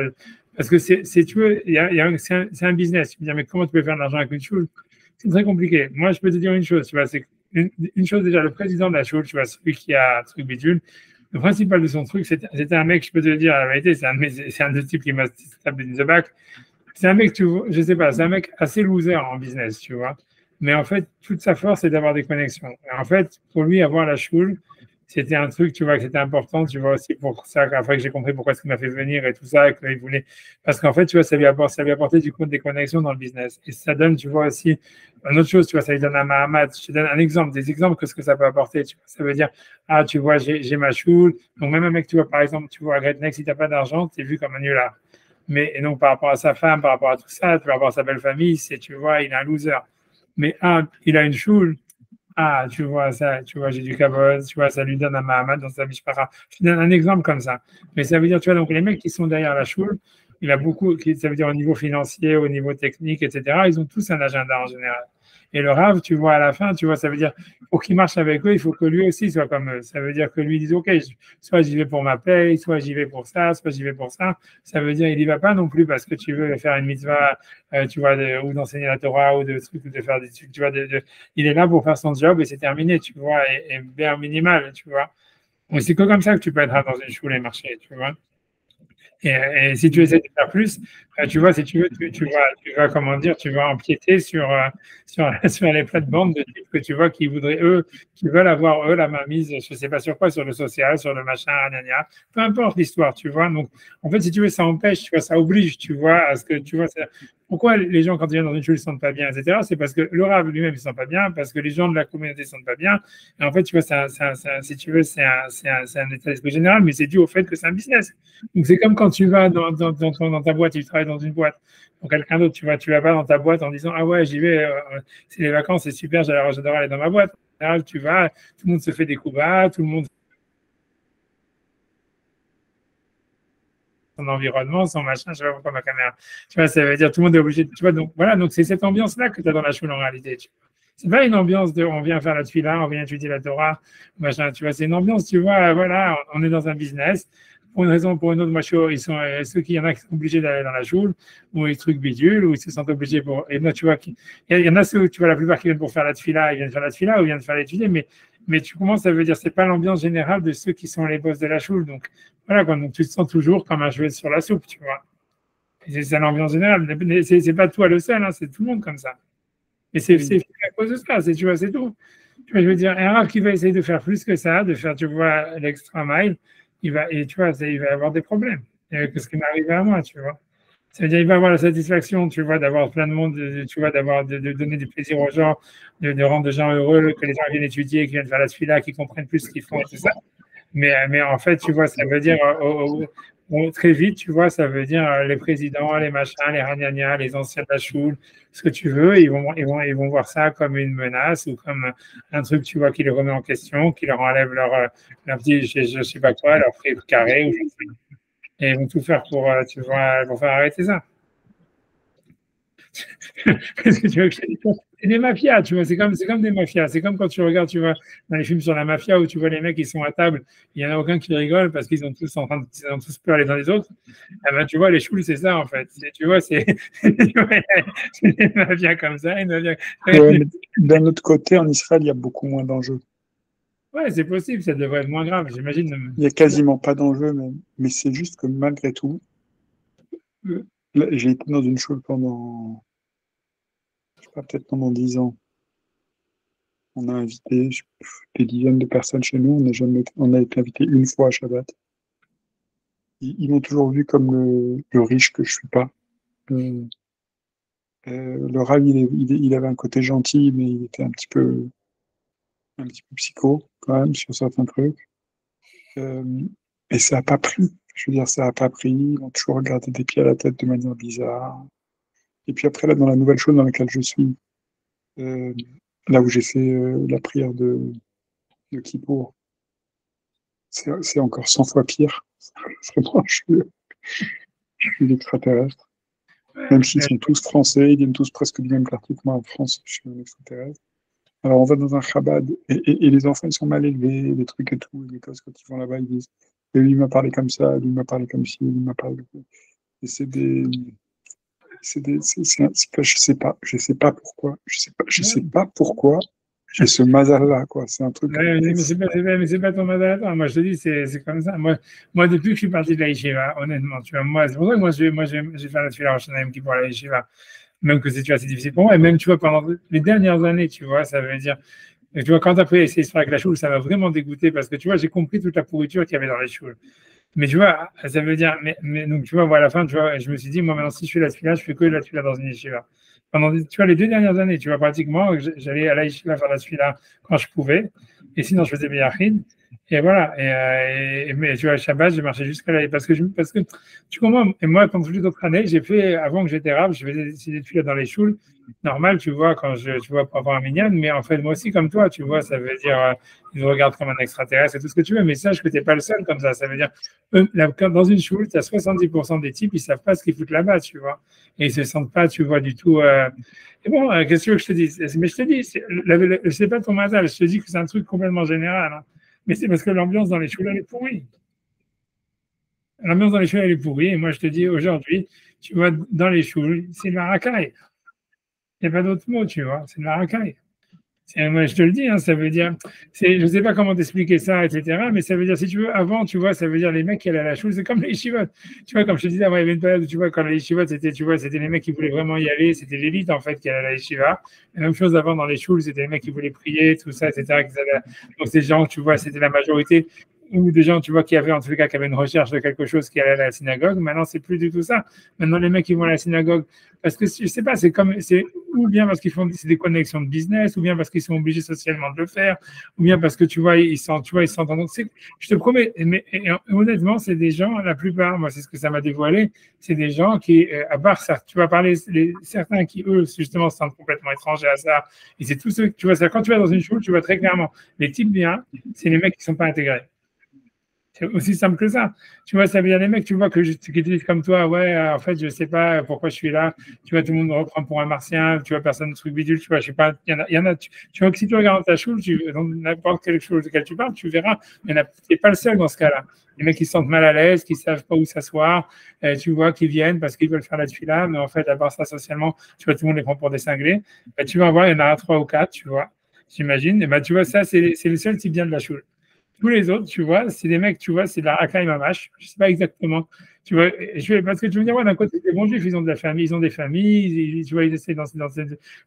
parce que tu veux, c'est un business. Tu me dis, mais comment tu peux faire de l'argent avec une choule? C'est très compliqué. Moi, je peux te dire une chose, tu vois, c'est une chose déjà, le président de la choule, tu vois, celui qui a un truc bidule, le principal de son truc, c'était un mec, je peux te le dire la vérité, c'est un des types qui m'a tapé in the back. C'est un mec, tu vois, je sais pas, c'est un mec assez loser en business, tu vois. Mais en fait, toute sa force, c'est d'avoir des connexions. Et en fait, pour lui, avoir la choule, c'était un truc, tu vois, que c'était important, tu vois, aussi pour ça, après que j'ai compris pourquoi est-ce qu'il m'a fait venir et tout ça, et qu'il voulait, parce qu'en fait, tu vois, ça lui apporté du coup des connexions dans le business. Et ça donne, tu vois, aussi, une autre chose, tu vois, ça lui donne un Mahamat. Je te donne un exemple, des exemples que ce que ça peut apporter, tu vois. Ça veut dire, ah, tu vois, j'ai ma choule. Donc, même un mec, tu vois, par exemple, tu vois, à Great Neck, si t'as pas d'argent, t'es vu comme un nulard. Mais, et donc, par rapport à sa femme, par rapport à tout ça, par rapport à sa belle famille, tu vois, il est un loser. Mais il a une choule. Ah, tu vois ça, tu vois, j'ai du kabod, tu vois, ça lui donne un Mahamad dans sa mishpara. Je te donne un exemple comme ça. Mais ça veut dire, tu vois, donc les mecs qui sont derrière la choule, il a beaucoup, ça veut dire au niveau financier, au niveau technique, etc., ils ont tous un agenda en général. Et le Rav, tu vois, à la fin, tu vois, ça veut dire, pour qu'il marche avec eux, il faut que lui aussi soit comme eux. Ça veut dire que lui dise, OK, soit j'y vais pour ma paye, soit j'y vais pour ça, soit j'y vais pour ça. Ça veut dire, il n'y va pas non plus parce que tu veux faire une mitzvah, tu vois, ou d'enseigner la Torah, ou de trucs, ou de faire des trucs, tu vois, il est là pour faire son job et c'est terminé, tu vois, et bien minimal, tu vois. Donc, c'est que comme ça que tu peux être dans une choule et marcher, tu vois. Et si tu essaies de faire plus, tu vois, si tu veux, tu vas, comment dire, tu vas empiéter sur les plates-bandes de types que tu vois qui voudraient, eux, qui veulent avoir, eux, la mainmise, je ne sais pas sur quoi, sur le social, sur le machin, gna, peu importe l'histoire, tu vois. Donc, en fait, si tu veux, ça empêche, tu vois, ça oblige, tu vois, à ce que, tu vois, pourquoi les gens, quand ils viennent dans une choule, ils ne se sentent pas bien, etc. C'est parce que le Rav lui-même, il ne se sent pas bien, parce que les gens de la communauté ne se sentent pas bien. Et en fait, tu vois, si tu veux, c'est un état d'esprit général, mais c'est dû au fait que c'est un business. Donc, c'est comme quand tu vas dans ta boîte, tu travailles dans une boîte. Donc, quelqu'un d'autre, tu vas pas dans ta boîte en disant, ah ouais, j'y vais, c'est les vacances, c'est super, j'adore aller dans ma boîte. Là, tu vas, tout le monde se fait des coups bas, tout le monde son environnement, son machin, je sais pas pourquoi ma caméra. Tu vois, ça veut dire tout le monde est obligé. Tu vois, donc voilà, donc c'est cette ambiance-là que tu as dans la choule en réalité. C'est pas une ambiance de on vient faire la tefila, on vient étudier la Torah, machin, tu vois, c'est une ambiance, tu vois, voilà, on est dans un business. Pour une raison ou pour une autre, moi, ceux qui y en a qui sont obligés d'aller dans la choule, ou les trucs bidules, ou ils se sentent obligés pour. Et moi, tu vois, il y en a ceux, tu vois, la plupart qui viennent pour faire la tefila, ils viennent faire la tefila ou ils viennent faire l'étudier, mais tu commences, ça veut dire, c'est pas l'ambiance générale de ceux qui sont les boss de la choule. Donc, voilà, quoi, donc tu te sens toujours comme un cheveu sur la soupe, tu vois. Et c'est ça l'ambiance générale. C'est pas toi le seul, hein, c'est tout le monde comme ça. Et c'est à cause de ça, tu vois, c'est tout. Tu vois, je veux dire, un rare qui va essayer de faire plus que ça, de faire, tu vois, l'extra mile, et tu vois, il va avoir des problèmes. Que ce qui m'est arrivé à moi, tu vois. Ça veut dire, il va avoir la satisfaction, tu vois, d'avoir plein de monde, tu vois, de donner du plaisir aux gens, de rendre les gens heureux, que les gens viennent étudier, qu'ils viennent faire la fila, qu'ils comprennent plus ce qu'ils font et tout ça. Mais en fait, tu vois, ça veut dire très vite, tu vois, ça veut dire les présidents, les machins, les ragnagnas, les anciens de la choule, ce que tu veux, ils vont voir ça comme une menace ou comme un truc, tu vois, qui les remet en question, qui leur enlève leur petit, je ne sais pas quoi, leur fric carré, et ils vont tout faire tu vois, pour faire arrêter ça. Qu'est-ce que tu veux que je te dise? C'est des mafias, tu vois, c'est comme des mafias. C'est comme quand tu regardes, tu vois, dans les films sur la mafia où tu vois les mecs, ils sont à table, il n'y en a aucun qui rigole parce qu'ils ont tous ils ont tous peur les uns les autres. Eh ben, tu vois, les choules, c'est ça, en fait. Tu vois, c'est des mafias comme ça. Ouais, mais d'un autre côté, en Israël, il y a beaucoup moins d'enjeux. Ouais, c'est possible, ça devrait être moins grave, j'imagine. Il n'y a quasiment pas d'enjeux, mais c'est juste que malgré tout, là, j'ai été dans une choule pendant, je sais pas, peut-être pendant 10 ans. On a invité des dizaines de personnes chez nous. On a été invité une fois à Shabbat. Ils m'ont toujours vu comme le riche que je suis pas. Euh, le Rav, il avait un côté gentil, mais il était un petit peu psycho quand même sur certains trucs. Euh, et ça a pas pris. Je veux dire, ça a pas pris. Ils ont toujours regardé des pieds à la tête de manière bizarre. Et puis après, là, dans la nouvelle chose dans laquelle je suis, euh, là où j'ai fait la prière de Kippour, c'est encore 100 fois pire. Vraiment, je suis l'extraterrestre. Même s'ils sont tous français, ils viennent tous presque du même quartier que moi en France, je suis un extraterrestre. Alors on va dans un Chabad et les enfants ils sont mal élevés, des trucs et tout, les gosses quand ils vont là-bas ils disent et lui il m'a parlé comme ça, lui il m'a parlé comme ci, lui il m'a parlé comme ça. Et je sais pas pourquoi, je sais pas pourquoi j'ai ce mazal-là, quoi. C'est un truc. Ouais, mais c'est pas ton mazal. Moi, je te dis, c'est comme ça. Moi, depuis que je suis parti de la yeshiva, honnêtement, tu vois, moi, c'est pour ça que j'ai fait la tefila Rosh Hashanah qui pour la yeshiva. Même que c'est, tu vois, c'est difficile pour moi. Et même, tu vois, pendant les dernières années, tu vois, ça veut dire, et tu vois, quand après ces histoires avec la choule, ça m'a vraiment dégoûté parce que, tu vois, j'ai compris toute la pourriture qu'il y avait dans les choules. Mais tu vois, ça veut dire, donc tu vois, à la fin, tu vois, je me suis dit, moi maintenant, si je fais la tefila, je fais que la tefila dans une yeshiva. Pendant, tu vois, les 2 dernières années, tu vois, pratiquement, j'allais à la yeshiva faire la tefila quand je pouvais, et sinon, je faisais Beyachid. Et voilà, mais tu vois, Shabbat, j'ai marché jusqu'à là, parce que, tu comprends, et moi, pendant toutes les autres années, j'ai fait, avant que j'étais rab, je faisais des tefila dans les choules, normal, tu vois, tu vois, pour avoir un minyan, mais en fait, moi aussi, comme toi, tu vois, ça veut dire, ils nous regardent comme un extraterrestre et tout ce que tu veux, mais sache que tu n'es pas le seul comme ça veut dire, dans une choule, tu as 70% des types, ils ne savent pas ce qu'ils foutent là-bas, tu vois. Et ils ne se sentent pas, tu vois, du tout. Et bon, qu'est-ce que tu veux que je te dise? Mais je te dis, c'est pas ton mazal, je te dis que c'est un truc complètement général. Hein. Mais c'est parce que l'ambiance dans les choules, elle est pourrie. L'ambiance dans les choules, elle est pourrie. Et moi, je te dis, aujourd'hui, tu vois, dans les choules, c'est de la racaille. Il n'y a pas d'autre mot, tu vois, c'est de la racaille. Moi, je te le dis, hein, ça veut dire, je ne sais pas comment t'expliquer ça, etc. Mais ça veut dire, si tu veux, avant, tu vois, ça veut dire les mecs qui allaient à la choule, c'est comme les yeshivot. Tu vois, comme je te disais, avant, il y avait une période où, tu vois, quand les yeshivot, c'était, tu vois, c'était les mecs qui voulaient vraiment y aller, c'était l'élite, en fait, qui allait à la yeshiva. La même chose avant, dans les choules, c'était les mecs qui voulaient prier, tout ça, etc. Donc, ces gens, tu vois, c'était la majorité, ou des gens, tu vois, qui avaient, en tout cas, qui avaient une recherche de quelque chose qui allait à la synagogue. Maintenant, c'est plus du tout ça. Maintenant, les mecs qui vont à la synagogue, parce que, je sais pas, c'est ou bien parce qu'ils font des connexions de business, ou bien parce qu'ils sont obligés socialement de le faire, ou bien parce que tu vois, ils s'entendent. Donc, je te promets, mais honnêtement, c'est des gens, la plupart, moi, c'est ce que ça m'a dévoilé, c'est des gens qui, à part ça, tu vas parler, certains qui, eux, justement, se sentent complètement étrangers à ça. Et c'est tous ceux, tu vois, ça, quand tu vas dans une choule, tu vois très clairement, les types bien, c'est les mecs qui ne sont pas intégrés. C'est aussi simple que ça. Tu vois, ça veut dire les mecs, tu vois, qui te disent comme toi, ouais, en fait, je sais pas pourquoi je suis là. Tu vois, tout le monde me reprend pour un martien. Tu vois, personne ne truc bidule. Tu vois, je sais pas. Il y en a tu vois que si tu regardes ta choule, dans n'importe quelle chose de laquelle tu parles, tu verras. Tu n'es pas le seul dans ce cas-là. Les mecs qui se sentent mal à l'aise, qui savent pas où s'asseoir, tu vois, qui viennent parce qu'ils veulent faire la tefila, mais en fait, à part ça, socialement, tu vois, tout le monde les prend pour des cinglés. Tu vas voir, il y en a 3 ou 4, tu vois, j'imagine. Et tu vois, ça, c'est le seul qui vient de la choule. Tous les autres, tu vois, c'est des mecs, tu vois, c'est de la racaille mamache. Je ne sais pas exactement. Tu vois, parce que tu veux dire, ouais, d'un côté, les bons juifs, ils ont de la famille, ils ont des familles, tu vois, ils essaient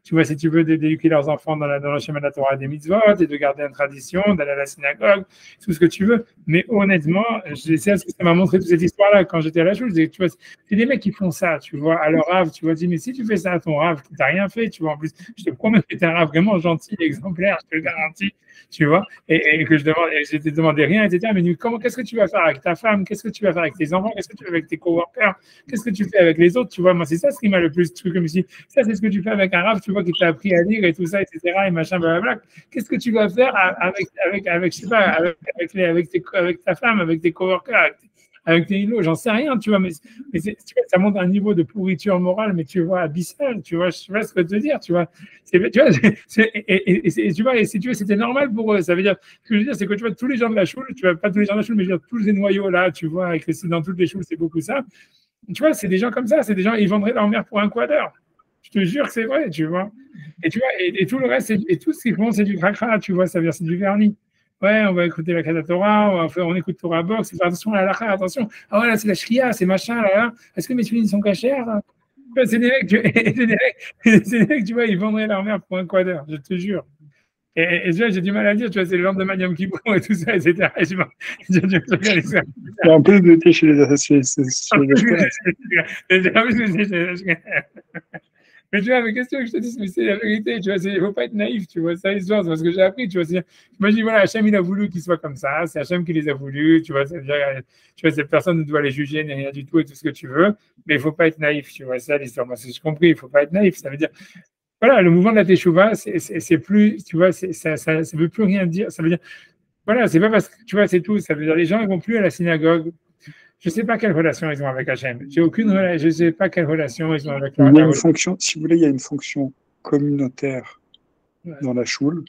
tu vois, si tu veux, d'éduquer leurs enfants dans le schéma de la Torah des mitzvot et de garder une tradition, d'aller à la synagogue, tout ce que tu veux. Mais honnêtement, j'essaie ce que ça m'a montré toute cette histoire-là quand j'étais à la chose. Tu vois, c'est des mecs qui font ça, tu vois, à leur rave, tu vois, dis, mais si tu fais ça à ton rave, tu n'as rien fait, tu vois, en plus, je te promets que tu es un rave vraiment gentil, exemplaire, je te le garantis, tu vois, et que je te demandais rien, etc. Mais qu'est-ce que tu vas faire avec ta femme? Qu'est-ce que tu vas faire avec tes enfants? Qu'est-ce que tu fais avec tes coworkers? Qu'est-ce que tu fais avec les autres? Tu vois, moi, c'est ça ce qui m'a le plus truc comme si ça, c'est ce que tu fais avec un rave, tu vois, qui t'a appris à lire et tout ça, etc. et machin, blablabla. Qu'est-ce que tu vas faire je sais pas, avec ta femme, avec tes coworkers, avec tes îlots, j'en sais rien, tu vois, mais tu vois, ça montre un niveau de pourriture morale, mais tu vois, abyssal, tu vois, je sais pas ce que te dire, tu vois. Tu vois, tu vois, tu vois, c'était normal pour eux. Ça veut dire, ce que je veux dire, c'est que tu vois, tous les gens de la choule, tu vois, pas tous les gens de la choule, mais je veux dire, tous les noyaux là, tu vois, dans toutes les choules, c'est beaucoup ça. Tu vois, c'est des gens comme ça, c'est des gens, ils vendraient leur mère pour un quadre. Je te jure que c'est vrai, tu vois. Et tu vois, et tout le reste, et tout ce qu'ils font, c'est du cracra, tu vois, ça veut dire, c'est du vernis. Ouais, on va écouter la Katatora, on écoute Torah Box, faire attention à la lacha, attention. Ah ouais, là, c'est la shkia, c'est machin, là. Est-ce que mes filles sont cachères? C'est des mecs, c'est des mecs, tu vois, ils vendraient leur mère pour un quadre, je te jure. Et tu vois, j'ai du mal à dire, tu vois, c'est le lendemain Yom Kippour et tout ça, etc. J'ai du mal à dire ça. Il y a un peu de thé chez les associés. Mais tu vois, mais qu'est-ce que je te dis, mais c'est la vérité, tu vois, il ne faut pas être naïf, tu vois, ça l'histoire, c'est ce que j'ai appris, tu vois. Moi, je dis, voilà, Hachem, il a voulu qu'ils soient comme ça, c'est Hachem qui les a voulu, tu vois, ça veut dire, tu vois, cette personne ne doit les juger, ni rien du tout, et tout ce que tu veux, mais il ne faut pas être naïf, tu vois, ça l'histoire. Moi, c'est ce que j'ai compris, il ne faut pas être naïf, ça veut dire, voilà, le mouvement de la Teshuvah, c'est plus, tu vois, ça veut plus rien dire. Ça veut dire, voilà, c'est pas parce que, tu vois, c'est tout. Ça veut dire, les gens, ils vont plus à la synagogue. Je sais pas quelle relation ils ont avec Hachem. J'ai aucune relation, je sais pas quelle relation ils ont avec Il y a la une religion. fonction, si vous voulez, il y a une fonction communautaire Ouais. dans la choule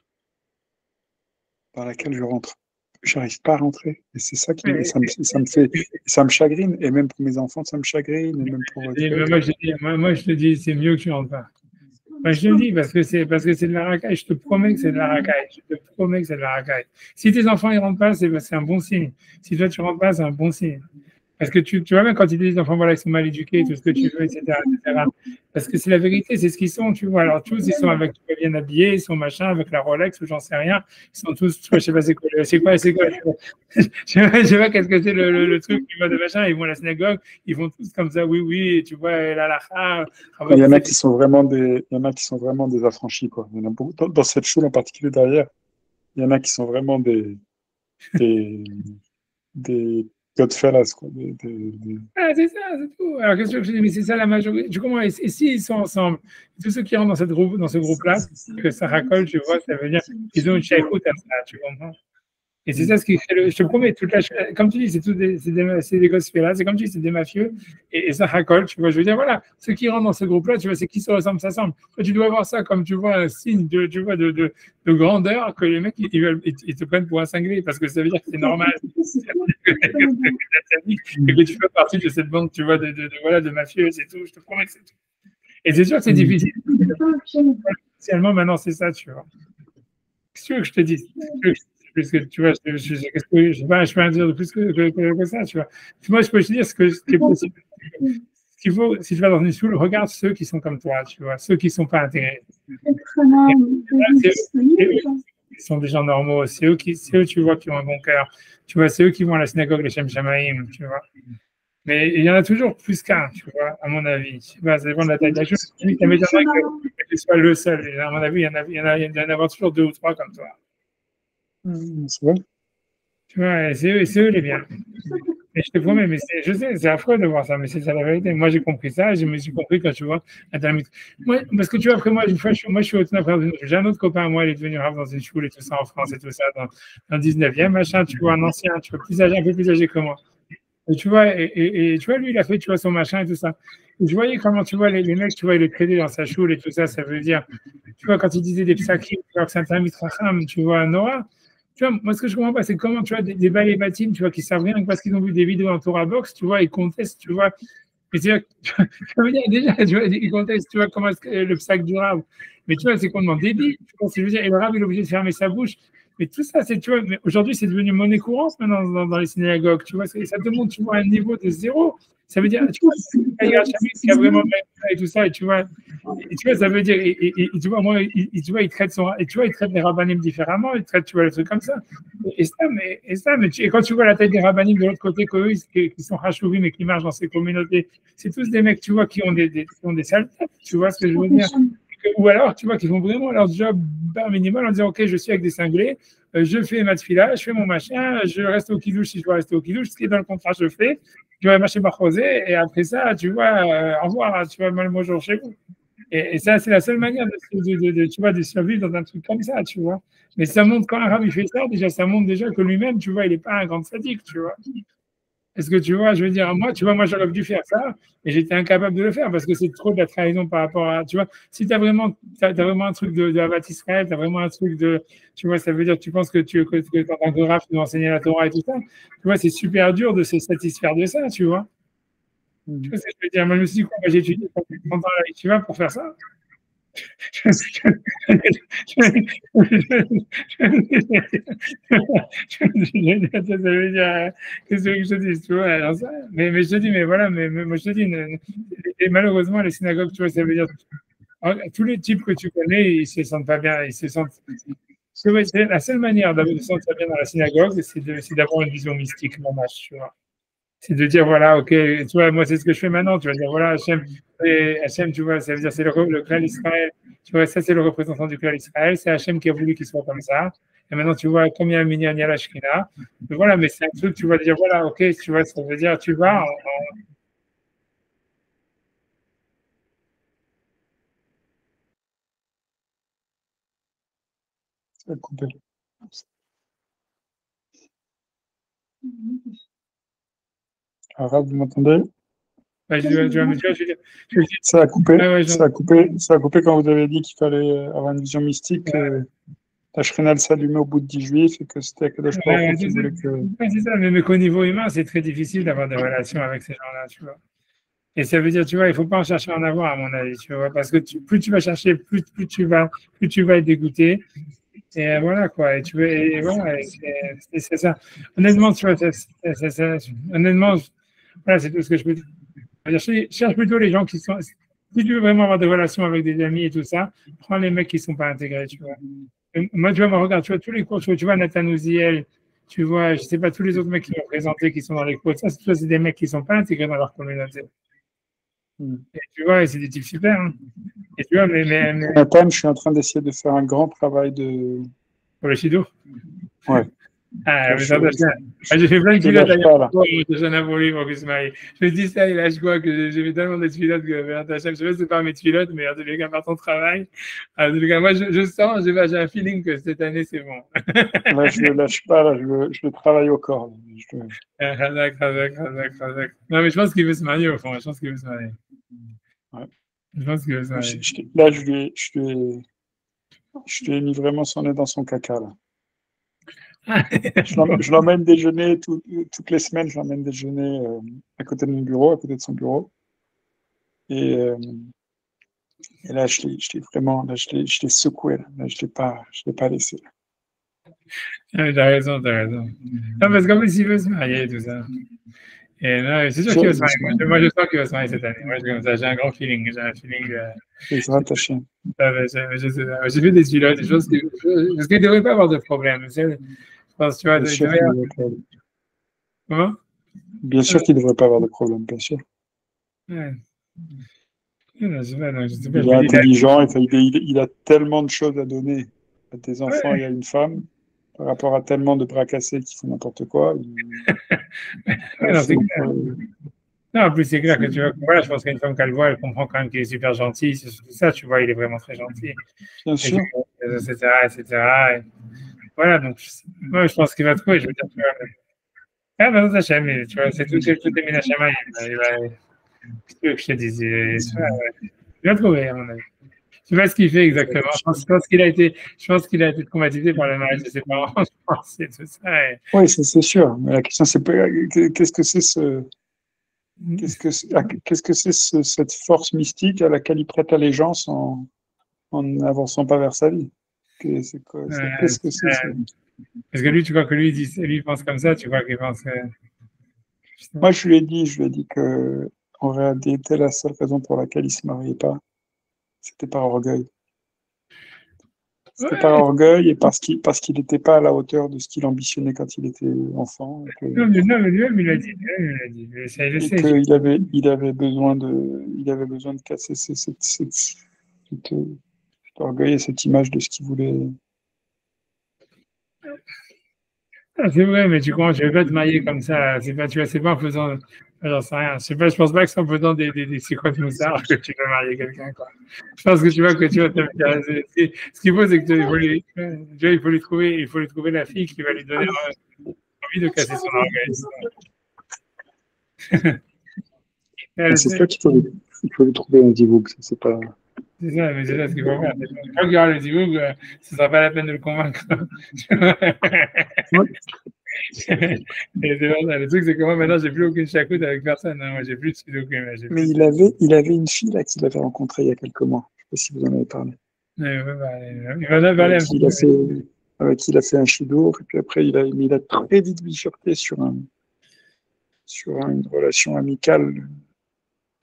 dans laquelle je rentre. J'arrive pas à rentrer. Et c'est ça qui Mais, ça me fait, ça me chagrine. Et même pour mes enfants, ça me chagrine. Et même pour votre mais autre. moi, je te dis, c'est mieux que tu rentres pas. Moi, je te le dis parce que c'est de la racaille. Je te promets que c'est de la racaille. Je te promets que c'est de la racaille. Si tes enfants ils rentrent pas, c'est un bon signe. Si toi tu rentres pas, c'est un bon signe. Parce que tu vois, même quand ils disent enfants, voilà, ils sont mal éduqués, tout ce que tu veux, etc., etc. Parce que c'est la vérité, c'est ce qu'ils sont, tu vois. Alors, tous, ils sont avec, bien habillés, ils sont machin, avec la Rolex ou j'en sais rien. Ils sont tous, tu vois, je sais pas, c'est quoi, je sais pas qu'est-ce que c'est le truc, tu vois, de machin. Ils vont à la synagogue, ils vont tous comme ça, oui, oui, et tu vois, la lacha. Il y en a qui sont vraiment il y en a qui sont vraiment des affranchis, quoi. Il y en a beaucoup, dans cette choule en particulier derrière, il y en a qui sont vraiment des, des Godfellas, quoi. Ah, c'est ça, c'est tout. Alors, qu'est-ce que je dis? Mais c'est ça la majorité. Tu comprends? Et s'ils sont ensemble, tous ceux qui rentrent dans ce groupe-là, que ça racole, tu vois, ça veut dire qu'ils ont une écoute à ça, tu comprends? Et c'est ça ce qui fait je te promets, comme tu dis, c'est des gosses là, c'est comme tu dis, c'est des mafieux, et ça racole, tu vois. Je veux dire, voilà, ceux qui rentrent dans ce groupe-là, tu vois, c'est qui se ressemblent, s'assemblent. Toi, tu dois voir ça comme, tu vois, un signe tu vois, de grandeur que les mecs, ils te prennent pour un cinglé, parce que ça veut dire que c'est normal. Et que tu fais partie de cette bande, tu vois, voilà, de mafieux, c'est tout, je te promets que c'est tout. Et c'est sûr que c'est difficile. Spécialement, maintenant, c'est ça, tu vois. Qu'est-ce que tu veux que je te dise? Plus que, tu vois, je peux rien dire de plus que ça, tu vois. Moi, je peux te dire ce qui est possible. Ce qu'il faut, si tu vas dans une school, regarde ceux qui sont comme toi, tu vois, ceux qui ne sont pas intégrés. Ils sont des gens normaux, c'est eux, tu vois, qui ont un bon cœur. Tu vois, c'est eux qui vont à la synagogue, les Shem Shamaïm, tu vois. Mais il y en a toujours plus qu'un, tu vois, à mon avis. Je sais pas, ça dépend de la taille de la chose. Ça m'étonnerait que tu sois le seul. Et à mon avis, il y en a toujours deux ou trois comme toi. C'est vrai. Tu vois, c'est eux les biens. Et je te promets, mais je sais, c'est affreux de voir ça, mais c'est ça la vérité. Moi, j'ai compris ça, je me suis compris quand tu vois, moi, parce que tu vois, après moi, une fois, moi, je suis au j'ai un autre copain, moi, il est devenu rave dans une school et tout ça en France et tout ça, dans le 19e, machin, tu vois, un ancien, tu vois, plus âgé, un peu plus âgé que moi. Et tu vois, et tu vois, lui, il a fait, tu vois, son machin et tout ça. Et je voyais comment, tu vois, les mecs, tu vois, il le traitaient dans sa choule et tout ça, ça veut dire, tu vois, quand il disait des psakim, tu vois, que c'est un mitracham, tu vois, Noah, tu vois, moi, ce que je comprends pas, c'est comment, tu vois, des balais bâtiments, tu vois, qui servent rien parce qu'ils ont vu des vidéos en Torah Box, tu vois, ils contestent, tu vois. Mais c'est ça veut dire, déjà, tu vois, ils contestent, tu vois, comment est-ce que le sac du rab. Mais tu vois, c'est complètement débile. Tu vois, je veux dire, et le rab, il est obligé de fermer sa bouche. Mais tout ça, c'est, tu vois, mais aujourd'hui, c'est devenu monnaie courante maintenant dans les synagogues, tu vois, ça te montre, tu vois, un niveau de zéro. Ça veut dire, tu vois, il y a qui a vraiment et tout ça, et tu vois, ça veut dire, tu vois, moi, tu vois, il traite les rabbinim différemment, il traite, tu vois, les trucs comme ça. Et quand tu vois la tête des rabbinim de l'autre côté, qui sont rachouvim et qui marchent dans ces communautés, c'est tous des mecs, tu vois, qui ont qui ont des sales têtes, tu vois ce que je veux dire? Ou alors, tu vois, qui font vraiment leur job bar minimal en disant, OK, je suis avec des cinglés, je fais ma tefila, je fais mon machin, je reste au kidouche si je dois rester au kidouche, ce qui est dans le contrat, je fais, je vais marcher par rosé, et après ça, tu vois, au revoir, tu vois, mal bonjour chez vous. Et ça, c'est la seule manière tu vois, de survivre dans un truc comme ça, tu vois. Mais ça montre, quand un rab il fait ça, déjà, ça montre déjà que lui-même, tu vois, il n'est pas un grand sadique, tu vois. Est-ce que tu vois, je veux dire, moi, tu vois, moi, j'aurais dû faire ça, et j'étais incapable de le faire parce que c'est trop de la trahison par rapport à, tu vois, si tu as vraiment, vraiment un truc de Havat Israël, tu as vraiment un truc de, tu vois, ça veut dire, tu penses que en tant que rab, tu dois enseigner la Torah et tout ça, tu vois, c'est super dur de se satisfaire de ça, tu vois. Tu vois ce que je veux dire? Moi, je me suis dit, moi, j'ai étudié pendant 30 ans à l'Yeshiva pour faire ça. Ça veut dire, qu'est-ce que je te dis, tu vois, alors ça, mais je te dis, mais voilà, mais moi je te dis, et malheureusement, les synagogues, tu vois, ça veut dire, tous les types que tu connais, ils se sentent pas bien, ils se sentent, c'est la seule manière de se sentir bien dans la synagogue, c'est d'avoir une vision mystique, mon match, tu vois. C'est de dire, voilà, ok, tu vois, moi, c'est ce que je fais maintenant. Tu vas dire, voilà, Hachem, tu vois, ça veut dire, c'est le clan d'Israël. Tu vois, ça, c'est le représentant du clan d'Israël. C'est Hachem qui a voulu qu'il soit comme ça. Et maintenant, tu vois, comme il y a un minyan, il y a la Shekhinah. Mais voilà, mais c'est un truc, tu vas dire, voilà, ok, tu vois, ça veut dire, tu vas, Ça a coupé. Arabe, vous m'entendez? Ouais, Ça a coupé. ouais, Ça a coupé. Ça a coupé quand vous avez dit qu'il fallait avoir une vision mystique. La Shrinal s'allumait au bout de 10 juifs et que c'était Akadosh Baruch Hu qui voulait que. ouais, c'est ça, mais qu'au niveau humain, c'est très difficile d'avoir des relations avec ces gens-là, tu vois. Et ça veut dire, tu vois, il faut pas en chercher à en avoir, à mon avis, tu vois, parce que plus tu vas chercher, plus tu vas être dégoûté. Et voilà, quoi. Et tu veux, et voilà, c'est ça. Honnêtement, tu vois, honnêtement, voilà, c'est tout ce que je peux dire. Cherche plutôt les gens qui sont. Si tu veux vraiment avoir des relations avec des amis et tout ça, prends les mecs qui sont pas intégrés, tu vois. Et moi, tu vois, moi, regarde, tu vois, tous les cours, tu vois, Nathan Ouziel, tu vois, je sais pas, tous les autres mecs qui m'ont présenté, qui sont dans les cours, ça, c'est des mecs qui sont pas intégrés dans leur communauté. Et tu vois, et c'est des types super. Hein. Et tu vois, mais... Nathan, je suis en train d'essayer de faire un grand travail de. Pour le Shido. Ouais. Ah, mais ça, j'ai fait plein de pilotes là. J'en ai voulu pour qu'il se marie. Je me dis ça, il lâche quoi, que j'ai fait tellement de pilotes que, je sais pas si c'est pas mes pilotes, mais en tous les cas, par ton travail. En tous les cas, moi, je sens, j'ai un feeling que cette année, c'est bon. Là, je le lâche pas, là, je le travaille au corps. D'accord. Non, mais je pense qu'il veut se marier, au fond. Je pense qu'il veut se marier. Ouais. Je pense qu'il veut se marier. Là, je lui ai mis vraiment son nez dans son caca, là. Je l'emmène déjeuner toutes les semaines, je l'emmène déjeuner à côté de mon bureau, à côté de son bureau. Et là, je l'ai vraiment, là, je l'ai secoué, là, je l'ai pas laissé. Ah, t'as raison. Non, parce qu'en plus, il veut se marier, tout ça. Et non, c'est sûr qu'il va se marier. Moi, je sens qu'il va se marier cette année. Moi, j'ai un grand feeling. J'ai un feeling. Il sera attaché. J'ai fait des pilotes, des choses parce qu'il ne devrait pas avoir de problème. Je pense, tu vois, Comment? Bien sûr qu'il ne devrait pas avoir de problème, bien sûr. Ouais. Il est intelligent, il a tellement de choses à donner à tes enfants et à une femme par rapport à tellement de bras cassés qui font n'importe quoi. Non, en plus, c'est clair que tu vois, voilà, je pense qu'une femme qu'elle voit, elle comprend quand même qu'il est super gentil. C'est surtout ça, tu vois, il est vraiment très gentil. Bien sûr. Etc. Et voilà, donc, moi, je pense qu'il va trouver. Je veux dire, tu vois. Ah, ben, ça, j'aime, tu vois, c'est tout est Minachama. Qu'est-ce que je te disais? Il va trouver, à mon avis. Je sais pas ce qu'il fait exactement. Je pense qu'il a été traumatisé par le mariage de ses parents. Je pense, c'est tout ça. Oui, c'est sûr. Mais la question, c'est qu'est-ce que c'est cette force mystique à laquelle il prête allégeance en n'avançant pas vers sa vie? Qu'est-ce que c'est ça? Parce que lui, tu crois que lui pense comme ça, tu crois qu'il pense. Moi, je lui ai dit que en réalité, la seule raison pour laquelle il se mariait pas, c'était par orgueil. C'était par orgueil et parce qu'il n'était pas à la hauteur de ce qu'il ambitionnait quand il était enfant. Non, mais lui-même, il l'a dit. Il avait besoin de casser cet orgueil et cette image de ce qu'il voulait. Ah, c'est vrai, mais tu comprends, je ne vais pas te marier comme ça. C'est pas en faisant. J'en sais rien. Je pense pas que c'est en faisant des secrets moussards que tu vas marier quelqu'un, quoi. Je pense que tu vas t'intéresser. Ce qu'il faut, c'est que il faut lui trouver la fille qui va lui donner envie de casser son orgueil. C'est toi qu'il faut lui trouver un divouk, c'est pas. C'est ça, mais c'est ça ce qu'il faut faire. Une fois qu'il y aura le divouk, ce ne sera pas la peine de le convaincre. Le truc, c'est que moi, maintenant, j'ai plus aucune chacoute avec personne. Hein. Moi, j'ai plus de sudoku. Mais il avait une fille là qu'il avait rencontrée il y a quelques mois. Je ne sais pas si vous en avez parlé. Il en a parlé un petit peu. Avec qui il a fait un chidour, et puis après, il a très vite bifurqué sur une relation amicale.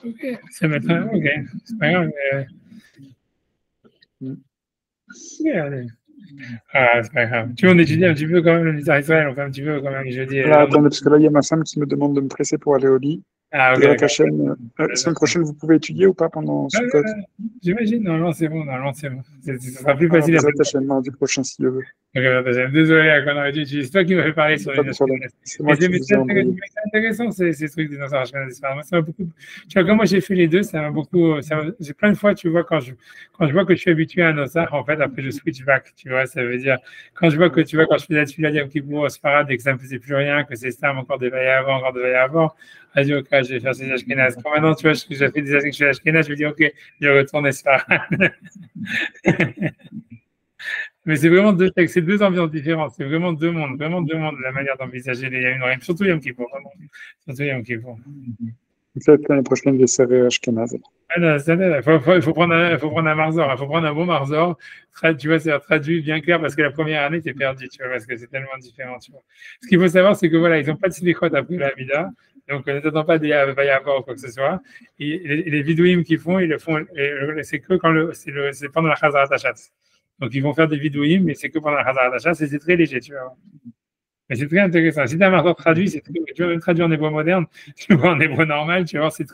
Ok, c'est maintenant. Ok, c'est pas grave. Ah, c'est pas grave. Tu vois, on étudie un petit peu quand même le Nizar Israël, on fait un petit peu quand même jeudi. Là, attendez, parce que là, il y a ma femme qui me demande de me presser pour aller au lit. Ah, ok. La semaine prochaine, vous pouvez étudier ou pas pendant ce code? J'imagine, normalement, c'est bon. Ce sera plus facile. Vous êtes mardi prochain, si je veux. Désolé, qu'on aurait dû utiliser. C'est toi qui m'avais parlé sur les Ashkénazes. C'est moi qui vous ai envoyé. C'est intéressant ces trucs des Ashkénazes. Moi, ça m'a beaucoup. Tu vois, comme moi j'ai fait les deux, ça m'a beaucoup. J'ai plein de fois, tu vois, quand je vois que je suis habitué à un Nosach, en fait, après je switch back. Tu vois, ça veut dire quand je vois que tu vois quand je fais la Tfila Yom Kippour, Sfarad et que ça me faisait plus rien, que c'est Stam encore des veilles avant, encore des veilles avant. Je dis ok, je vais faire ces Ashkénazes. Quand maintenant, tu vois, j'ai fait des Ashkénazes, je me dis ok, je vais retourner Sfarad. Mais c'est vraiment deux textes, c'est deux ambiances différentes, c'est vraiment deux mondes, la manière d'envisager les Yom Norim, surtout Yom Kippour, vraiment. Surtout Yom Kippour. Peut-être l'année prochaine, j'essaierai Ashkenaz. Il faut prendre un Marzor, il faut prendre un bon Marzor, tu vois, c'est traduit bien clair parce que la première année, t'es perdu, tu vois, parce que c'est tellement différent, tu vois. Ce qu'il faut savoir, c'est que voilà, ils n'ont pas de silicote après la Mida, donc ne t'attends pas des Vayavor ou quoi que ce soit. Et les vidouim qu'ils font, ils le font, c'est que quand c'est pendant la Chazarat Hashatz. Donc, ils vont faire des vidouim, mais c'est que pendant la Chazarat Hashatz, et c'est très léger, tu vois. Mais c'est très intéressant. Si tu as un marteau traduit, tu vas même traduire en hébreu moderne, tu vois, en hébreu normal, tu vois, c'est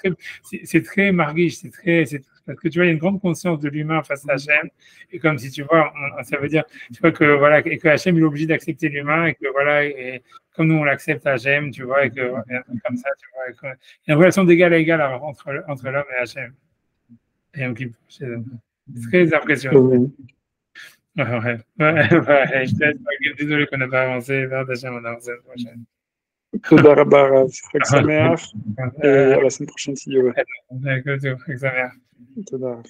très marguiche, parce que tu vois, il y a une grande conscience de l'humain face à Hachem, et comme si tu vois, ça veut dire, tu vois, que voilà, et que Hachem il est obligé d'accepter l'humain, et que voilà, et comme nous on l'accepte Hachem, tu vois, et que comme ça, tu vois, il y a une relation d'égal à égal entre l'homme et Hachem. Et donc, c'est très impressionnant. Ouais, je te laisse, désolé qu'on n'a pas avancé, vers Hachem, on avance la prochaine. Toda Rabba Rav, Chag Sameach, et à la semaine prochaine si Dieu veut. Chag Sameach. Toda Rav.